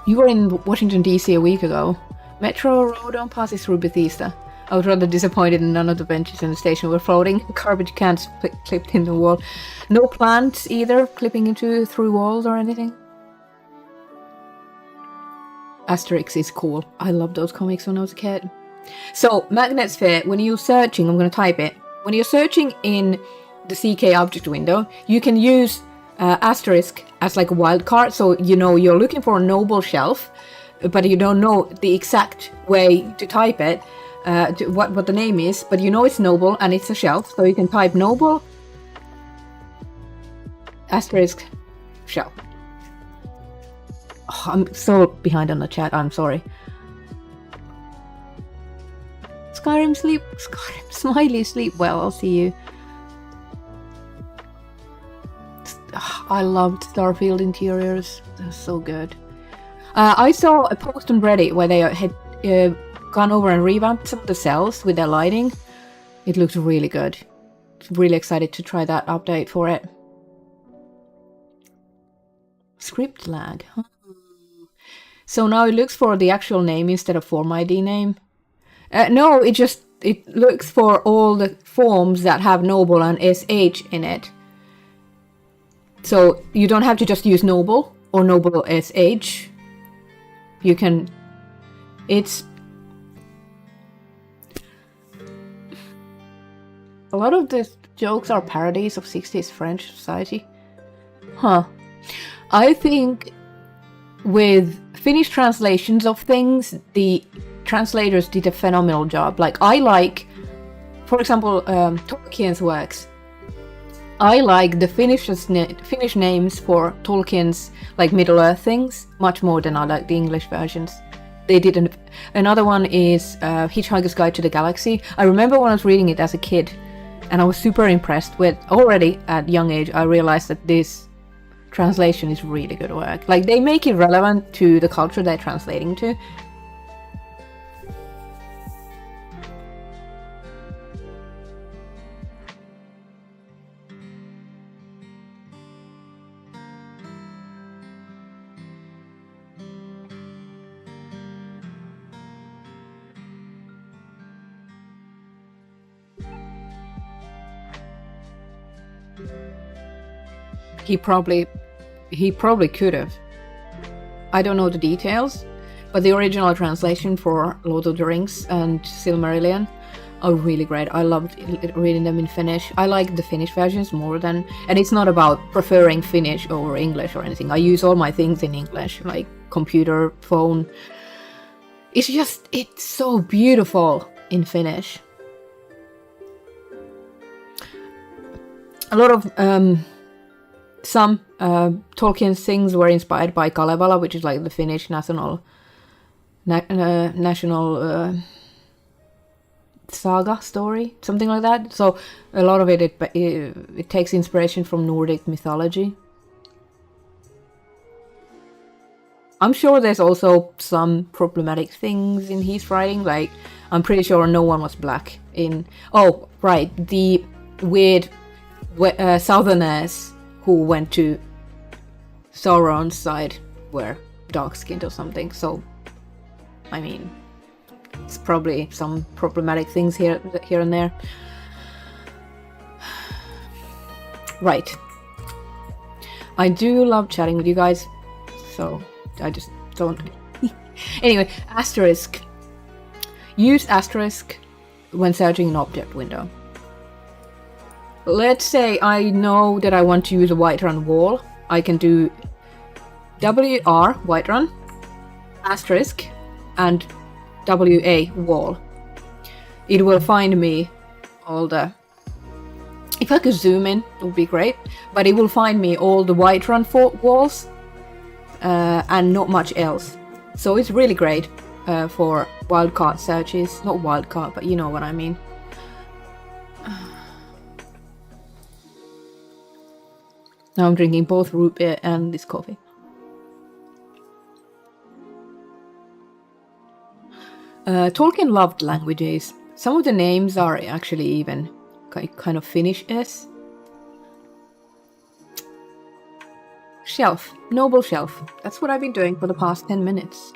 You were in Washington DC a week ago. Metro Road don't passes through Bethesda. I was rather disappointed none of the benches in the station were floating. Garbage cans clipped in the wall. No plants either clipping through walls or anything. Asterix is cool. I loved those comics when I was a kid. So, Magnet Sphere, when you're searching, I'm going to type it. When you're searching in the CK object window, you can use asterisk as like a wildcard. So, you know, you're looking for a noble shelf. but you don't know the exact way to type it, what the name is, but you know it's noble and it's a shelf, so you can type noble asterisk shelf. Oh, I'm so behind on the chat, I'm sorry. Skyrim Smiley sleep well, I'll see you. I loved Starfield interiors, they're so good. I saw a post on Reddit where they had gone over and revamped some of the cells with their lighting. It looked really good. Really excited to try that update for it. Script lag. Huh? So now it looks for the actual name instead of form ID name. No, it looks for all the forms that have noble and SH in it. So you don't have to just use noble or noble SH. You can... It's... A lot of the jokes are parodies of 60s French society. Huh. I think with Finnish translations of things, the translators did a phenomenal job. Like, I like, for example, Tolkien's works. I like the Finnish names for Tolkien's like Middle-earth things much more than I like the English versions. They did another one is Hitchhiker's Guide to the Galaxy. I remember when I was reading it as a kid, and I was super impressed with. Already at young age, I realized that this translation is really good work. Like, they make it relevant to the culture they're translating to. He probably could have. I don't know the details, but the original translation for Lord of the Rings and Silmarillion are really great. I loved reading them in Finnish. I like the Finnish versions more than... And it's not about preferring Finnish over English or anything. I use all my things in English, like computer, phone. It's so beautiful in Finnish. A lot of... Some Tolkien's things were inspired by Kalevala, which is like the Finnish national saga story, something like that. So a lot of it takes inspiration from Nordic mythology. I'm sure there's also some problematic things in his writing. Like, I'm pretty sure no one was black in... Oh, right, the weird Southerners who went to Sauron's side were dark-skinned or something, so, I mean, it's probably some problematic things here and there. Right. I do love chatting with you guys, so I just don't... Anyway, asterisk. Use asterisk when searching an object window. Let's say I know that I want to use a Whiterun wall. I can do WR Whiterun asterisk and WA wall. It will find me all the... If I could zoom in, it would be great. But it will find me all the Whiterun walls and not much else. So it's really great for wildcard searches. Not wildcard, but you know what I mean. Now I'm drinking both root beer and this coffee. Tolkien loved languages. Some of the names are actually even kind of Finnish-esque. Shelf. Noble shelf. That's what I've been doing for the past 10 minutes.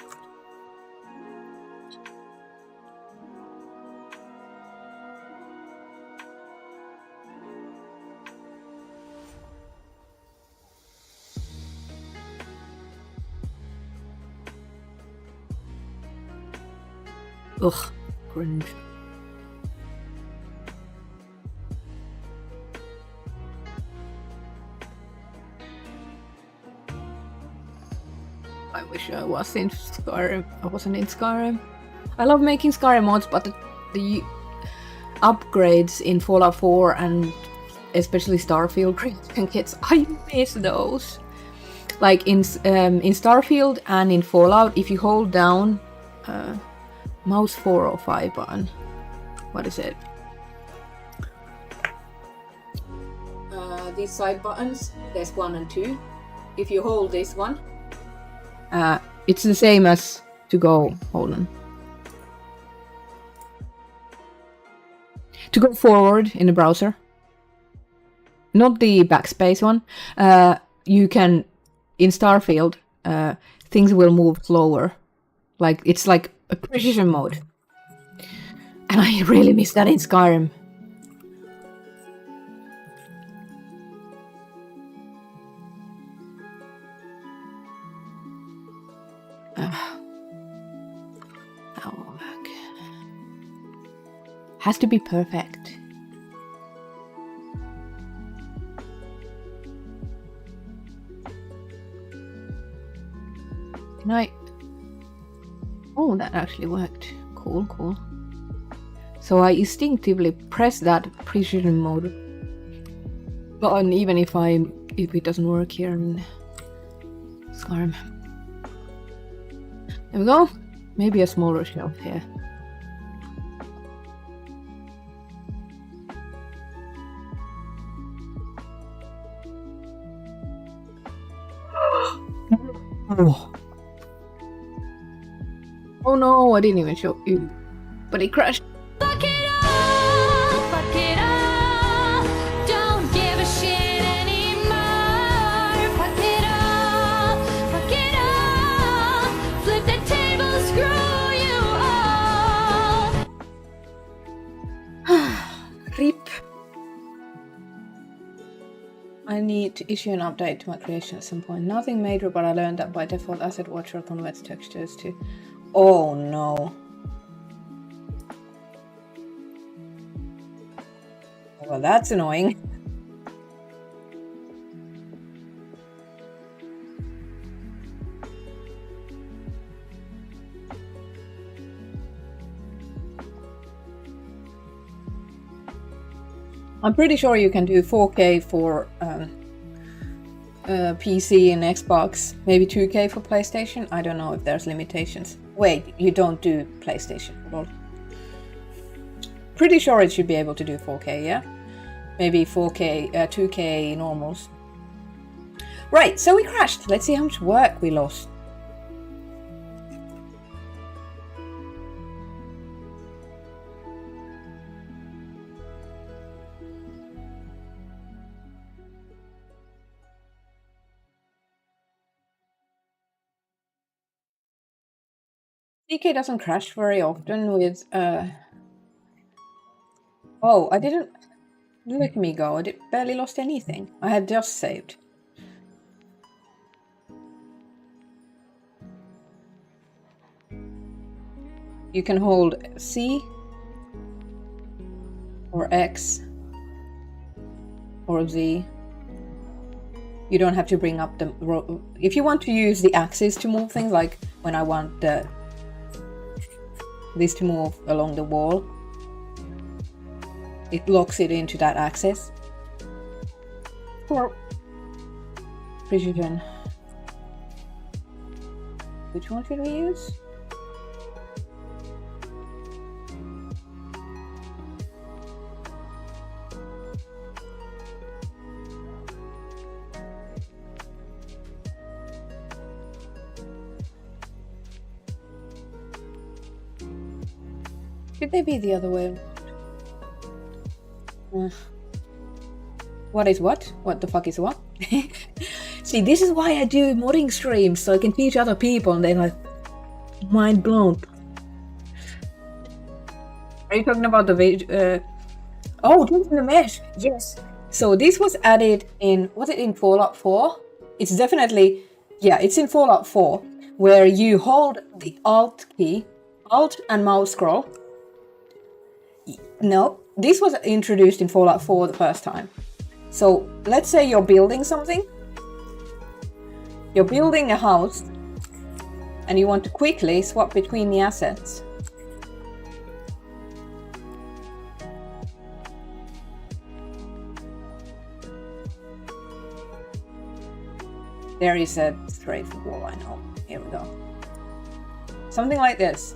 Ugh, cringe. wish I was in Skyrim. I wasn't in Skyrim. I love making Skyrim mods, but the upgrades in Fallout 4 and especially Starfield Creation Kits, I miss those. Like in Starfield and in Fallout, if you hold down mouse 4 or 5 button, what is it? These side buttons, there's 1 and 2. If you hold this one, it's the same as to go, hold on. To go forward in the browser, not the backspace one, you can, in Starfield, things will move slower. Like, it's like a precision mode. And I really miss that in Skyrim. Has to be perfect. Can I? Oh, that actually worked. Cool, cool. So I instinctively press that precision mode button, even if it doesn't work here in Skyrim. There we go. Maybe a smaller shelf here. Oh no, I didn't even show you. But it crashed. Fuck it all, fuck it all. Don't give a shit anymore. Fuck it all, fuck it all. Flip the table, screw you all. RIP. I need to issue an update to my creation at some point. Nothing major, but I learned that by default Asset Watcher converts textures to... Oh no. Well, that's annoying. I'm pretty sure you can do 4K for PC and Xbox, maybe 2K for PlayStation. I don't know if there's limitations. Wait, you don't do PlayStation? Lol. Pretty sure it should be able to do 4K, yeah? Maybe 4K, 2K normals. Right, so we crashed. Let's see how much work we lost. DK doesn't crash very often with Oh, I didn't... Look at me go, I barely lost anything. I had just saved. You can hold C or X or Z. You don't have to bring up the... If you want to use the axis to move things, like when I want this to move along the wall, it locks it into that axis. For precision. Which one should we use? Should they be the other way? What is what? What the fuck is what? See, this is why I do modding streams, so I can teach other people and they're like, mind blown. Are you talking about the video? Oh, Drinks in the Mesh! Yes! So this was added in, was it in Fallout 4? It's definitely, yeah, it's in Fallout 4, where you hold the Alt key, Alt and mouse scroll. No, this was introduced in Fallout 4 the first time. So let's say you're building something. You're building a house and you want to quickly swap between the assets. There is a straight wall, I know. Here we go. Something like this.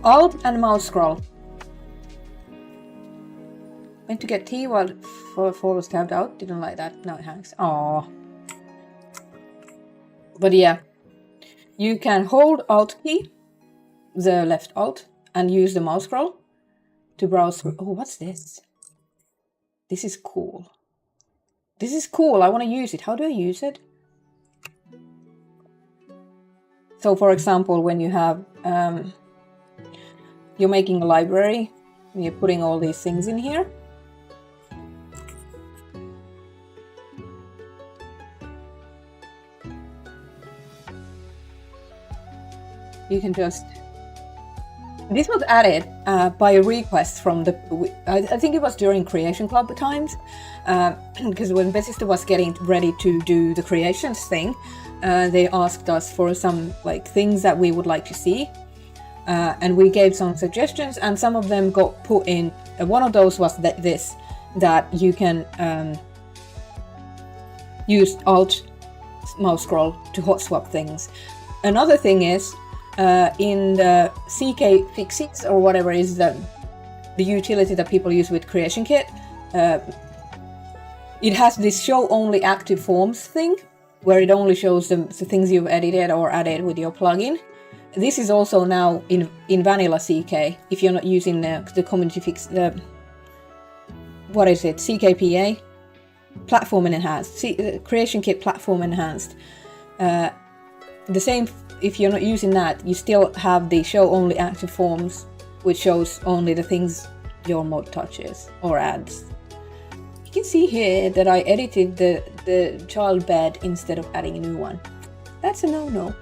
Alt and mouse scroll. Went to get tea while four was tabbed out. Didn't like that. Now it hangs. Aww. But yeah. You can hold Alt key, the left Alt, and use the mouse scroll to browse through. Oh, what's this? This is cool. This is cool. I want to use it. How do I use it? So, for example, when you have you're making a library, and you're putting all these things in here. You can just. This was added by a request from the. I think it was during Creation Club times, because when Bethesda was getting ready to do the creations thing, they asked us for some like things that we would like to see, and we gave some suggestions, and some of them got put in. One of those was that you can use Alt mouse scroll to hot swap things. Another thing is. In the CK Fixits or whatever is the utility that people use with Creation Kit, it has this show only active forms thing where it only shows the things you've edited or added with your plugin. This is also now in vanilla CK if you're not using the community fix what is it, CKPA, platform enhanced, Creation Kit platform enhanced. The same. If you're not using that, you still have the show only active forms, which shows only the things your mod touches or adds. You can see here that I edited the child bed instead of adding a new one. That's a no-no.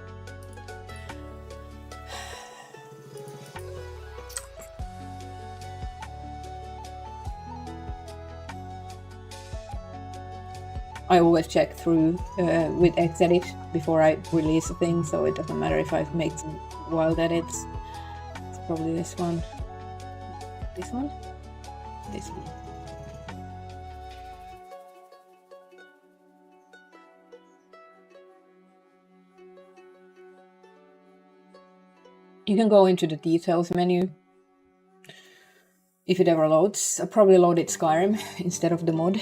I always check through with Xedit before I release a thing, so it doesn't matter if I've made some wild edits. It's probably this one. This one? This one. You can go into the details menu if it ever loads. I probably loaded Skyrim instead of the mod.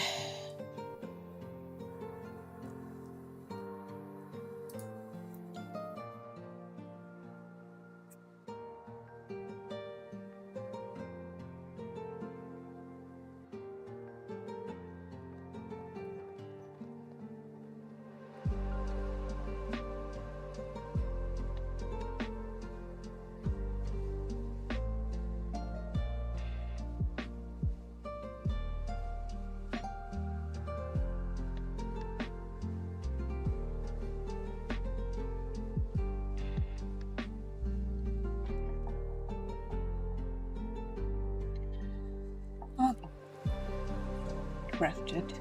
Crafted.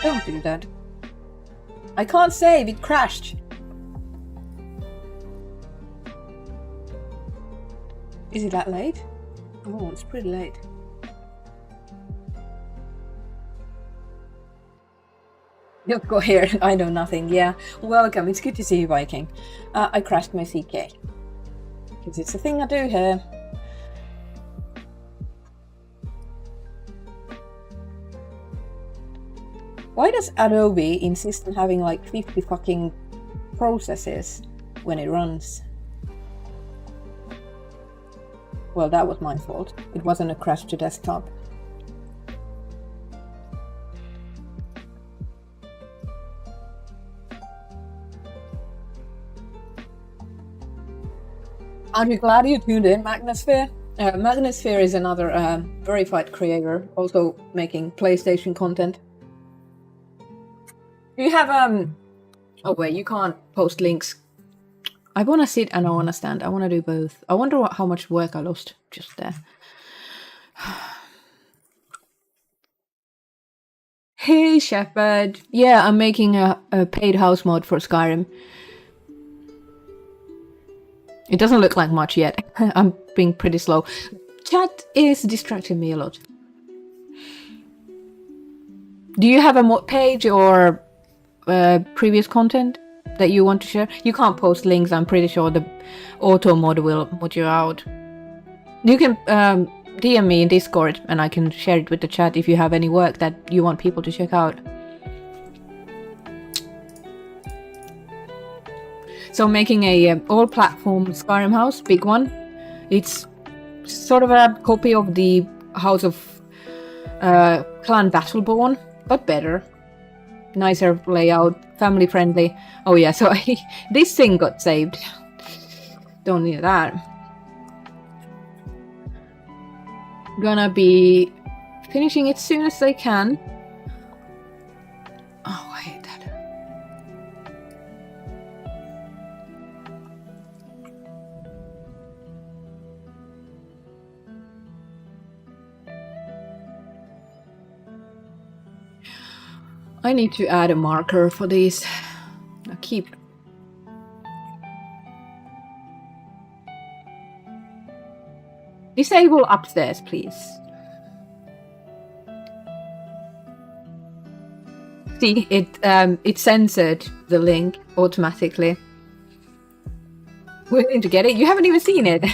Don't do that. I can't save, it crashed. Is it that late? Oh, it's pretty late. You'll go here, I know nothing. Yeah, welcome, it's good to see you, Viking. I crashed my CK. Because it's a thing I do here. Why does Adobe insist on having like 50 fucking processes when it runs? Well, that was my fault. It wasn't a crash to desktop. Aren't you glad you tuned in, Magnosphere? Magnosphere is another verified creator, also making PlayStation content. Do you have oh wait, you can't post links. I want to sit and I want to stand. I want to do both. I wonder how much work I lost just there. Hey, Shepherd. Yeah, I'm making a paid house mod for Skyrim. It doesn't look like much yet. I'm being pretty slow. Chat is distracting me a lot. Do you have a mod page or previous content that you want to share? You can't post links. I'm pretty sure the auto mod will mod you out. You can DM me in Discord and I can share it with the chat if you have any work that you want people to check out. So making a all-platform Skyrim house, big one. It's sort of a copy of the House of Clan Battleborn, but better. Nicer layout, family-friendly. Oh yeah, so this thing got saved. Don't need that. Gonna be finishing it soon as I can. Oh, I hate that. I need to add a marker for these. I'll keep. Disable upstairs, please. See, it censored the link automatically. We're going to get it. You haven't even seen it.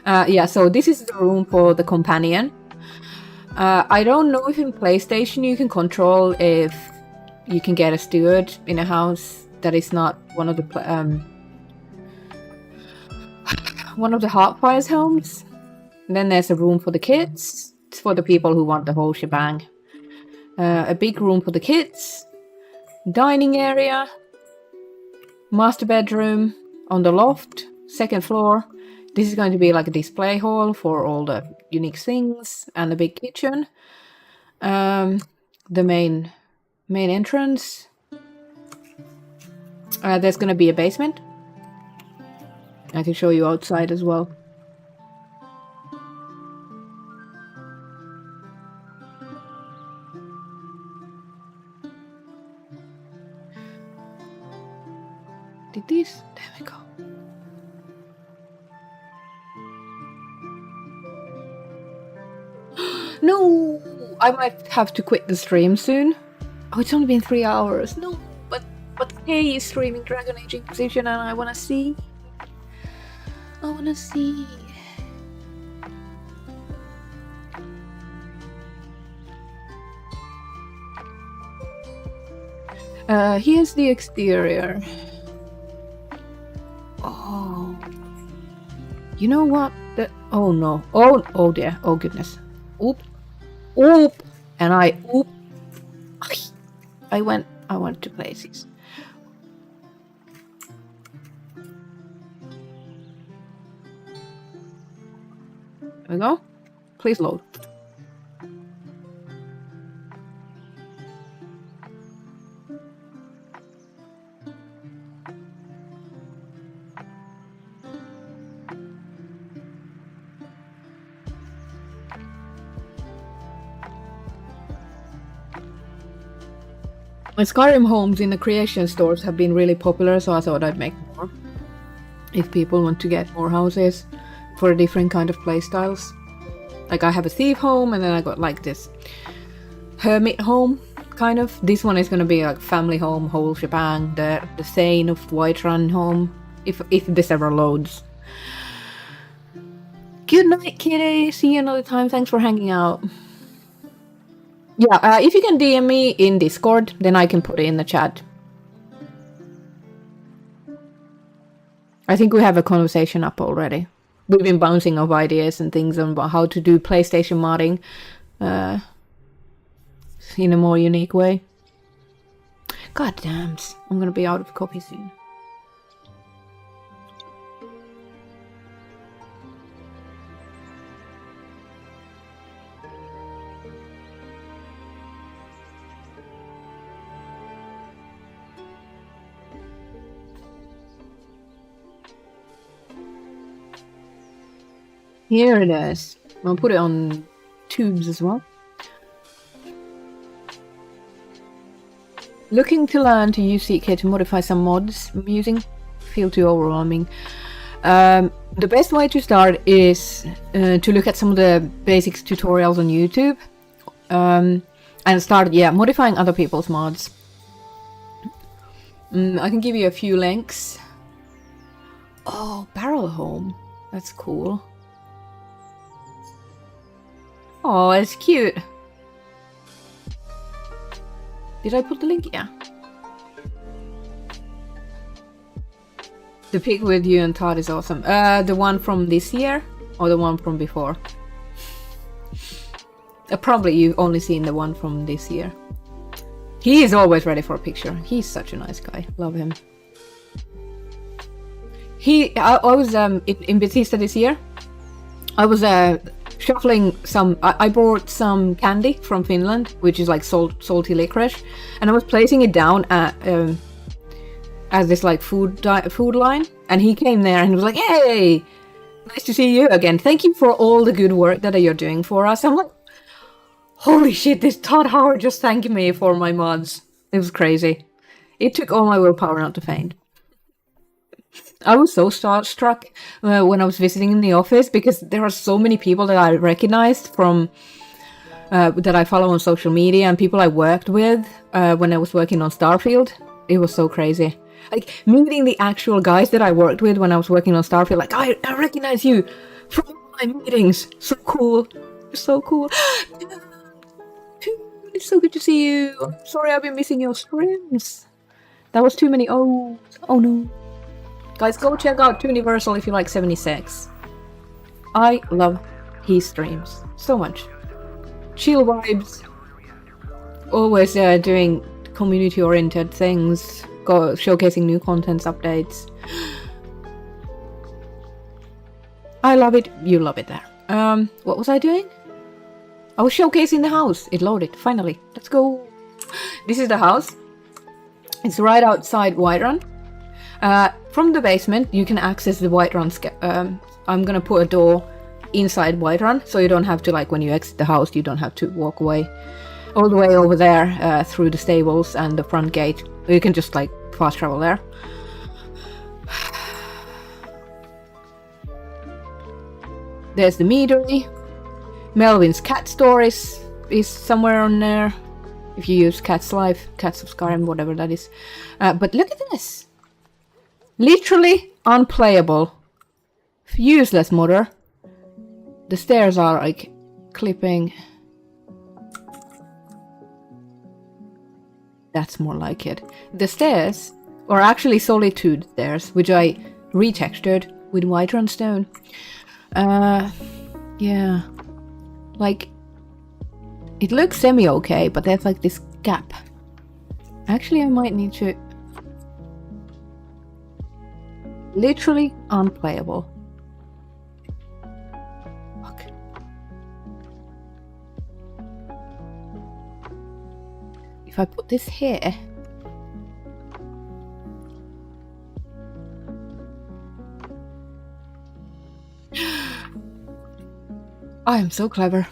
Yeah, so this is the room for the companion. I don't know if in PlayStation you can control if you can get a steward in a house that is not one of the Heartfire's homes. And then there's a room for the kids. It's for the people who want the whole shebang. A big room for the kids. Dining area. Master bedroom on the loft. Second floor. This is going to be like a display hall for all the unique things. And a big kitchen. The main entrance. There's going to be a basement. I can show you outside as well. Did this? There we go. No! I might have to quit the stream soon. Oh, it's only been 3 hours. No, but hey, it's streaming Dragon Age Inquisition and I wanna see. I wanna see. Here's the exterior. Oh. You know what? Oh no. Oh dear. Oh goodness. Oop. Oop. And oop. I went to places. There we go. Please load. My Skyrim homes in the creation stores have been really popular, so I thought I'd make more. If people want to get more houses for a different kind of playstyles. Like I have a thief home and then I got like this hermit home, kind of. This one is gonna be like family home, whole shebang, the Thane of Whiterun home, if this ever loads. Good night, kitty. See you another time. Thanks for hanging out. Yeah, if you can DM me in Discord, then I can put it in the chat. I think we have a conversation up already. We've been bouncing off ideas and things on how to do PlayStation modding in a more unique way. God damn, I'm gonna be out of copy soon. Here it is. I'll put it on tubes as well. Looking to learn to use CK to modify some mods I'm using. Feel too overwhelming. The best way to start is to look at some of the basics tutorials on YouTube. And start, modifying other people's mods. I can give you a few links. Oh, Barrel Home. That's cool. Oh, it's cute. Did I put the link? Yeah. The pic with you and Todd is awesome. The one from this year or the one from before? Probably you've only seen the one from this year. He is always ready for a picture. He's such a nice guy. Love him. I was in Bethesda this year. I was shuffling some. I bought some candy from Finland, which is like salty licorice, and I was placing it down at as this like food line. And he came there and he was like, "Hey, nice to see you again. Thank you for all the good work that you're doing for us." I'm like, holy shit! This Todd Howard just thanked me for my mods. It was crazy. It took all my willpower not to faint. I was so starstruck when I was visiting in the office because there are so many people that I recognized from that I follow on social media and people I worked with when I was working on Starfield. It was so crazy. Like meeting the actual guys that I worked with when I was working on Starfield. Like I recognize you from my meetings. So cool. So cool. It's so good to see you. Sorry I've been missing your streams. That was too many oh no. Guys, go check out Universal if you like 76. I love his streams so much. Chill vibes. Always doing community-oriented things. Showcasing new contents, updates. I love it. You love it there. What was I doing? I was showcasing the house. It loaded. Finally. Let's go. This is the house. It's right outside Whiterun. From the basement, you can access the Whiterun. I'm gonna put a door inside Whiterun, so you don't have to, like, when you exit the house, you don't have to walk away all the way over there through the stables and the front gate. You can just, like, fast travel there. There's the meadery. Melvin's cat stories is somewhere on there. If you use Cat's Life, Cats of Skyrim, whatever that is. But look at this. Literally unplayable. Useless modder. The stairs are like clipping. That's more like it. The stairs are actually solitude stairs, which I retextured with Whiterun stone. Yeah. Like, it looks semi-okay, but there's like this gap. Actually, I might need to... Literally unplayable. Fuck. If I put this here... I am so clever.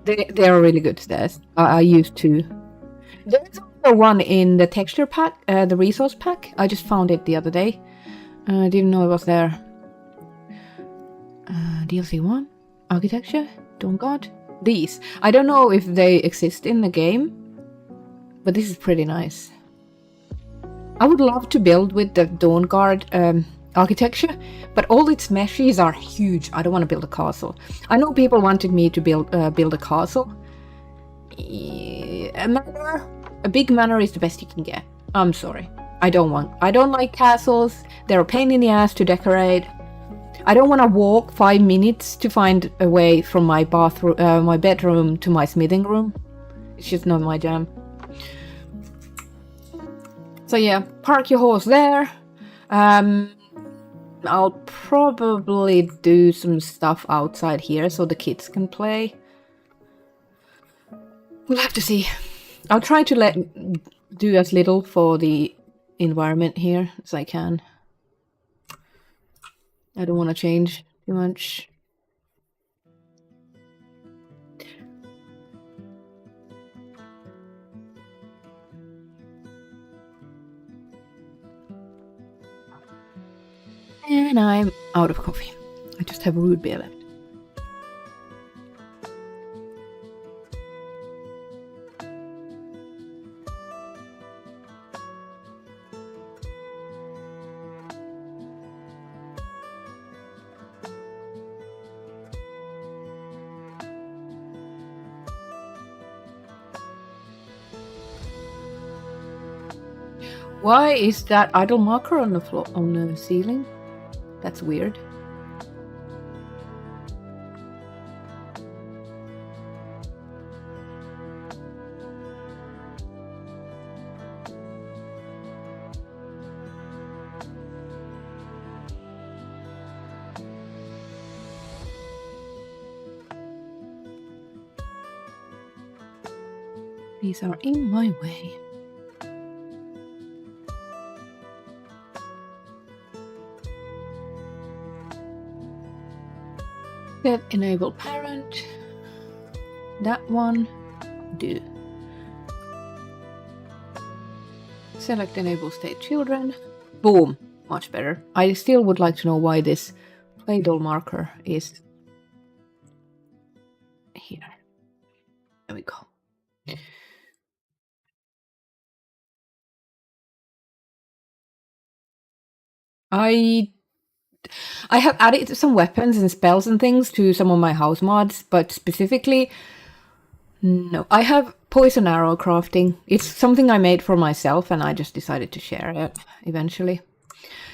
They are really good stairs. I used to. There's also one in the texture pack, the resource pack. I just found it the other day. I didn't know it was there. DLC 1, architecture, Dawn Guard. These. I don't know if they exist in the game, but this is pretty nice. I would love to build with the Dawn Guard architecture, but all its meshes are huge. I don't want to build a castle. I know people wanted me to build a castle. A manor, a big manor is the best you can get. I'm sorry. I don't like castles. They're a pain in the ass to decorate. I don't want to walk 5 minutes to find a way from my bathroom, my bedroom to my smithing room. It's just not my jam. So yeah, park your horse there. I'll probably do some stuff outside here so the kids can play. We'll have to see. I'll try to do as little for the environment here as I can. I don't want to change too much. And I'm out of coffee. I just have root beer left. Why is that idle marker on the floor, on the ceiling? That's weird. These are in my way. Set enable parent. That one. Do. Select enable state children. Boom. Much better. I still would like to know why this play doll marker is here. There we go. I have added some weapons and spells and things to some of my house mods, but specifically, no. I have poison arrow crafting. It's something I made for myself, and I just decided to share it eventually.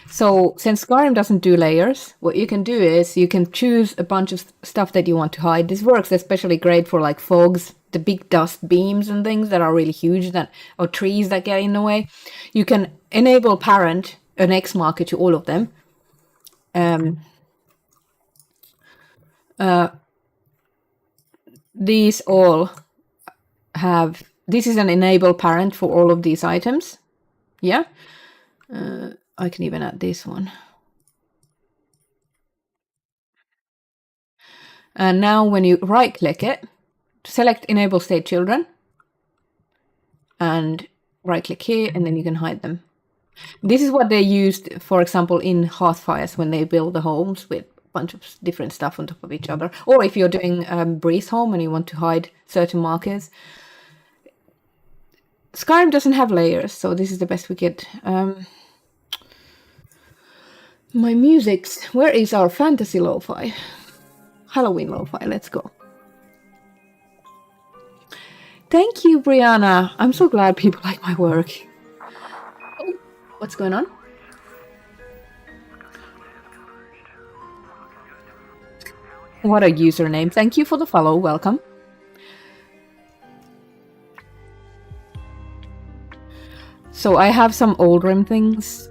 So, since Skyrim doesn't do layers, what you can do is you can choose a bunch of stuff that you want to hide. This works especially great for like fogs, the big dust beams and things that are really huge, or trees that get in the way. You can enable parent, an X marker to all of them. These all have, this is an enable parent for all of these items. Yeah. I can even add this one. And now when you right click it, select enable state children and right click here, and then you can hide them. This is what they used, for example, in Hearthfires when they build the homes with a bunch of different stuff on top of each other. Or if you're doing Breeze Home and you want to hide certain markers. Skyrim doesn't have layers, so this is the best we get. My musics. Where is our fantasy lo-fi? Halloween lo-fi, let's go. Thank you, Brianna. I'm so glad people like my work. Oh, what's going on? What a username. Thank you for the follow. Welcome. So I have some old rim things.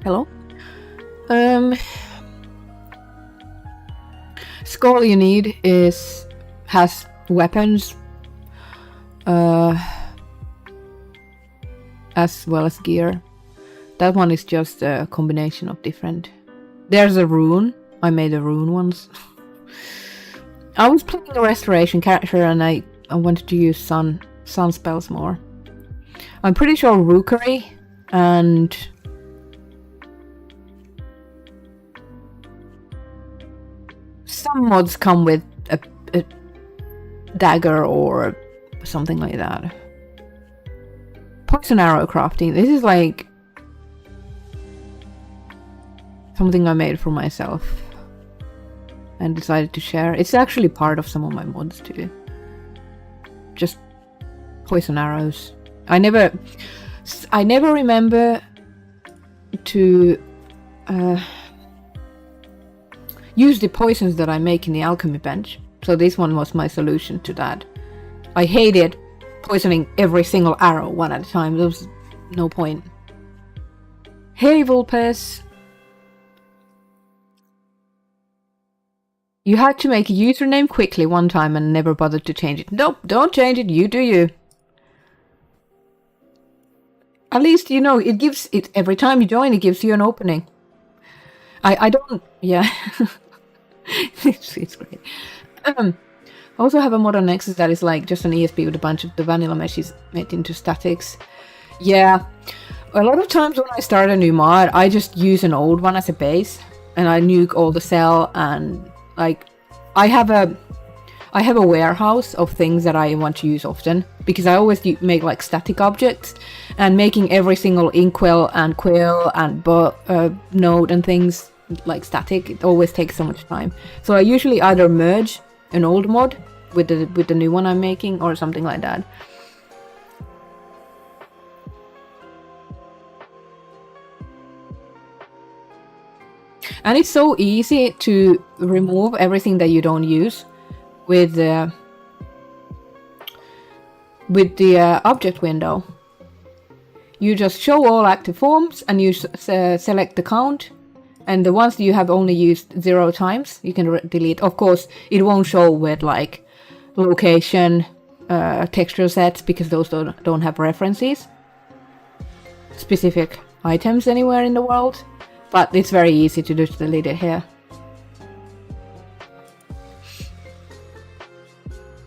Hello? Skull you need has weapons as well as gear. That one is just a combination of different. There's a rune. I made a rune once. I was playing a restoration character and I wanted to use sun spells more. I'm pretty sure Rookery and some mods come with a dagger or something like that. Poison arrow crafting. This is like something I made for myself and decided to share. It's actually part of some of my mods too. Just poison arrows. I never remember to use the poisons that I make in the alchemy bench. So this one was my solution to that. I hated poisoning every single arrow one at a time. There was no point. Hey Vulpes! You had to make a username quickly one time and never bothered to change it. Nope, don't change it. You do you. At least, you know, it gives it every time you join, it gives you an opening. I don't, yeah. it's great. I also have a modern Nexus that is like just an ESP with a bunch of the vanilla meshes made into statics. Yeah, a lot of times when I start a new mod, I just use an old one as a base, and I nuke all the cell, and like I have a warehouse of things that I want to use often, because I always make like static objects, and making every single inkwell and quill and node and things like static, it always takes so much time. So I usually either merge an old mod with the new one I'm making, or something like that. And it's so easy to remove everything that you don't use with the object window. You just show all active forms, and you select the count, and the ones that you have only used 0 times you can delete. Of course, it won't show with like location, texture sets, because those don't have references, specific items anywhere in the world. But it's very easy to just delete it here.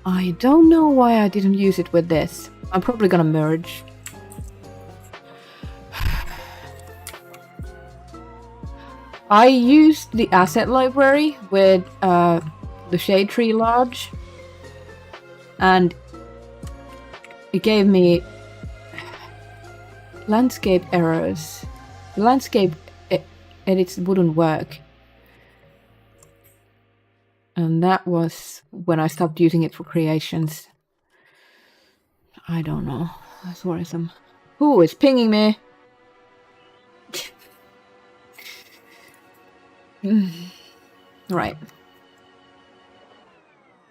I don't know why I didn't use it with this. I'm probably gonna merge. I used the asset library with the Shade Tree Lodge, and it gave me landscape errors. The landscape edits wouldn't work. And that was when I stopped using it for creations. I don't know. That's worrisome. Who is pinging me? Right.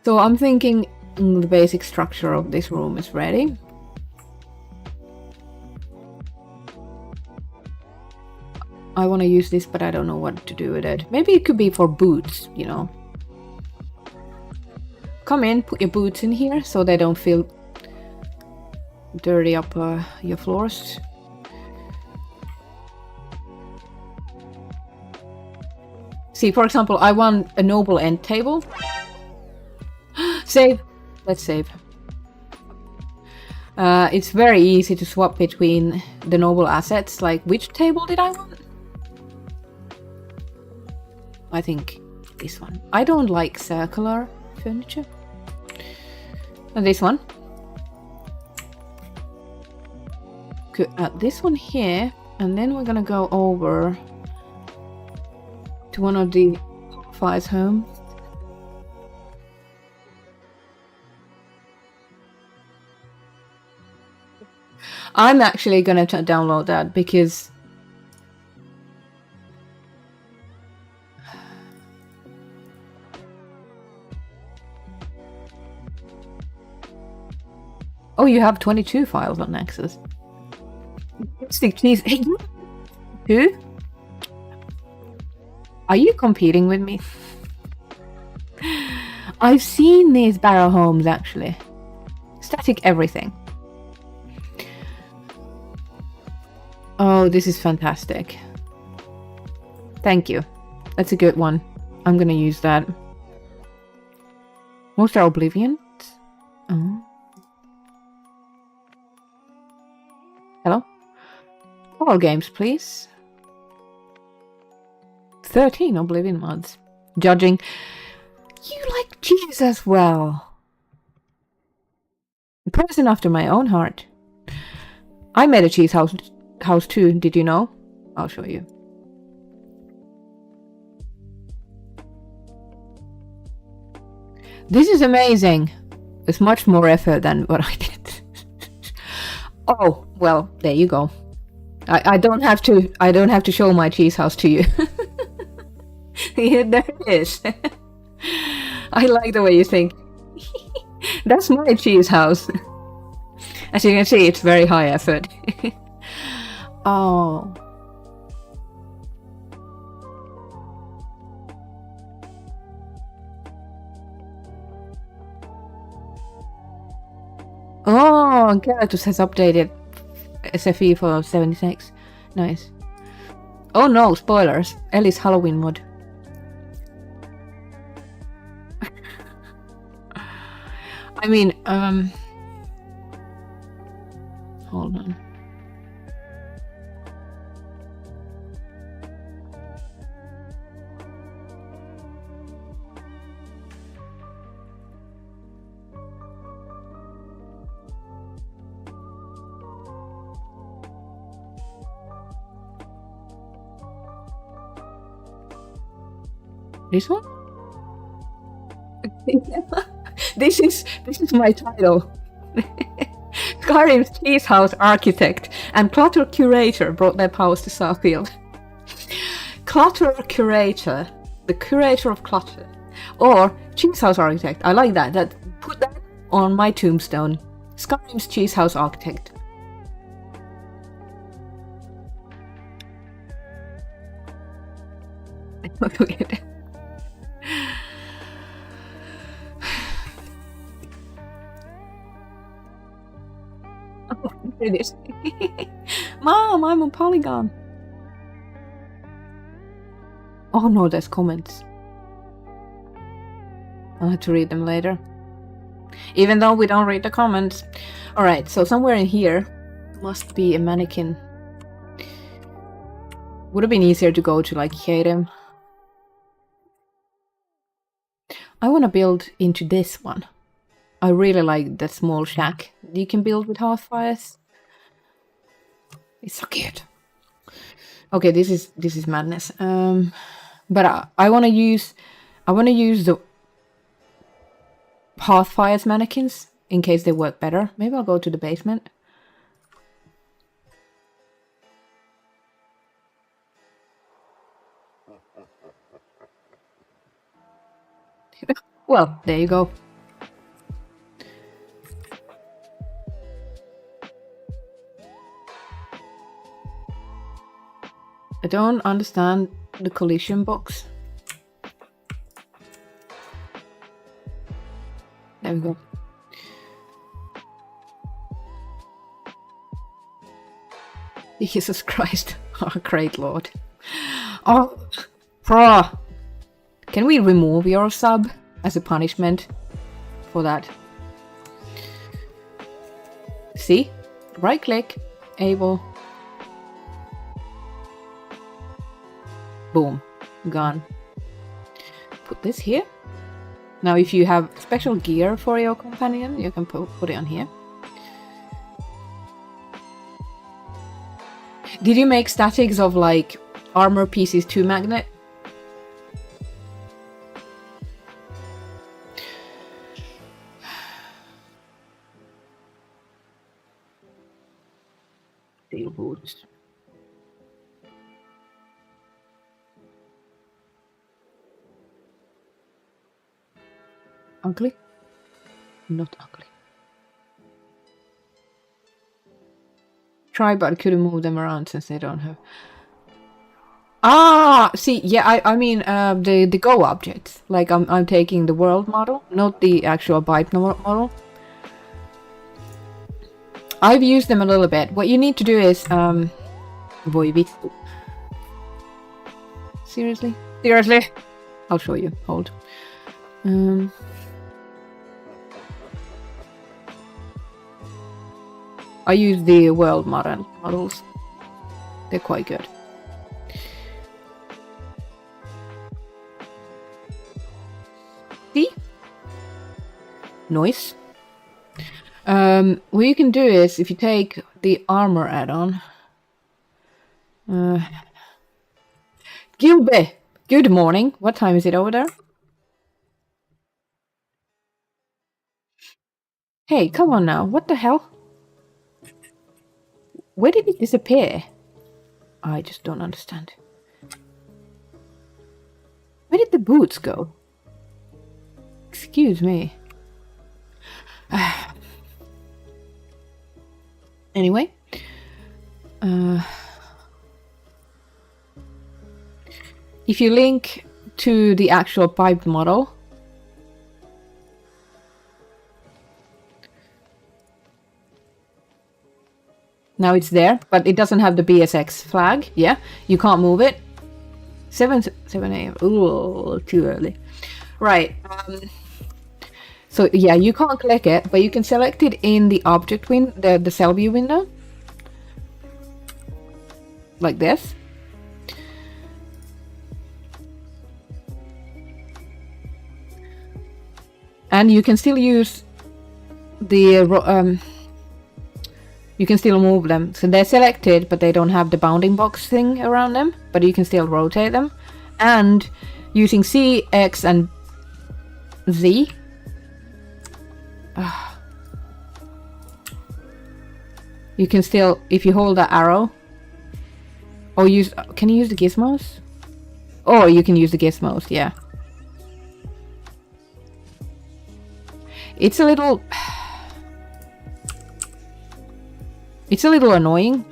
So I'm thinking the basic structure of this room is ready. I want to use this, but I don't know what to do with it. Maybe it could be for boots, you know. Come in, put your boots in here so they don't feel dirty up your floors. See, for example, I want a noble end table. Save. Let's save. It's very easy to swap between the noble assets. Like, which table did I want? I think this one. I don't like circular furniture. And this one. Could add this one here, and then we're gonna go over to one of the Fire's home. I'm actually gonna download that because oh, you have 22 files on Nexus. Stick cheese. Hey, who? Are you competing with me? I've seen these barrow homes actually. Static everything. Oh, this is fantastic. Thank you. That's a good one. I'm gonna use that. Most are Oblivion. Oh. Hello? All games, please. 13 Oblivion mods. Judging. You like cheese as well. A person after my own heart. I made a cheese house too, did you know? I'll show you. This is amazing. It's much more effort than what I did. Oh, well, there you go. I don't have to show my cheese house to you. Yeah, there it is. I like the way you think. That's my cheese house. As you can see, it's very high effort. Oh. Oh, Gyarados has updated SFE for 76. Nice. Oh no, spoilers. Ellie's Halloween mod. I mean, hold on. This one? This is my title. Skyrim's Cheese House Architect and Clutter Curator brought their powers to Southfield. Clutter Curator, the curator of clutter, or Cheese House Architect. I like that. Put that on my tombstone. Skyrim's Cheese House Architect. Look at it. There it is. Mom, I'm on Polygon. Oh no, there's comments. I'll have to read them later. Even though we don't read the comments. Alright, so somewhere in here must be a mannequin. Would have been easier to go to like Skyrim. I want to build into this one. I really like that small shack you can build with hearth fires. It's so cute. Okay, this is madness. But I want to use the hearth fires mannequins in case they work better. Maybe I'll go to the basement. Well, there you go. I don't understand the collision box. There we go. Jesus Christ, our great lord. Oh, bruh. Can we remove your sub as a punishment for that? See? Right click, able. Boom, gone. Put this here. Now if you have special gear for your companion, you can put it on here. Did you make statics of like armor pieces to magnet? Steel boots. Ugly? Not ugly. Try, but I couldn't move them around since they don't have... Ah! See, yeah, I mean the Go objects. Like I'm taking the world model, not the actual byte model. I've used them a little bit. What you need to do is... Seriously? Seriously? I'll show you. Hold. I use the world models. They're quite good. See? Noise. What you can do is, if you take the armor add-on... Gilby! Good morning. What time is it over there? Hey, come on now. What the hell? Where did it disappear? I just don't understand. Where did the boots go? Excuse me. Anyway. If you link to the actual pipe model, now it's there, but it doesn't have the BSX flag. Yeah, you can't move it. 7 a.m. Ooh, too early. Right. So yeah, you can't click it, but you can select it in the object window, the cell view window. Like this. And you can still use the you can still move them. So they're selected, but they don't have the bounding box thing around them, but you can still rotate them. And using C, X, and Z. You can still, if you hold that arrow, or use, can you use the gizmos? Or you can use the gizmos, yeah. It's a little annoying,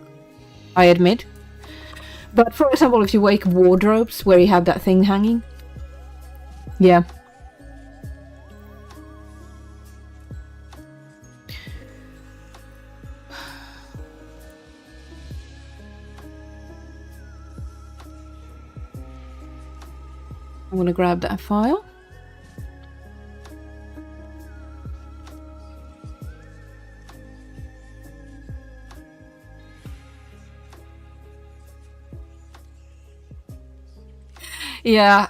I admit. But for example, if you make wardrobes where you have that thing hanging, yeah. I'm gonna grab that file. Yeah,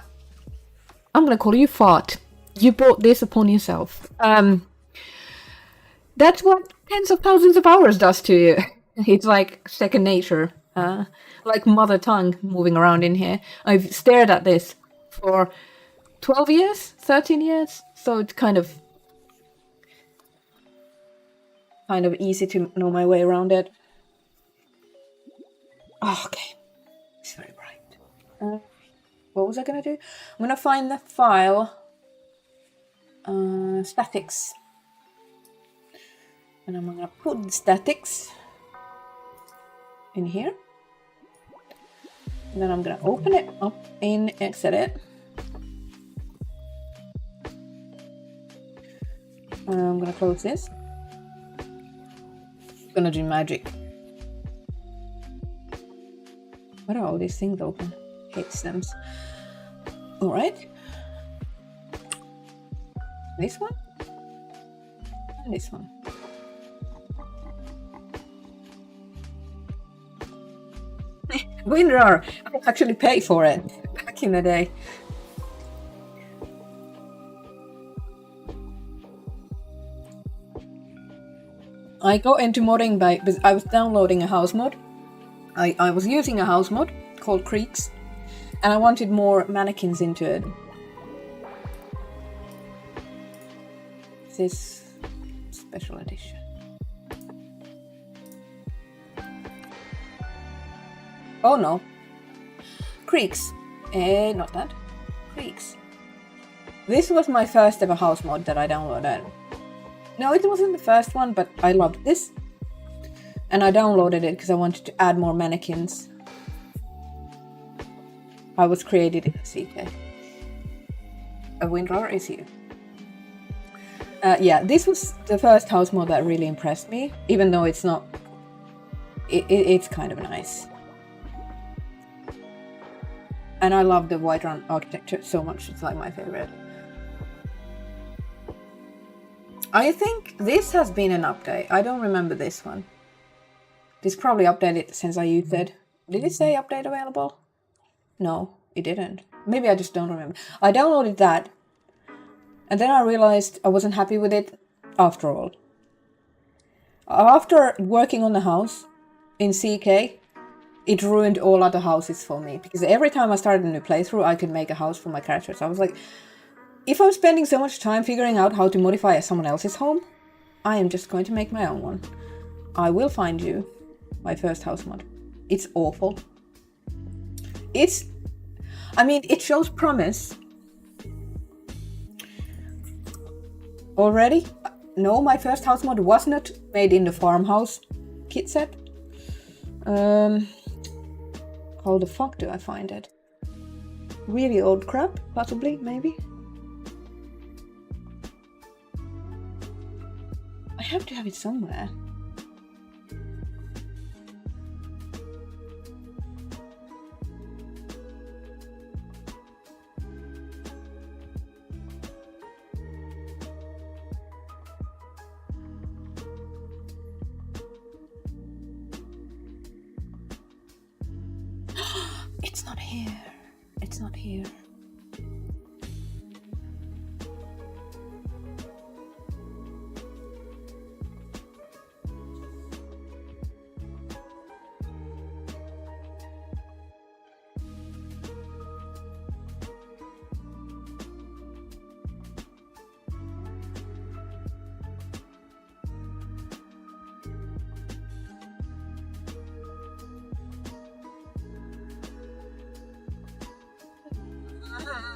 I'm gonna call you fart. You brought this upon yourself. That's what tens of thousands of hours does to you. It's like second nature, like mother tongue moving around in here. I've stared at this for 12 years, 13 years, so it's kind of easy to know my way around it. Oh, okay, it's very bright. What was I gonna do? I'm gonna find the file, statics, and I'm gonna put the statics in here, and then I'm gonna open it up in Xedit. I'm gonna close this. I'm gonna do magic. What are all these things open? Hate stems. All right. This one and this one. WinRAR. I actually pay for it back in the day. I got into modding because I was downloading a house mod. I was using a house mod called Creeks, and I wanted more mannequins into it. This special edition. Oh no. Creeks. Not that. Creeks. This was my first ever house mod that I downloaded. No, it wasn't the first one, but I loved this. And I downloaded it because I wanted to add more mannequins. I was created in CK. A WinRAR is here. Yeah, this was the first house mod that really impressed me, even though it's not... It's kind of nice. And I love the Whiterun architecture so much, it's like my favorite. I think this has been an update. I don't remember this one. This probably updated since I used it. Did it say update available? No, it didn't. Maybe I just don't remember. I downloaded that, and then I realized I wasn't happy with it after all. After working on the house in CK, it ruined all other houses for me, because every time I started a new playthrough, I could make a house for my characters. I was like, if I'm spending so much time figuring out how to modify someone else's home, I am just going to make my own one. I will find you my first house mod. It's awful. It shows promise. Already? No, my first house mod was not made in the farmhouse kit set. How the fuck do I find it? Really old crap, possibly, maybe? I have to have it somewhere. It's not here. It's not here.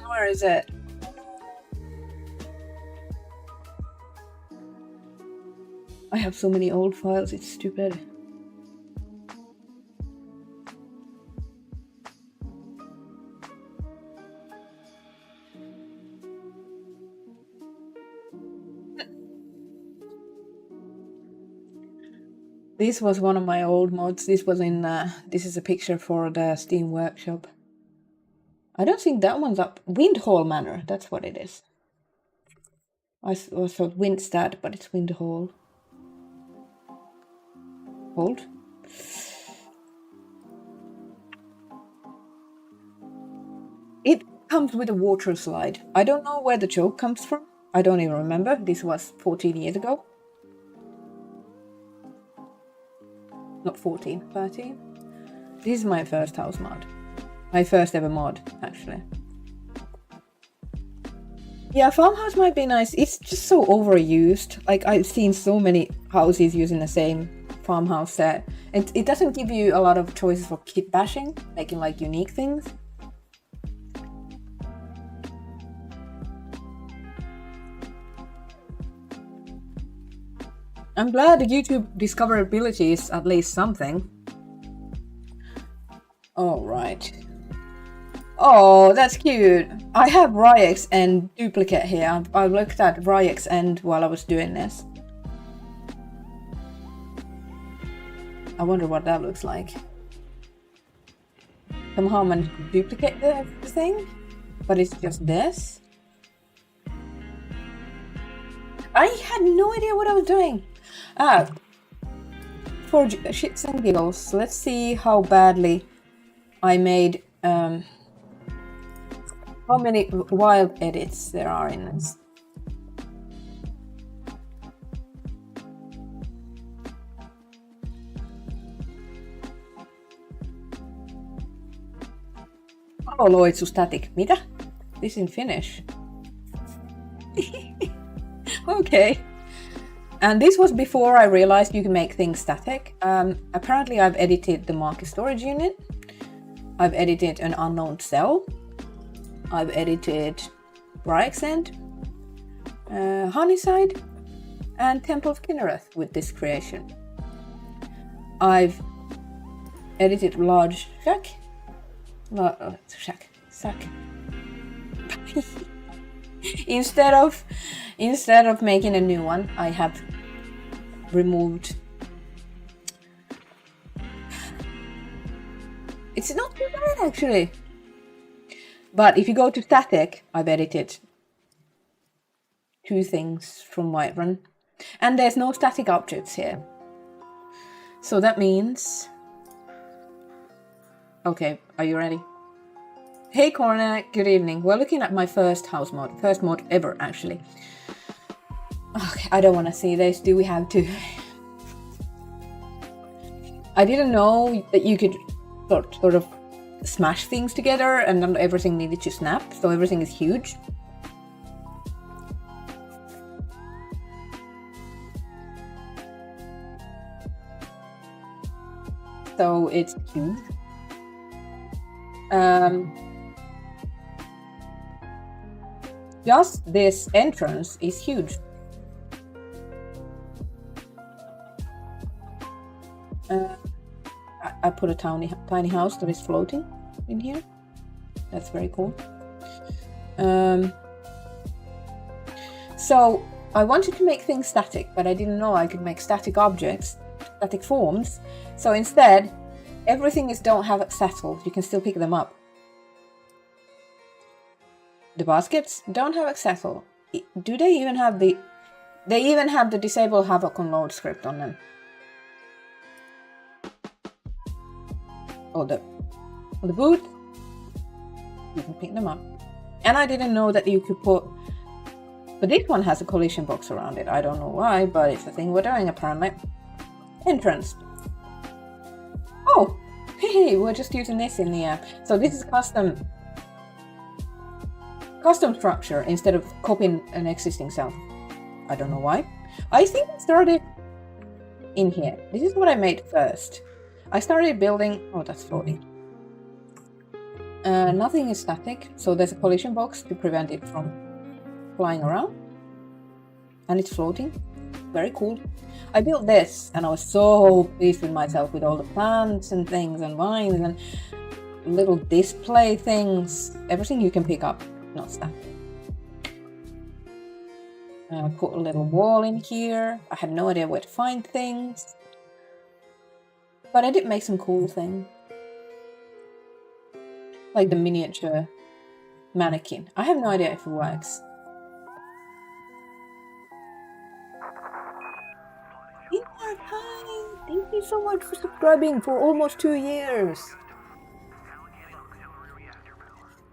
Where is it? I have so many old files, it's stupid. This was one of my old mods. This was in, this is a picture for the Steam Workshop. I don't think that one's up. Windhall Manor, that's what it is. I thought Windstad, but it's Windhall. Hold. It comes with a water slide. I don't know where the joke comes from. I don't even remember. This was 14 years ago. Not 14, 13. This is my first house mod. My first ever mod, actually. Yeah, farmhouse might be nice. It's just so overused. Like, I've seen so many houses using the same farmhouse set. It doesn't give you a lot of choices for kit bashing, making like unique things. I'm glad the YouTube discoverability is at least something. Alright. Oh, that's cute. I have Ryek's End duplicate here. I looked at Ryek's End while I was doing this. I wonder what that looks like. Somehow I managed to duplicate the thing, but it's just this. I had no idea what I was doing. For shits and giggles, let's see how badly I made, how many wild edits there are in this. Aloitsu static. Mitä? This in Finnish. Okay. And this was before I realized you can make things static. Apparently I've edited the market storage unit. I've edited an unknown cell. I've edited Ryek's End, Honeyside, and Temple of Kinnereth with this creation. I've edited large shack. Sack. Instead of making a new one, I have removed. It's not too bad actually. But if you go to static, I've edited 2 things from Whiterun. And there's no static objects here. So that means... Okay, are you ready? Hey Corner, good evening. We're looking at my first house mod. First mod ever, actually. Okay, I don't want to see this. Do we have to? I didn't know that you could sort of smash things together and not everything needed to snap. So everything is huge. So it's huge. Just this entrance is huge. I put a tiny house that is floating in here. That's very cool. So I wanted to make things static, but I didn't know I could make static objects, static forms. So instead, everything don't have settled. You can still pick them up. The baskets don't have settle. Do they even have the... They even have the disable havoc on load script on them. Oh, the boot you can pick them up. And I didn't know that you could put... But this one has a collision box around it. I don't know why, but it's the thing we're doing apparently. Entrance. Oh! Hey, we're just using this in the app. So this is custom structure instead of copying an existing cell. I don't know why. I think I started in here. This is what I made first. I started building... Oh, that's floating. Nothing is static, so there's a collision box to prevent it from flying around. And it's floating. Very cool. I built this and I was so pleased with myself with all the plants and things and vines and little display things. Everything you can pick up, not static. Put a little wall in here. I had no idea where to find things. But I did make some cool things. Like the miniature mannequin. I have no idea if it works. Hi, thank you so much for subscribing for almost 2 years.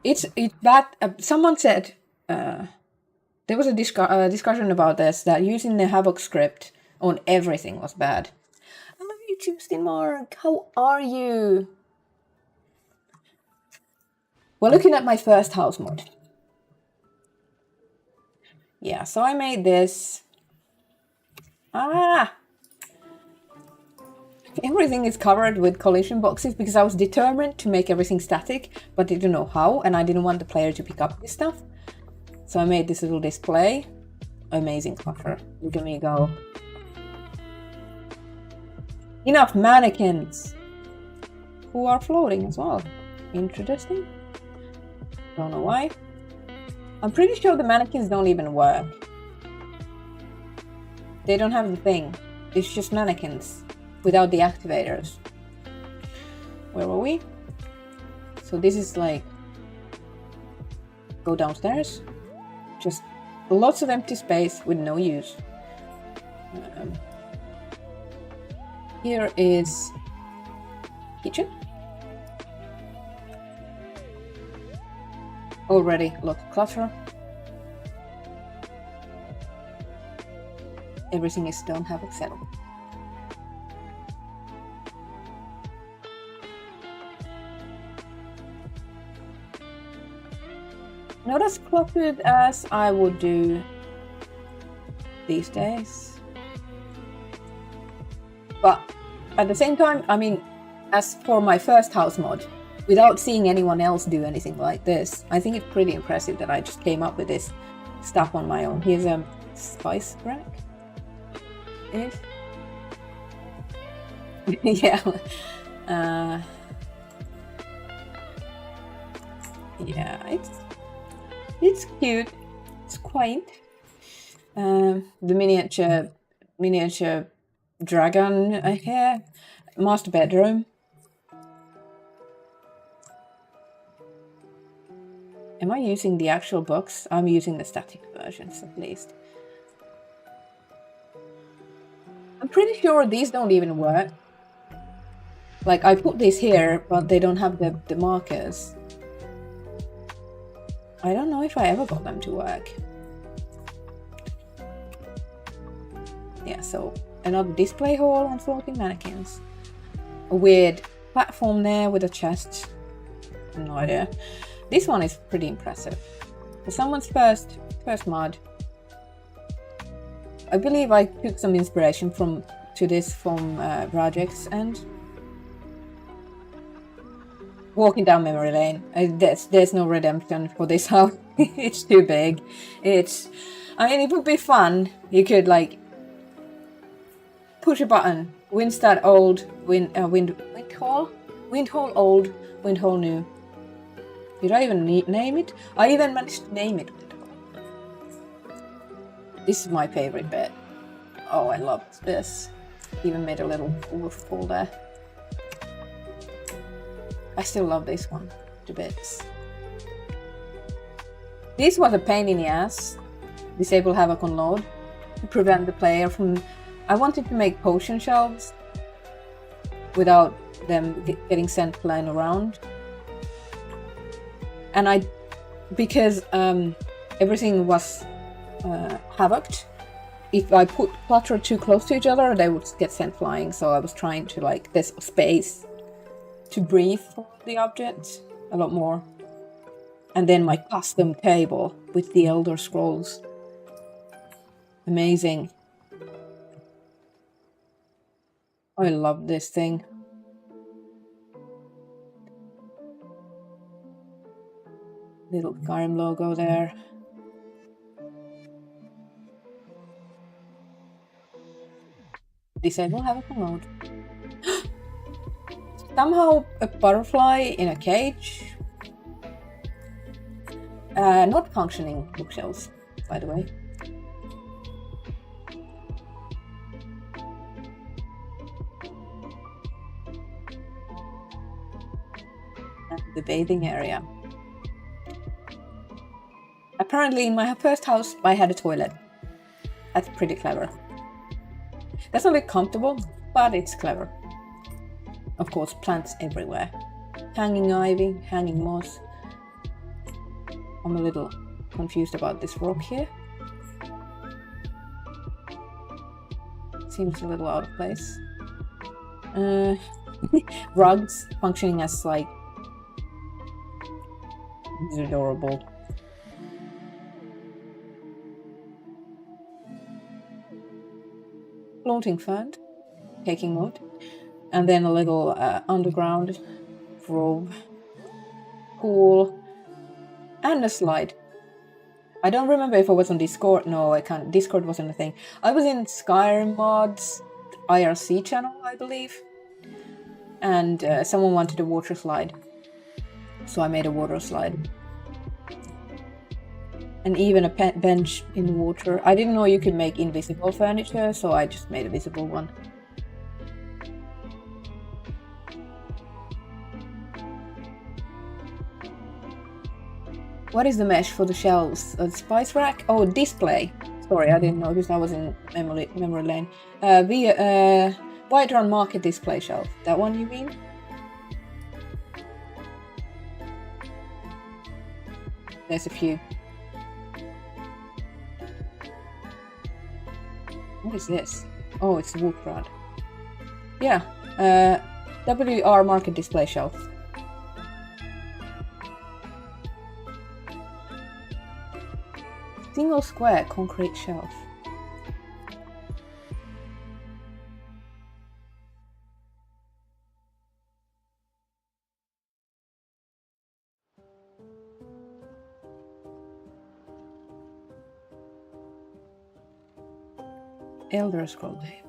It's that someone said there was a discussion about this, that using the Havoc script on everything was bad. I love you, Tuesday Mark. How are you? We're looking at my first house mod. Yeah, so I made this. Everything is covered with collision boxes because I was determined to make everything static, but didn't know how, and I didn't want the player to pick up this stuff. So I made this little display. Amazing Clutter. Look at me go. Enough mannequins! Who are floating as well. Interesting. Don't know why. I'm pretty sure the mannequins don't even work. They don't have the thing. It's just mannequins without the activators. Where were we? So this is like... Go downstairs. Just lots of empty space with no use. Here is kitchen. Already a lot of clutter. Everything is don't have Excel. Not as cluttered as I would do these days. But at the same time, I mean, as for my first house mod, without seeing anyone else do anything like this, I think it's pretty impressive that I just came up with this stuff on my own. Here's a spice rack. Yeah. Yeah, it's cute. It's quaint. The miniature dragon here. Master bedroom. Am I using the actual books? I'm using the static versions at least. I'm pretty sure these don't even work. Like, I put these here, but they don't have the markers. I don't know if I ever got them to work. Yeah, so another display hall and floating mannequins. A weird platform there with a chest. No idea. This one is pretty impressive. For someone's first mod, I believe I took some inspiration from Projects and walking down memory lane. There's no redemption for this house. It's too big. I mean, it would be fun. You could like push a button. Windstad old, wind hall old, wind hall new. Did I even name it? I even managed to name it. This is my favorite bit. Oh, I love this. Even made a little wolf pool there. I still love this one to bits. This was a pain in the ass. Disable Havoc on load to prevent the player from... I wanted to make potion shelves without them getting sent flying around. And because everything was havocked, if I put Clutter too close to each other, they would get sent flying. So I was trying to like, there's space to breathe for the objects a lot more. And then my custom table with the Elder Scrolls. Amazing. I love this thing. Little Skyrim logo there. Disable Havoc mode. Somehow a butterfly in a cage. Not functioning bookshelves, by the way. And the bathing area. Apparently in my first house I had a toilet. That's pretty clever. That's not very comfortable, but it's clever. Of course, plants everywhere. Hanging ivy, hanging moss. I'm a little confused about this rock here. Seems a little out of place. Rugs functioning as like... It's adorable. Floating fund, taking mode, and then a little underground grove, pool, and a slide. I don't remember if I was on Discord. No, I can't. Discord wasn't a thing. I was in Skyrim Mods IRC channel, I believe, and someone wanted a water slide, so I made a water slide. And even a bench in water. I didn't know you could make invisible furniture, so I just made a visible one. What is the mesh for the shelves? A spice rack? Oh, display. Sorry, I didn't know because I was in memory lane. White Run Market display shelf. That one you mean? There's a few. What is this? Oh, it's a wood rod. Yeah, WR Market display shelf. Single square concrete shelf. Elder Scroll Day.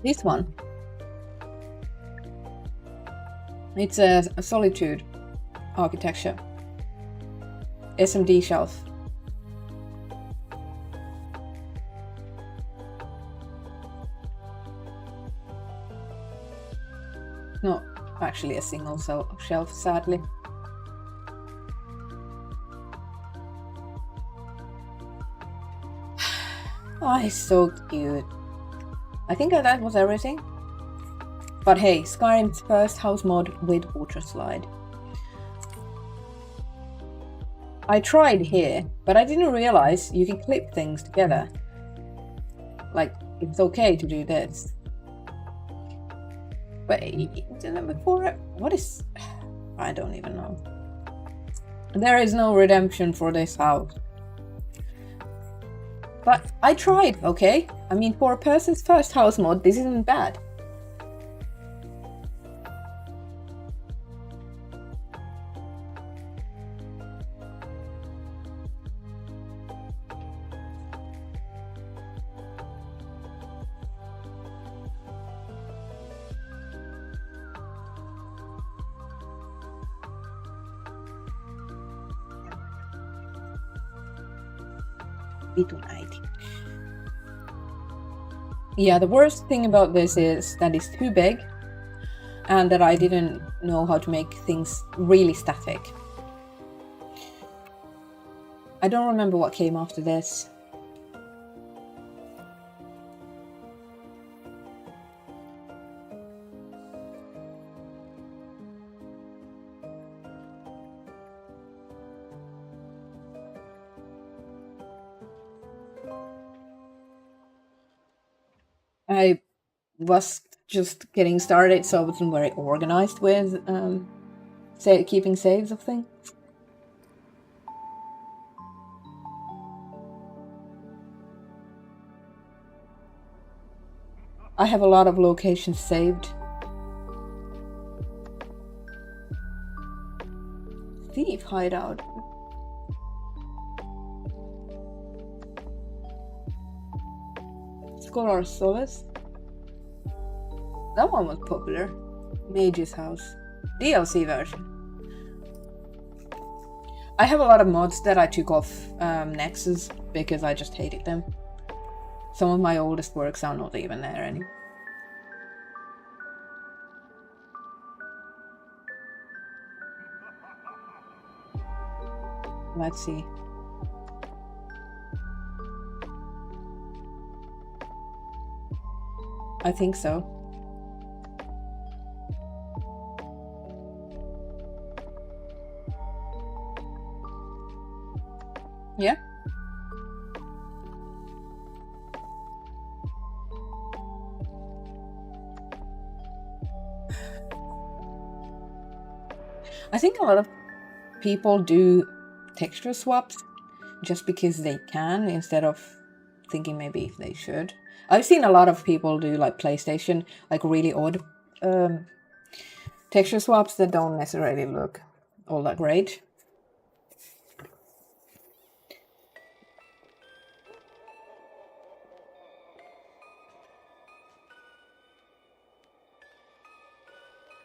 This one. It's a solitude architecture. SMD shelf. Not actually a single shelf, sadly. Oh, he's so cute. I think that was everything. But hey, Skyrim's first house mod with water slide. I tried here, but I didn't realize you can clip things together. Like, it's okay to do this. But before it, what is... I don't even know. There is no redemption for this house. But I tried, okay? I mean, for a person's first house mod, this isn't bad. Vitun äiti. Yeah, the worst thing about this is that it's too big and that I didn't know how to make things really static. I don't remember what came after this. I was just getting started, so I wasn't very organized with keeping saves of things. I have a lot of locations saved. Thief hideout. Scholar Solace. That one was popular. Mage's House. DLC version. I have a lot of mods that I took off Nexus because I just hated them. Some of my oldest works are not even there anymore. Let's see. I think so. Yeah. I think a lot of people do texture swaps just because they can instead of thinking maybe if they should. I've seen a lot of people do like PlayStation, like really odd texture swaps that don't necessarily look all that great.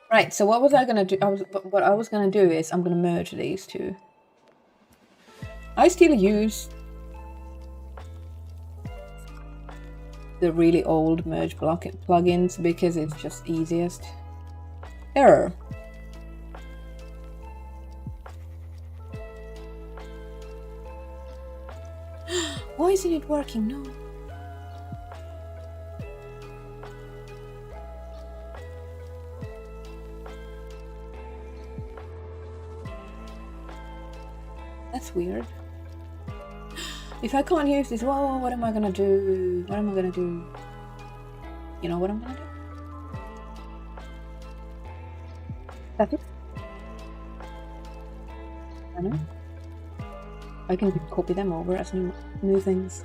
Right, so what was I gonna do? What I was gonna do is I'm gonna merge these two. I still use the really old merge plugins because it's just easiest. Error. Why isn't it working? No. That's weird. If I can't use this, well, what am I gonna do? What am I gonna do? You know what I'm gonna do? That's it. I know. I can copy them over as new things.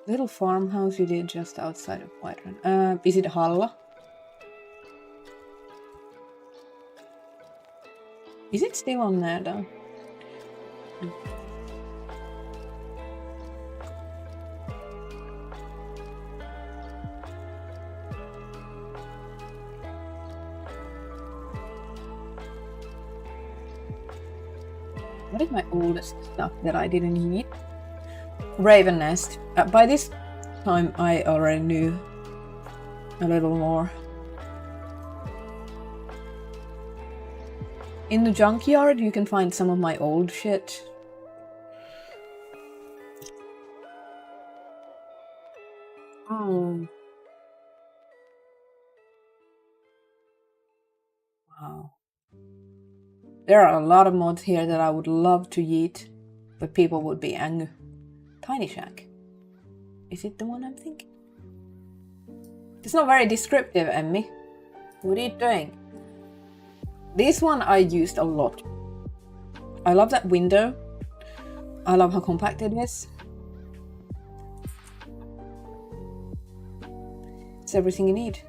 Little farmhouse you did just outside of Whiterun. Is it Halla? Is it still on there though? What is my oldest stuff that I didn't need? Raven Nest. By this time I already knew a little more. In the junkyard you can find some of my old shit. Oh. Wow. There are a lot of mods here that I would love to yeet, but people would be angry. Tiny Shack. Is it the one I'm thinking? It's not very descriptive, Emmy. What are you doing? This one I used a lot. I love that window. I love how compact it is. It's everything you need.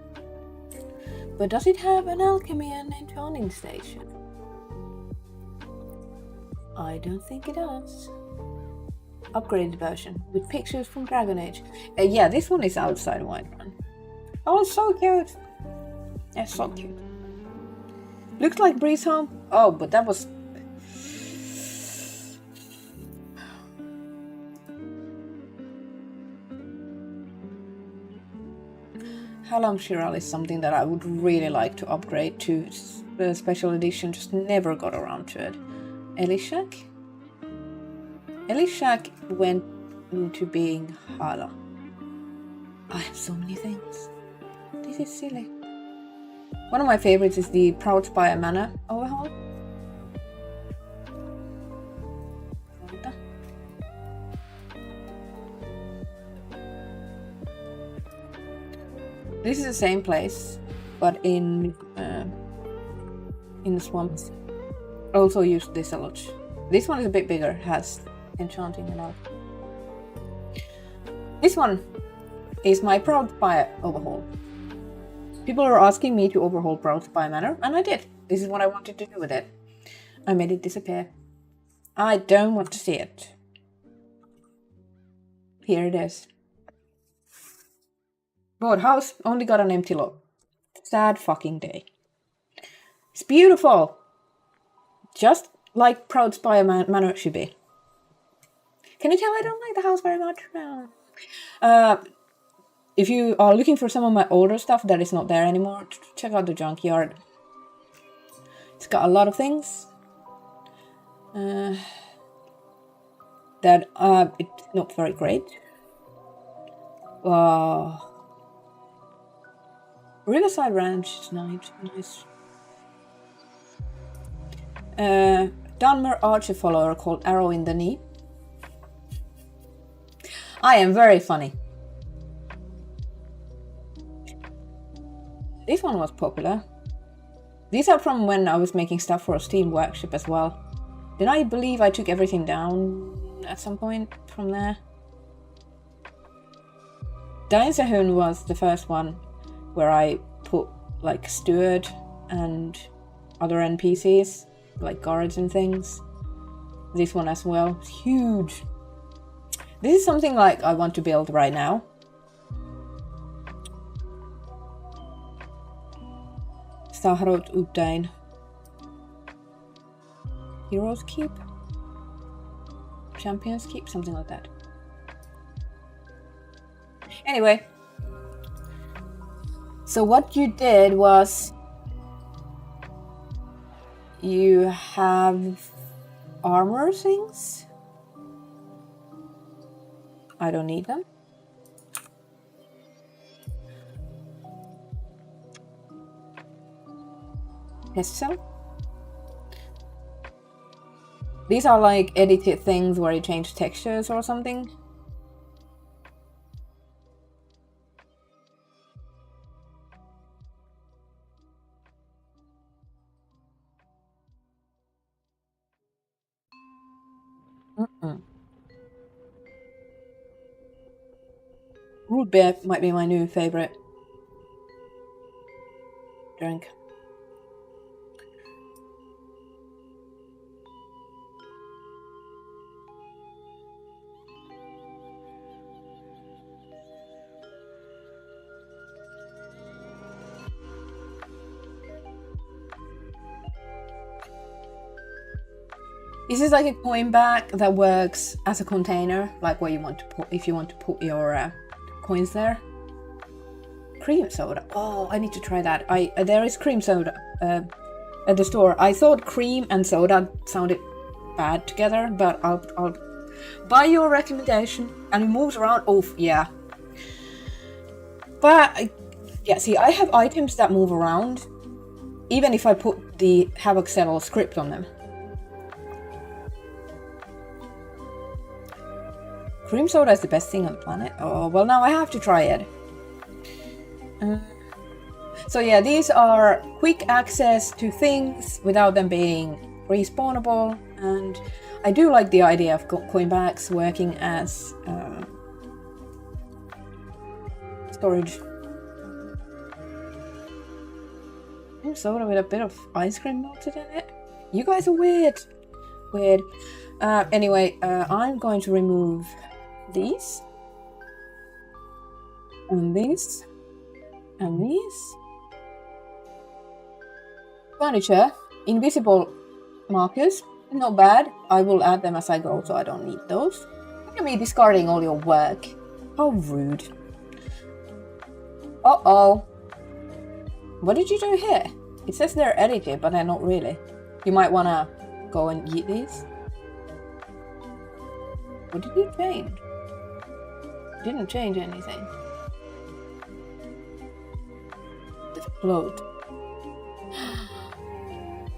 But does it have an alchemy and enchanting station? I don't think it does. Upgraded version with pictures from Dragon Age. Yeah, this one is outside Whiterun. Oh, it's so cute. It's so cute. Looks like Breeze Home. Oh, but that was... Hallam Shiral is something that I would really like to upgrade to. The special edition just never got around to it. Elishak? Elishak went into being Hala. I have so many things. This is silly. One of my favorites is the Proud Spire Manor overhaul. This is the same place, but in the swamps. I also use this a lot. This one is a bit bigger, has enchanting and all. This one is my Proud Spire overhaul. People are asking me to overhaul Proud Spire Manor, and I did. This is what I wanted to do with it. I made it disappear. I don't want to see it. Here it is. Board house only got an empty lot. Sad fucking day. It's beautiful. Just like Proud Spire Manor should be. Can you tell I don't like the house very much? If you are looking for some of my older stuff that is not there anymore, check out the junkyard. It's got a lot of things that it's not very great. Riverside Ranch is nice. Dunmer Archer follower called Arrow in the Knee. I am very funny. This one was popular. These are from when I was making stuff for a Steam workshop as well. Then I believe I took everything down at some point from there. Dainsahun was the first one where I put like steward and other NPCs, like guards and things. This one as well, it's huge. This is something like I want to build right now. Saharot Ubdain. Heroes Keep? Champions Keep? Something like that. Anyway. So what you did was you have armor things. I don't need them. Pistol. These are like edited things where you change textures or something. Root beer might be my new favorite drink. This is like a coin bag that works as a container, like where you want to put, if you want to put your coins there. Cream soda. Oh, I need to try that. There is cream soda at the store. I thought cream and soda sounded bad together, but I'll buy your recommendation. And it moves around. Oh, yeah. But yeah, see, I have items that move around, even if I put the Havoc Settle script on them. Cream soda is the best thing on the planet. Oh, well, now I have to try it. So yeah, these are quick access to things without them being respawnable, and I do like the idea of coin bags working as storage. Cream soda with a bit of ice cream melted in it. You guys are weird. Weird. Anyway, I'm going to remove these and these and these. Furniture Invisible markers. Not bad. I will add them as I go, so I don't need those. Look at me discarding all your work. How rude. Uh-oh. What did you do here? It says they're edited, but they're not really. You might want to go and eat these. What did you change? Didn't change anything. Explode.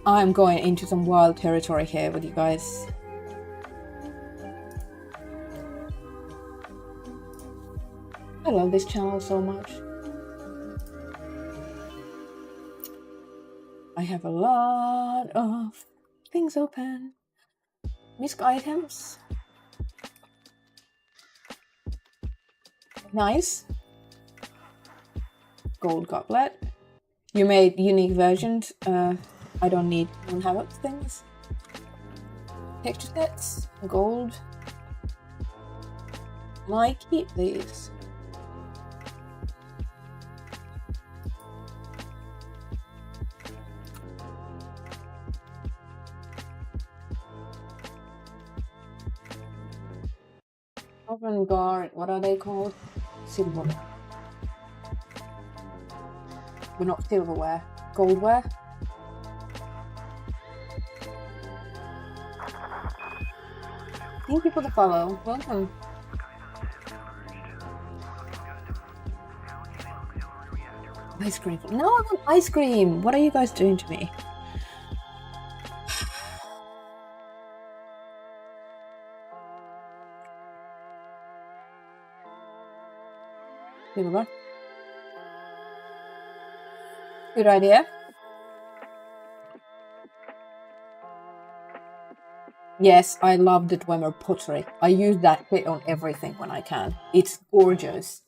I'm going into some wild territory here with you guys. I love this channel so much. I have a lot of things open. Misc items. Nice. Gold goblet. You made unique versions. I don't have up things. Texture sets. Gold. Might keep these. Avant-garde, what are they called? Silverware. We're not silverware. Goldware. Thank you for the follow. Welcome. Ice cream. No, I want ice cream. What are you guys doing to me? Silver. Good idea. Yes, I love the Dwemer pottery. I use that kit on everything when I can. It's gorgeous.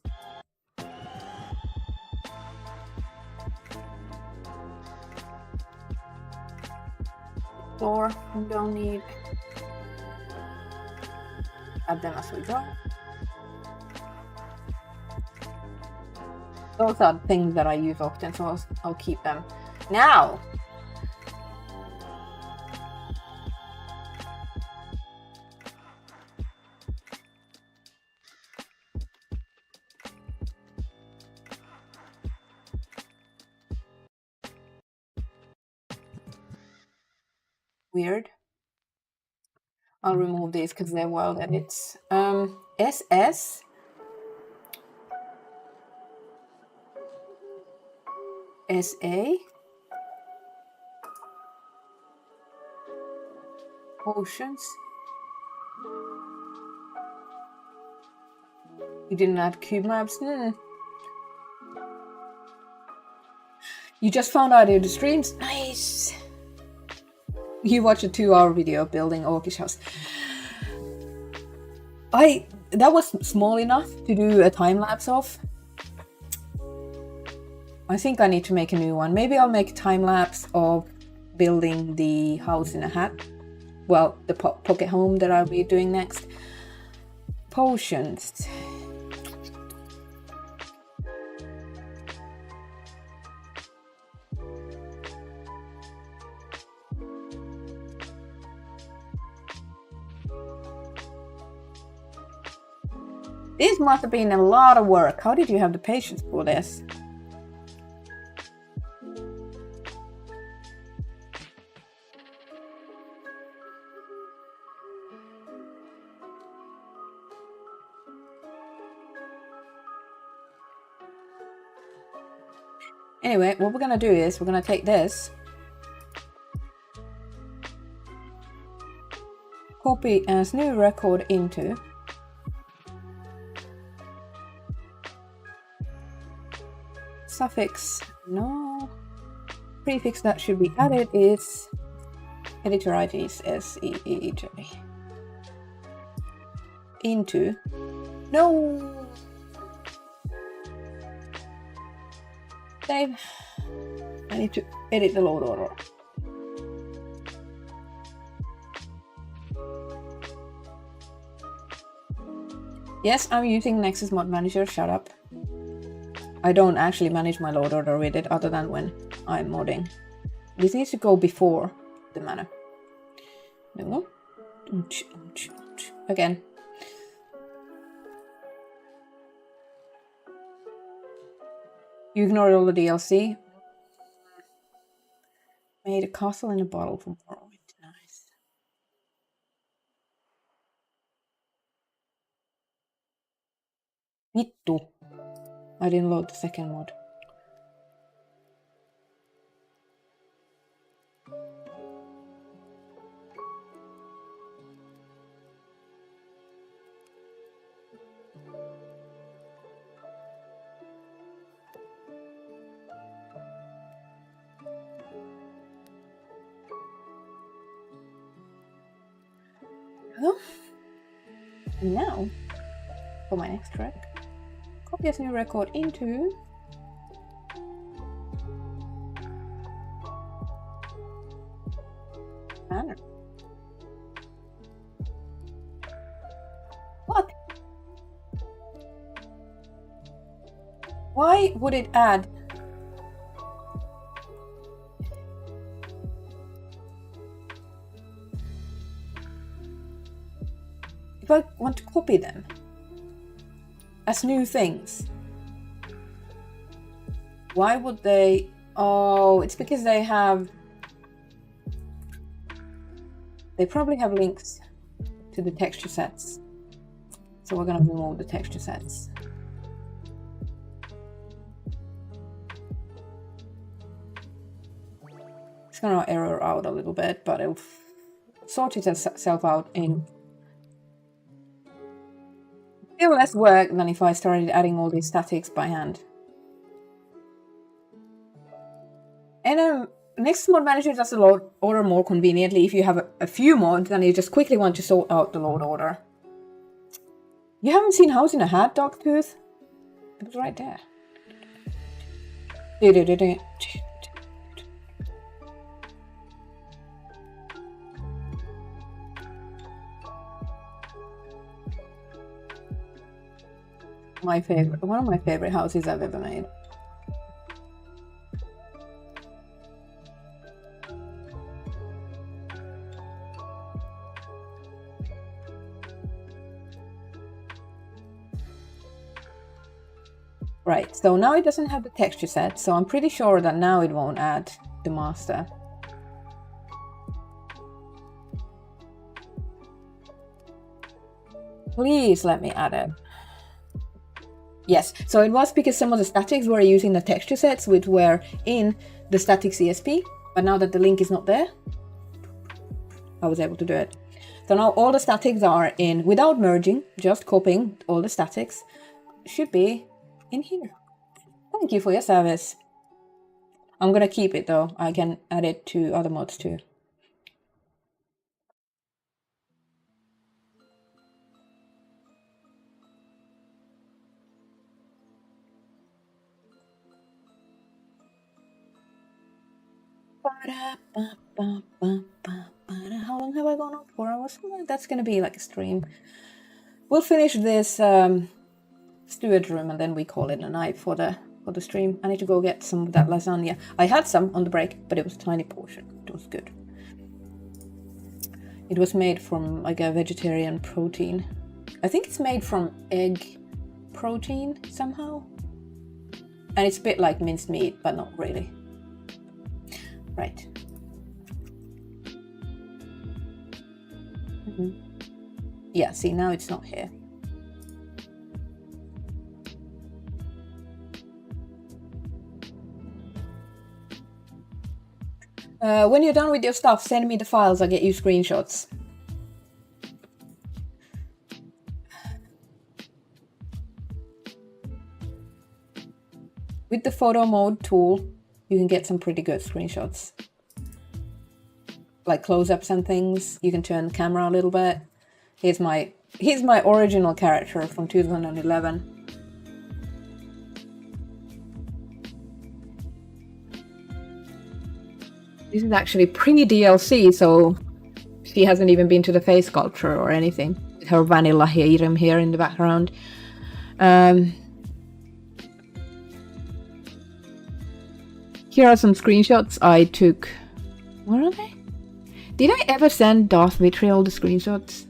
Floor, we don't need. Add them as we go. Those are things that I use often, so I'll keep them. Now! Weird. I'll remove these because they're wild edits. SS. SA. Potions. You didn't add cube maps? You just found out of the streams? Nice! You watched a 2-hour video building Orcish house. That was small enough to do a time lapse of. I think I need to make a new one. Maybe I'll make a time lapse of building the house in a hat. Well, the pocket home that I'll be doing next. Potions. This must have been a lot of work. How did you have the patience for this? Anyway, what we're gonna do is we're gonna take this, copy as new record into suffix, no, prefix that should be added is editor IDs SEEJ into, no, save. I need to edit the load order. Yes, I'm using Nexus Mod Manager, shut up. I don't actually manage my load order with it other than when I'm modding. This needs to go before the manor. No. Again. You ignored all the DLC. Made a castle in a bottle from Morrowind. Nice. Vittu. I didn't load the second mod. And now, for my next track, copy this new record into Manor. What? Why would it add? If I want to copy them as new things, why would they? Oh, it's because they probably have links to the texture sets. So we're gonna remove the texture sets. It's gonna error out a little bit, but it'll sort itself out in still less work than if I started adding all these statics by hand. And next mod manager does the load order more conveniently. If you have a few mods and you just quickly want to sort out the load order. You haven't seen House in a Hat, Dogtooth? It was right there. One of my favorite houses I've ever made. Right, so now it doesn't have the texture set, so I'm pretty sure that now it won't add the master. Please let me add it. Yes, so it was because some of the statics were using the texture sets which were in the static CSP, but now that the link is not there, I was able to do it. So now all the statics are in, without merging, just copying all the statics, should be in here. Thank you for your service. I'm gonna keep it though, I can add it to other mods too. How long have I gone on? 4 hours? That's gonna be like a stream. We'll finish this steward room and then we call it a night for the stream. I need to go get some of that lasagna. I had some on the break, but it was a tiny portion. It was good. It was made from like a vegetarian protein. I think it's made from egg protein somehow. And it's a bit like minced meat, but not really. Right. Yeah, see, now it's not here. When you're done with your stuff, send me the files, I'll get you screenshots. With the photo mode tool, you can get some pretty good screenshots. Like close-ups and things. You can turn the camera a little bit. Here's my original character from 2011. This is actually pre-DLC, so she hasn't even been to the face sculpture or anything. With her vanilla harem here in the background. Here are some screenshots I took Where are they? Did I ever send Darth Vitriol the screenshots?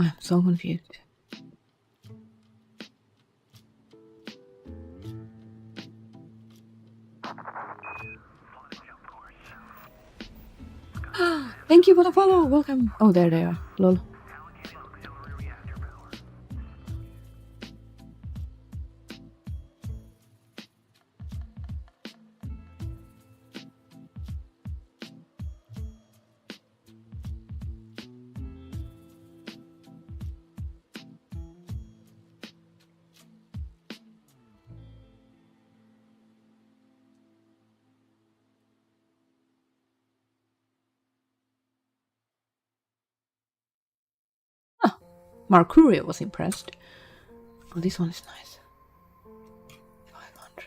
I'm so confused. Thank you for the follow. Welcome. Oh, there they are. Lol. Mercurio was impressed. Oh, this one is nice. 500.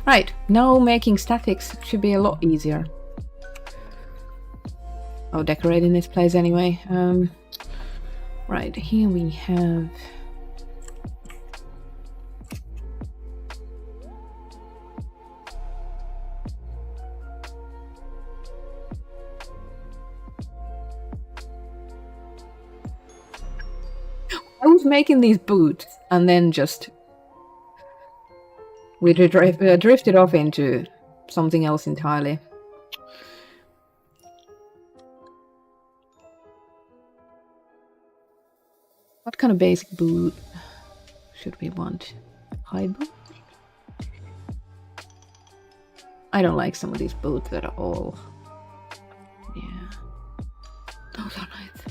Right, now making statics should be a lot easier. Oh, decorating this place anyway. Right, here we have... I was making these boots and then just... we drifted off into something else entirely. What kind of basic boot should we want? High boot? I don't like some of these boots at all. Yeah. Those are nice.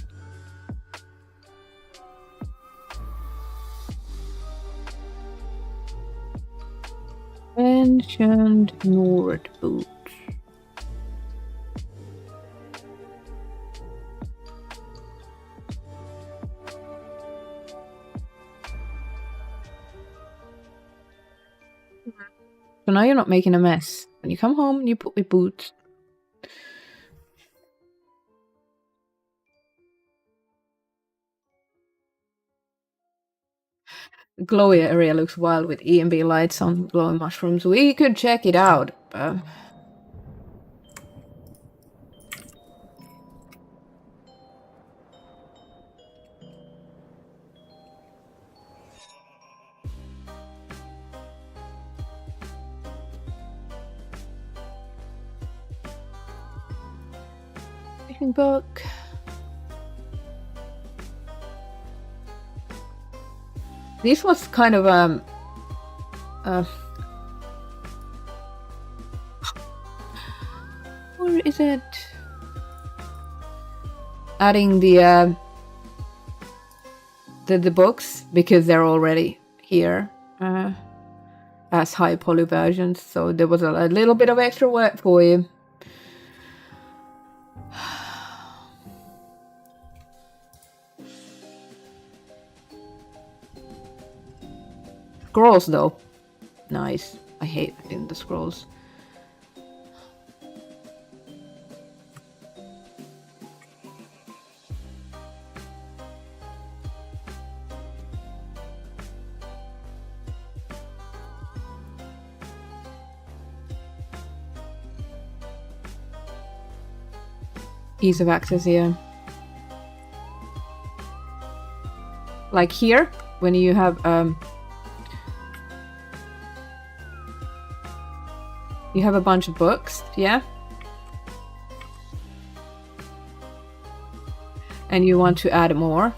Ancient Nord boots. So now you're not making a mess. When you come home, you put your boots. The glowy area looks wild with EMB lights on glowing mushrooms. We could check it out. Book. This was kind of or is it adding the books because they're already here as high poly versions, so there was a little bit of extra work for you. Scrolls though, nice. I hate adding the scrolls. Ease of access here. Like here, when you have you have a bunch of books, yeah? and you want to add more,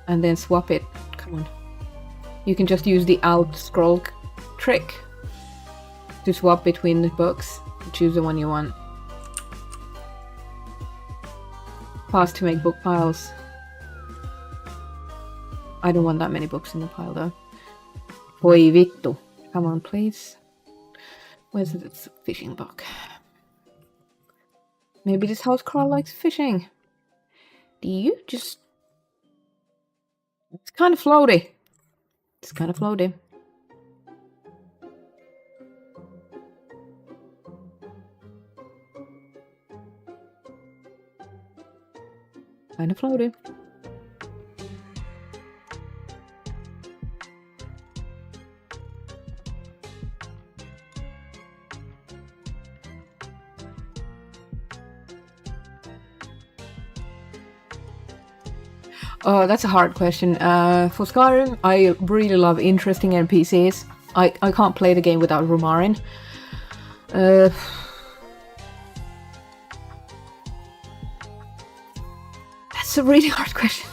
and then swap it. Come on. You can just use the Alt scroll trick to swap between the books. Choose the one you want. Pause to make book piles. I don't want that many books in the pile though. Voi vittu. Come on, please. Where's this fishing book? Maybe this housecrawl likes fishing. Do you just... It's kind of floaty. It's kind of floaty. Kind of floaty. Oh, that's a hard question. For Skyrim, I really love interesting NPCs. I can't play the game without Rumarin. That's a really hard question.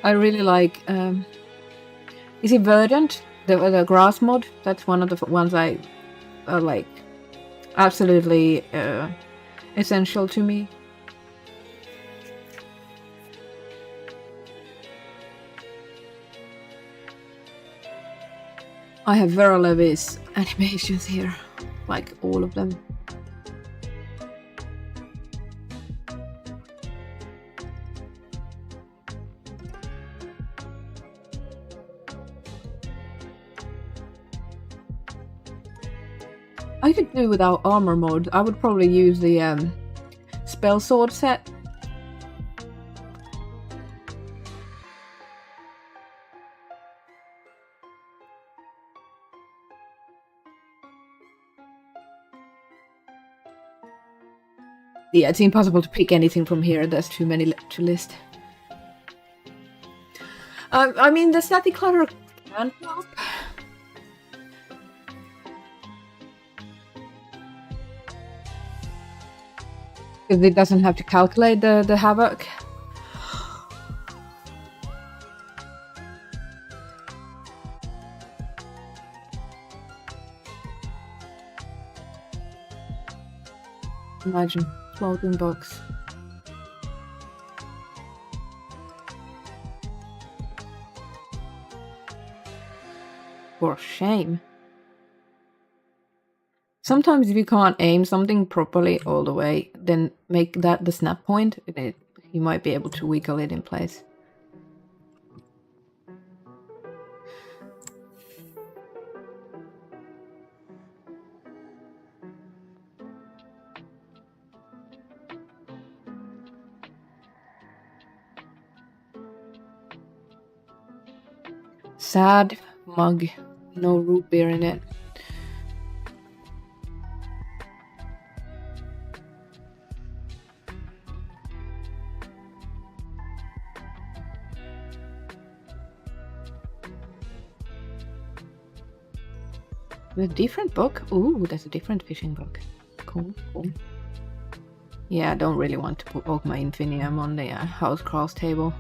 I really like, is it Verdant? The grass mod? That's one of the ones I like. Absolutely essential to me. I have Vera Levy's animations here, like all of them. I could do without armor mode. I would probably use the spell sword set. Yeah, it's impossible to pick anything from here. There's too many to list. I mean, the static clutter can help. Because it doesn't have to calculate the havoc. Imagine floating books. For shame. Sometimes if you can't aim something properly all the way, then make that the snap point. You might be able to wiggle it in place. Sad mug, no root beer in it. A different book? Ooh, that's a different fishing book. Cool, cool. Yeah, I don't really want to put Ogma Infinium on the house cross table.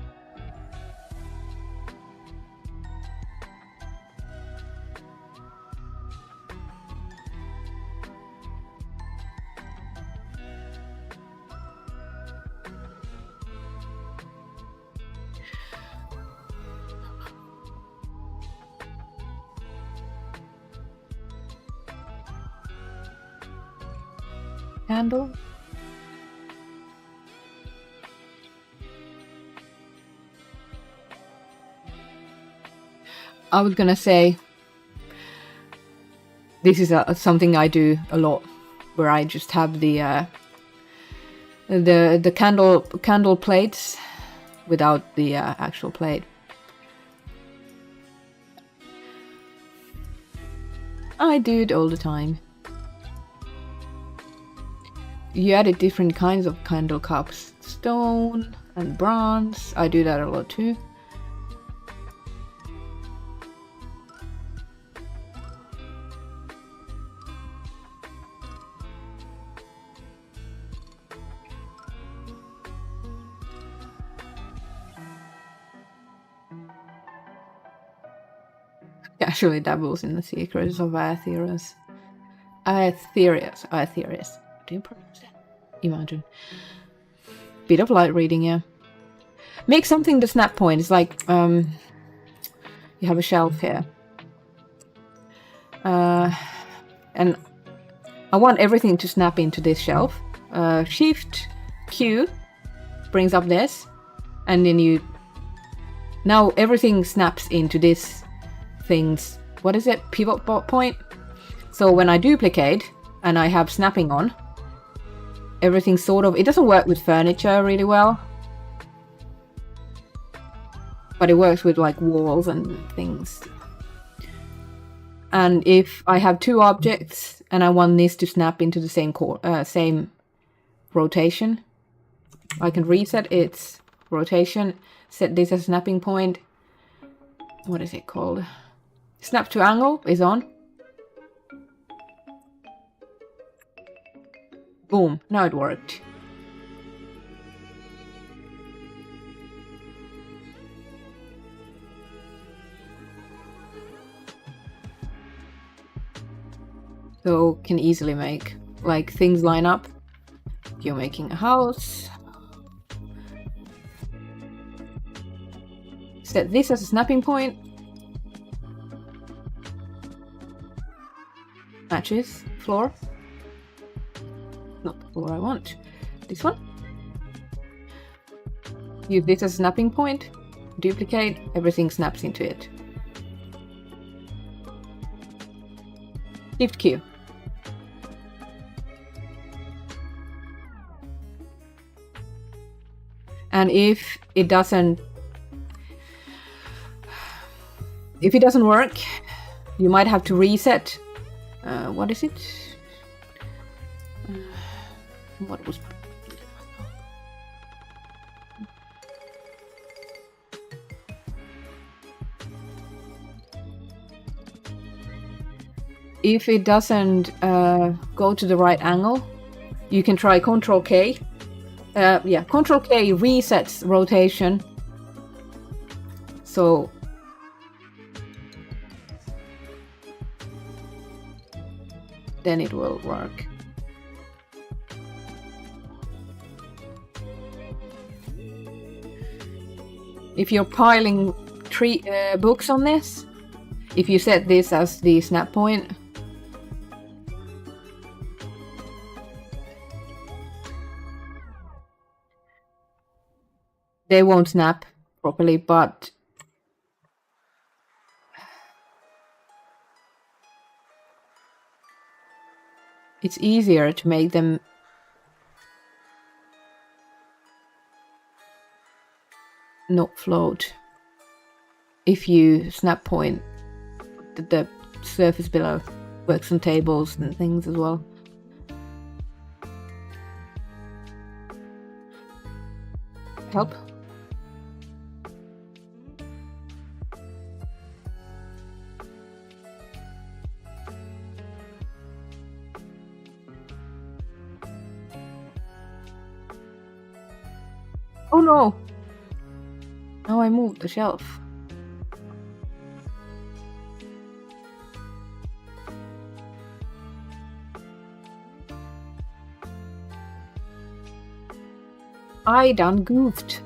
Candle. I was gonna say this is something I do a lot, where I just have the candle plates without the actual plate. I do it all the time. You added different kinds of candle cups. Stone and bronze. I do that a lot too. Actually dabbles in the secrets of Aetherius. Aetherius. Do you pronounce that? Imagine. Bit of light reading, yeah. Make something the snap point. It's like, you have a shelf here. And I want everything to snap into this shelf. Shift Q brings up this. And then you... Now everything snaps into this thing's... What is it? Pivot point? So when I duplicate and I have snapping on, everything sort of... It doesn't work with furniture really well. But it works with like walls and things. And if I have two objects and I want this to snap into the same rotation, I can reset its rotation, set this as snapping point. What is it called? Snap to angle is on. Boom, now it worked. So can easily make like things line up. You're making a house. Set this as a snapping point. Matches floor. Not the floor I want. This one. Use this as a snapping point. Duplicate. Everything snaps into it. Shift Q. And if it doesn't work, you might have to reset. What is it? What was... If it doesn't go to the right angle, you can try Control K. Control K resets rotation. So then it will work. If you're piling books on this, if you set this as the snap point, they won't snap properly, but it's easier to make them not float if you snap point the surface below. Works on tables and things as well. Help? Oh no! Now I moved the shelf. I done goofed.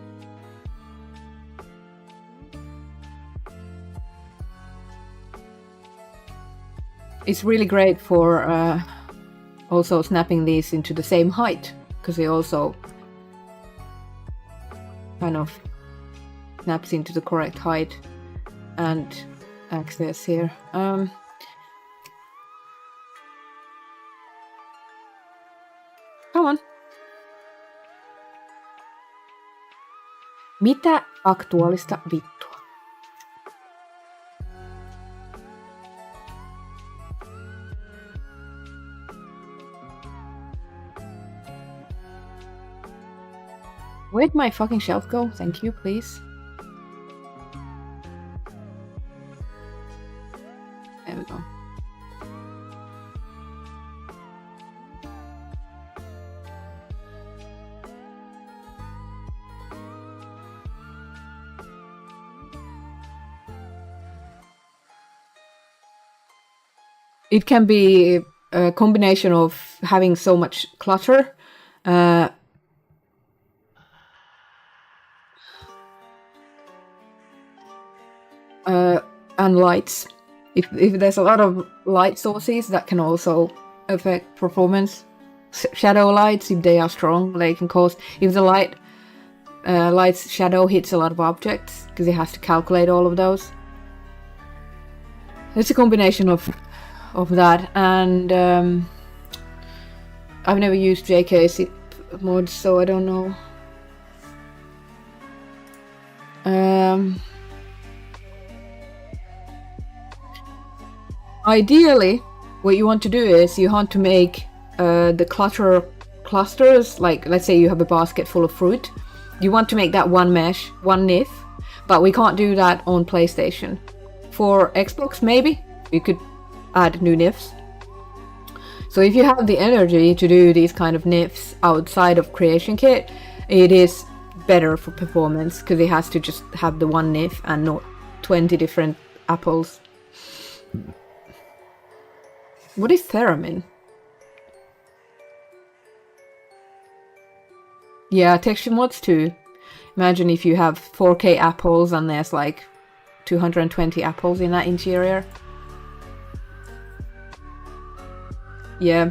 It's really great for also snapping these into the same height, because they also kind of snaps into the correct height and access here. Come on. Mitä aktuaalista vittua? Where'd my fucking shelf go? Thank you, please. There we go. It can be a combination of having so much clutter, and lights. If there's a lot of light sources, that can also affect performance. Shadow lights, if they are strong, they can cause. If the light's shadow hits a lot of objects, because it has to calculate all of those. It's a combination of that, and I've never used JK mods, so I don't know. Ideally, what you want to do is you want to make the clutter clusters, like let's say you have a basket full of fruit. You want to make that one mesh, one nif, but we can't do that on PlayStation. For Xbox, maybe you could add new nifs. So if you have the energy to do these kind of nifs outside of Creation Kit, it is better for performance because it has to just have the one nif and not 20 different apples. What is theremin? Yeah, texture mods too. Imagine if you have 4K apples and there's like 220 apples in that interior. Yeah,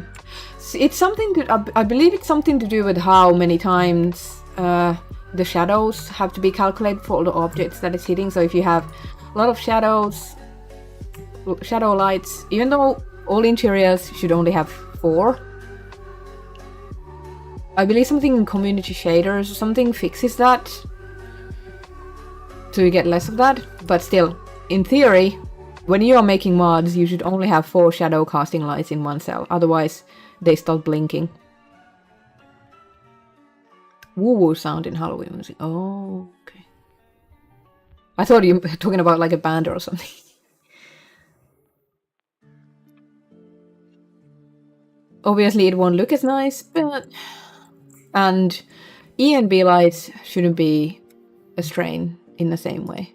it's something to, I believe it's something to do with how many times the shadows have to be calculated for all the objects that it's hitting. So if you have a lot of shadows, shadow lights, even though all interiors should only have 4, I believe something in community shaders or something fixes that, so you get less of that. But still, in theory, when you are making mods, you should only have 4 shadow casting lights in one cell, otherwise they start blinking. Woo-woo sound in Halloween music. Oh, okay. I thought you were talking about like a band or something. Obviously it won't look as nice, but... And E and B lights shouldn't be a strain in the same way.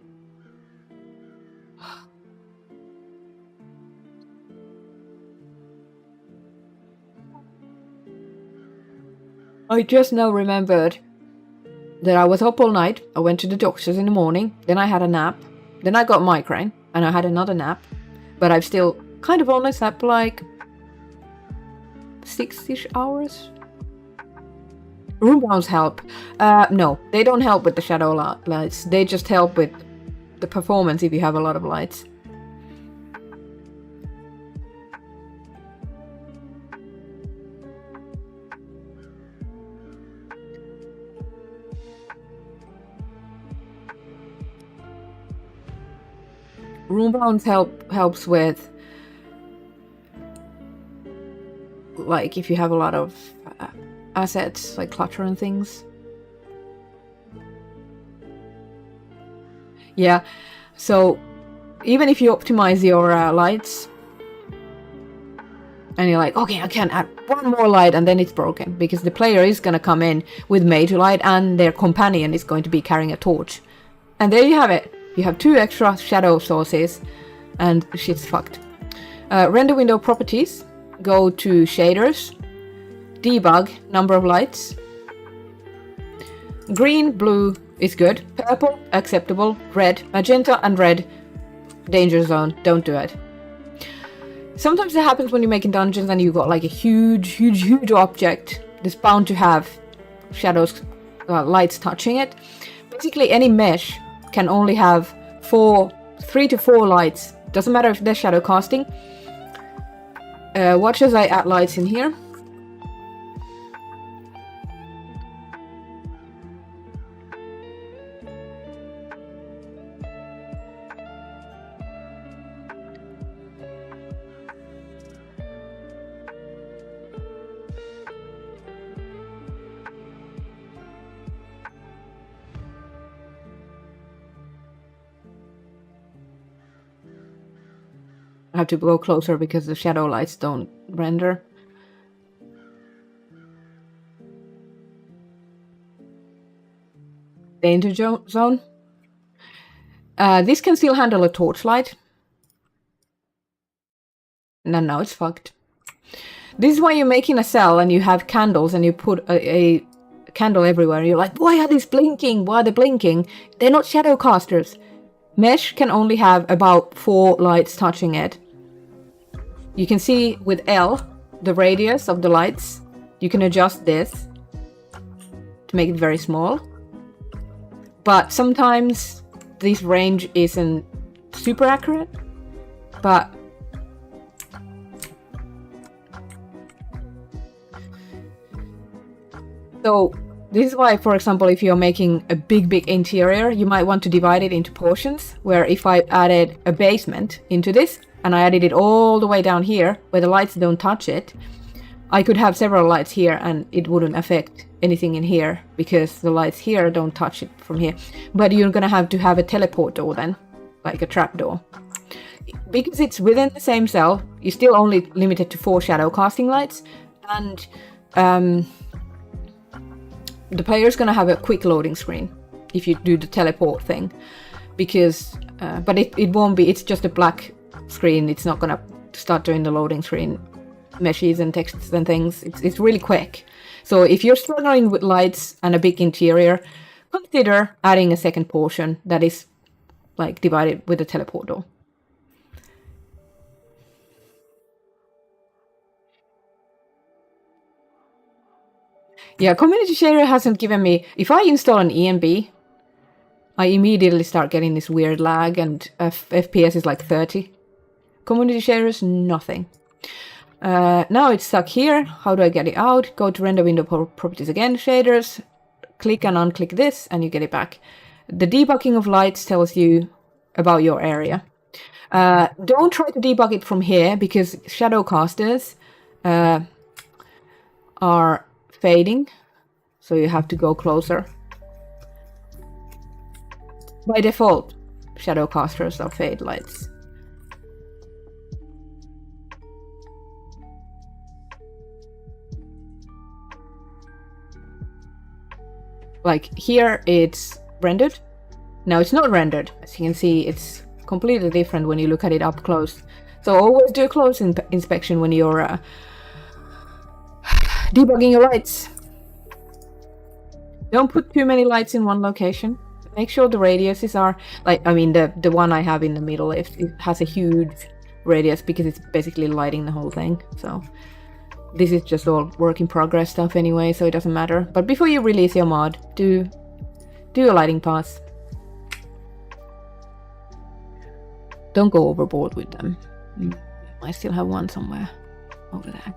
I just now remembered that I was up all night. I went to the doctor's in the morning, then I had a nap, then I got migraine, and I had another nap. But I've still kind of only slept like 6-ish hours. Room bounds help. No, they don't help with the shadow lights. They just help with the performance if you have a lot of lights. Room bounds helps with, like, if you have a lot of assets like clutter and things. Yeah, so even if you optimize your lights and you're like, okay, I can add one more light, and then it's broken because the player is going to come in with major light and their companion is going to be carrying a torch, and there you have it. You have 2 extra shadow sources and shit's fucked. Render window properties, go to shaders, debug, number of lights. Green, blue is good. Purple, acceptable. Red, magenta and red, danger zone, don't do it. Sometimes it happens when you're making dungeons and you've got like a huge object that's bound to have shadows, lights touching it. Basically any mesh can only have 3 to 4 lights. Doesn't matter if they're shadow casting. Watch as I add lights in here. have to go closer because the shadow lights don't render. Danger zone. This can still handle a torchlight. And now it's fucked. This is why you're making a cell and you have candles and you put a candle everywhere. You're like, why are these blinking? Why are they blinking? They're not shadow casters. Mesh can only have about 4 lights touching it. You can see with L, the radius of the lights. You can adjust this to make it very small. But sometimes this range isn't super accurate. But so this is why, for example, if you're making a big interior, you might want to divide it into portions, where if I added a basement into this, and I added it all the way down here, where the lights don't touch it, I could have several lights here and it wouldn't affect anything in here, because the lights here don't touch it from here. But you're gonna have to have a teleport door then, like a trap door. Because it's within the same cell, you're still only limited to 4 shadow casting lights, and the player's gonna have a quick loading screen if you do the teleport thing, because but it won't be, it's just a black screen. It's not gonna start doing the loading screen meshes and texts and things. It's really quick. So if you're struggling with lights and a big interior, consider adding a second portion that is like divided with a teleport door. Yeah, Community Shader hasn't given me... If I install an ENB, I immediately start getting this weird lag, and FPS is like 30. Community Shader is nothing. Now it's stuck here. How do I get it out? Go to render window properties again, shaders, click and unclick this, and you get it back. The debugging of lights tells you about your area. Don't try to debug it from here, because shadow casters are fading, so you have to go closer. By default, shadow casters are fade lights. Like here it's rendered. Now it's not rendered. As you can see, it's completely different when you look at it up close. So always do a close inspection when you're debugging your lights. Don't put too many lights in one location. Make sure the radiuses are like, I mean, the one I have in the middle, it has a huge radius because it's basically lighting the whole thing. So this is just all work in progress stuff anyway, so it doesn't matter. But before you release your mod, do a lighting pass. Don't go overboard with them. I still have one somewhere over there.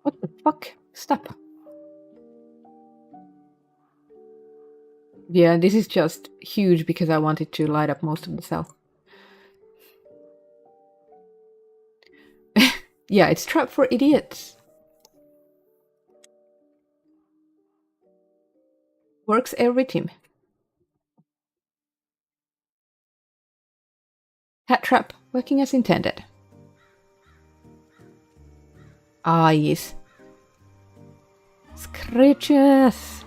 What the fuck? Stop. Yeah, this is just huge because I wanted to light up most of the cell. Yeah, it's trap for idiots. Works every team. Hat trap, working as intended. Ah, yes. Screeches.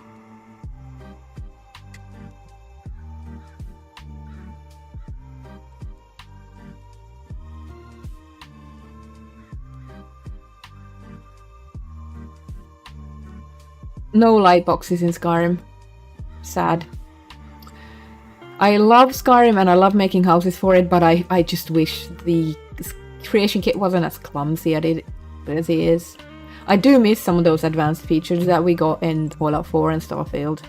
No light boxes in Skyrim. Sad. I love Skyrim and I love making houses for it, but I just wish the creation kit wasn't as clumsy as it is. I do miss some of those advanced features that we got in Fallout 4 and Starfield.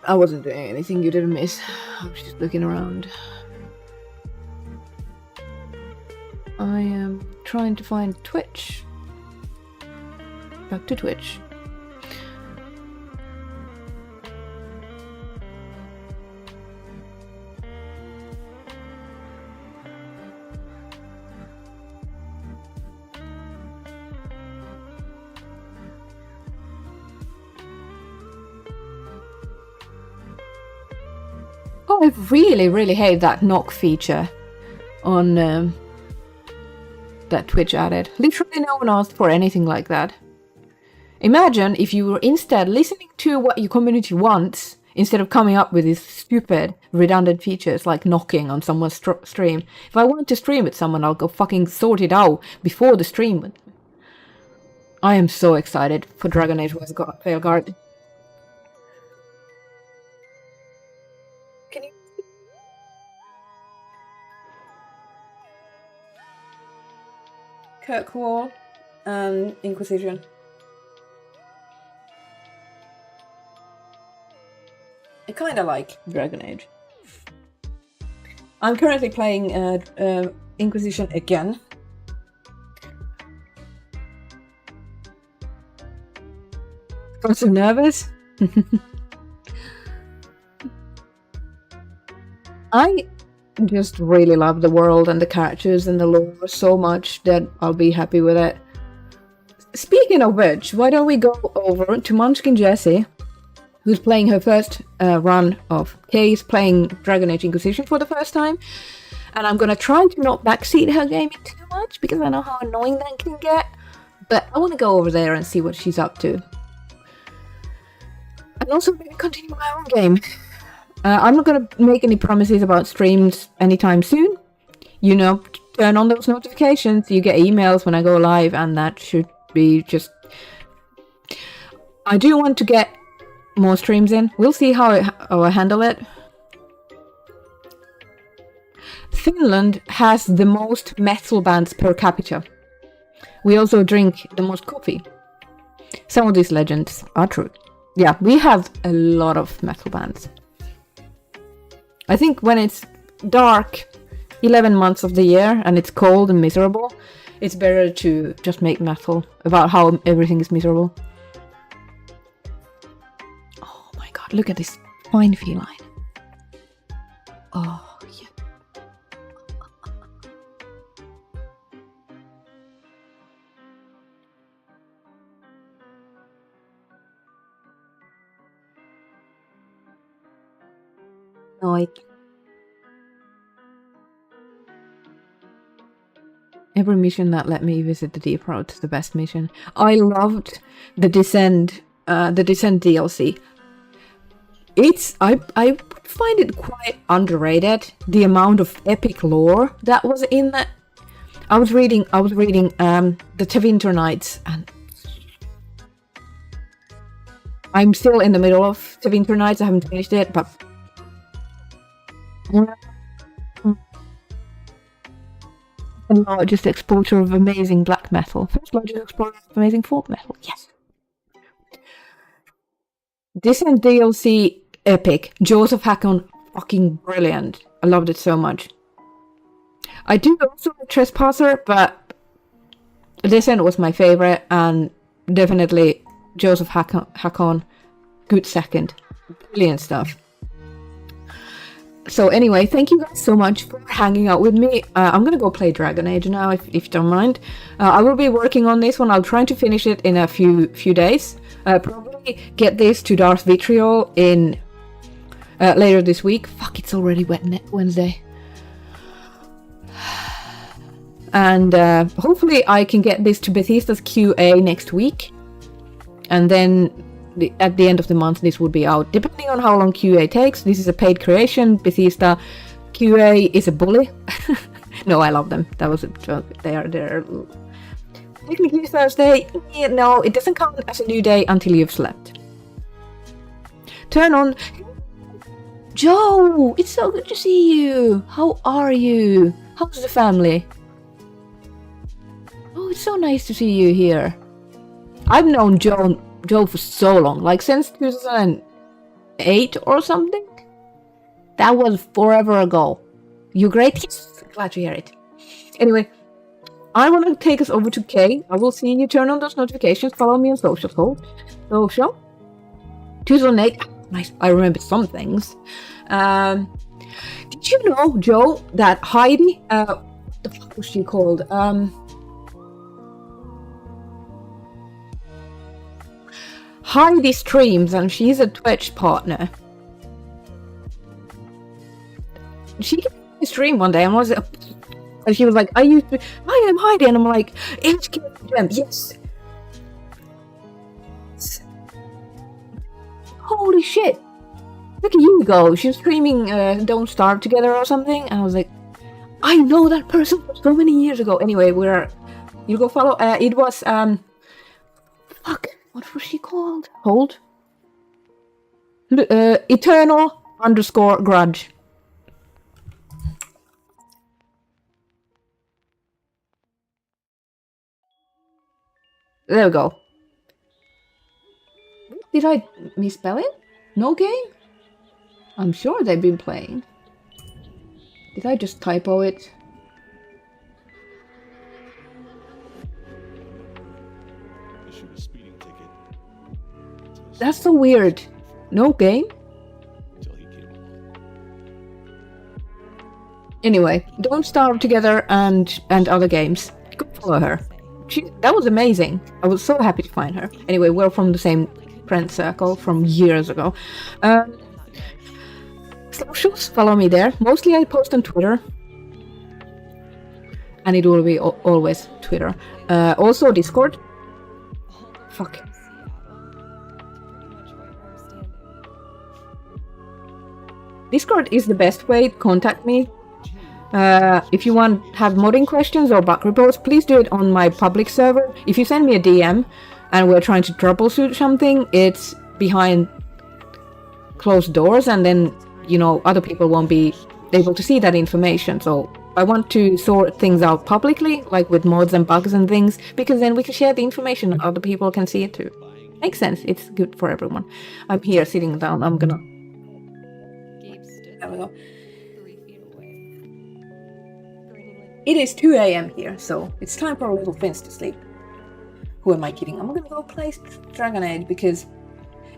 I wasn't doing anything you didn't miss. I was just looking around. I am trying to find Twitch. Back to Twitch. Oh, I really hate that knock feature on that Twitch added. Literally no one asked for anything like that. Imagine if you were instead listening to what your community wants instead of coming up with these stupid redundant features like knocking on someone's stream. If I want to stream with someone, I'll go fucking sort it out before the stream. I am so excited for Dragon Age Veilguard. Can you... Kirkwall and Inquisition. I kinda like Dragon Age. I'm currently playing Inquisition again. I'm so nervous. I just really love the world and the characters and the lore so much that I'll be happy with it. Speaking of which, why don't we go over to Munchkin Jessie, who's playing her first run of Case, playing Dragon Age Inquisition for the first time. And I'm gonna try to not backseat her gaming too much, because I know how annoying that can get. But I want to go over there and see what she's up to. And also maybe continue my own game. I'm not gonna make any promises about streams anytime soon. You know, turn on those notifications, you get emails when I go live, and that should be just... I do want to get more streams in. We'll see how I handle it. Finland has the most metal bands per capita. We also drink the most coffee. Some of these legends are true. Yeah, we have a lot of metal bands. I think when it's dark 11 months of the year and it's cold and miserable, it's better to just make metal about how everything is miserable. Oh my god, look at this fine feline. Oh, yeah. No, every mission that let me visit the Deep Road is the best mission. I loved the Descent DLC. I find it quite underrated, the amount of epic lore that was in that. I was reading the Tevinter Nights, and I'm still in the middle of Tevinter Nights. I haven't finished it, but the largest exporter of amazing black metal. First largest exporter of amazing folk metal. Yes. Descent DLC epic. Joseph Hackon fucking brilliant. I loved it so much. I do also like Trespasser, but Descent was my favorite, and definitely Joseph Hackon good second. Brilliant stuff. So anyway, thank you guys so much for hanging out with me. I'm gonna go play Dragon Age now, if you don't mind. I will be working on this one. I'll try to finish it in a few days. Probably get this to Darth Vitriol in later this week. Fuck, it's already Wednesday. And hopefully I can get this to Bethesda's QA next week. And then at the end of the month this would be out, depending on how long QA takes. This is a paid creation. Bethesda QA is a bully. No, I love them. That was a joke. They're technically Thursday. Yeah, no, it doesn't count as a new day until you've slept. Turn on. Joe, it's so good to see you. How are you? How's the family? Oh, it's so nice to see you here. I've known Joe for so long, like since 2000. 2008 or something. That was forever ago. You great? Yes. Glad to hear it. Anyway, I want to take us over to Kay. I will see you. Turn on those notifications. Follow me on social. Social. 2008. Nice. I remember some things. Did you know, Joe, that Heidi? What the fuck was she called? Heidi streams, and she's a Twitch partner. She came to my stream one day and she was like, I am Heidi, and I'm like, HK, yes. Holy shit. Look at you go. She was streaming Don't Starve Together or something, and I was like, I know that person from so many years ago. Anyway, you go follow. It was fuck. What was she called? Hold. Eternal_grudge. There we go. Did I misspell it? No game? I'm sure they've been playing. Did I just typo it? That's so weird. No game? Anyway, Don't Starve Together and other games. Go follow her. That was amazing. I was so happy to find her. Anyway, we're from the same friend circle from years ago. Socials, follow me there. Mostly I post on Twitter. And it will be always Twitter. Also Discord. Fuck. Discord is the best way to contact me. If you want to have modding questions or bug reports, please do it on my public server. If you send me a DM and we're trying to troubleshoot something, it's behind closed doors, and then, you know, other people won't be able to see that information. So I want to sort things out publicly, like with mods and bugs and things, because then we can share the information and other people can see it too. Makes sense. It's good for everyone. I'm here sitting down. I'm gonna... There we go. It is 2 a.m. here, so it's time for our little Finns to sleep. Who am I kidding? I'm gonna go play Dragon Age because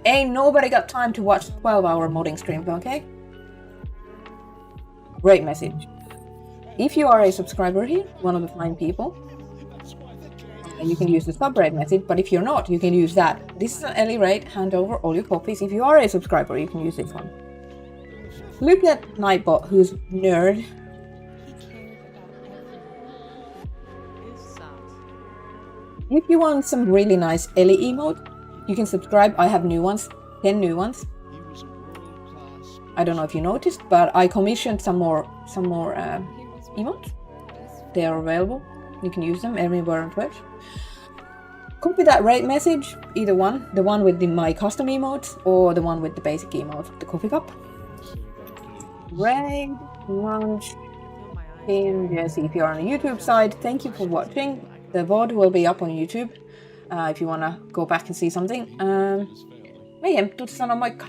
ain't nobody got time to watch 12-hour modding stream, okay? Great message. If you are a subscriber here, one of the fine people, you can use the sub raid message, but if you're not, you can use that. This is an early raid, hand over all your copies. If you are a subscriber, you can use this one. Look at Nightbot, who's nerd. If you want some really nice Ellie emote, you can subscribe. I have new ones, 10 new ones. I don't know if you noticed, but I commissioned some more emotes. They are available. You can use them everywhere on Twitch. Copy that raid message, either one, the one with my custom emotes or the one with the basic emote, the coffee cup. Raid, launch, in Jesse. If you're on the YouTube side, thank you for watching. The VOD will be up on YouTube if you want to go back and see something. Meidän tuossa sanoa moikka.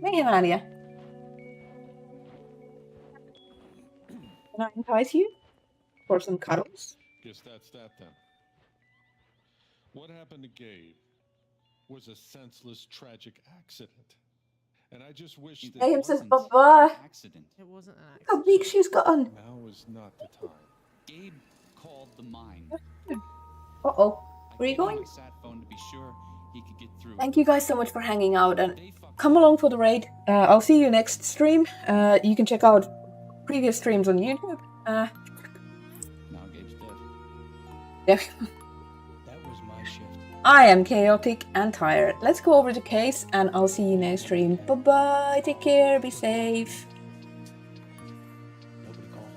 Meidän ääniä. Can I entice you for some cuddles? Guess that's that then. What happened to Gabe was a senseless, tragic accident. And I just wish that Graham says bye-bye. Accident. It wasn't an accident. How big she's gotten. now is not the time. Gabe called the mine. Uh-oh. Where are you going? My sat phone to be sure he could get through. Thank you guys so much for hanging out and come along for the raid. I'll see you next stream. You can check out previous streams on YouTube. Now Gabe's dead. Yeah. That was my shift. I am chaotic and tired. Let's go over to Case and I'll see you next stream. Bye-bye. Take care. Be safe. Nobody called.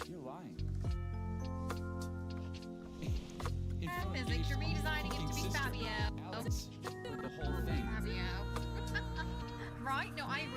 You're lying. Physics, you're redesigning it to be Fabio. Alex, the whole thing. Fabio. Right? No, I agree.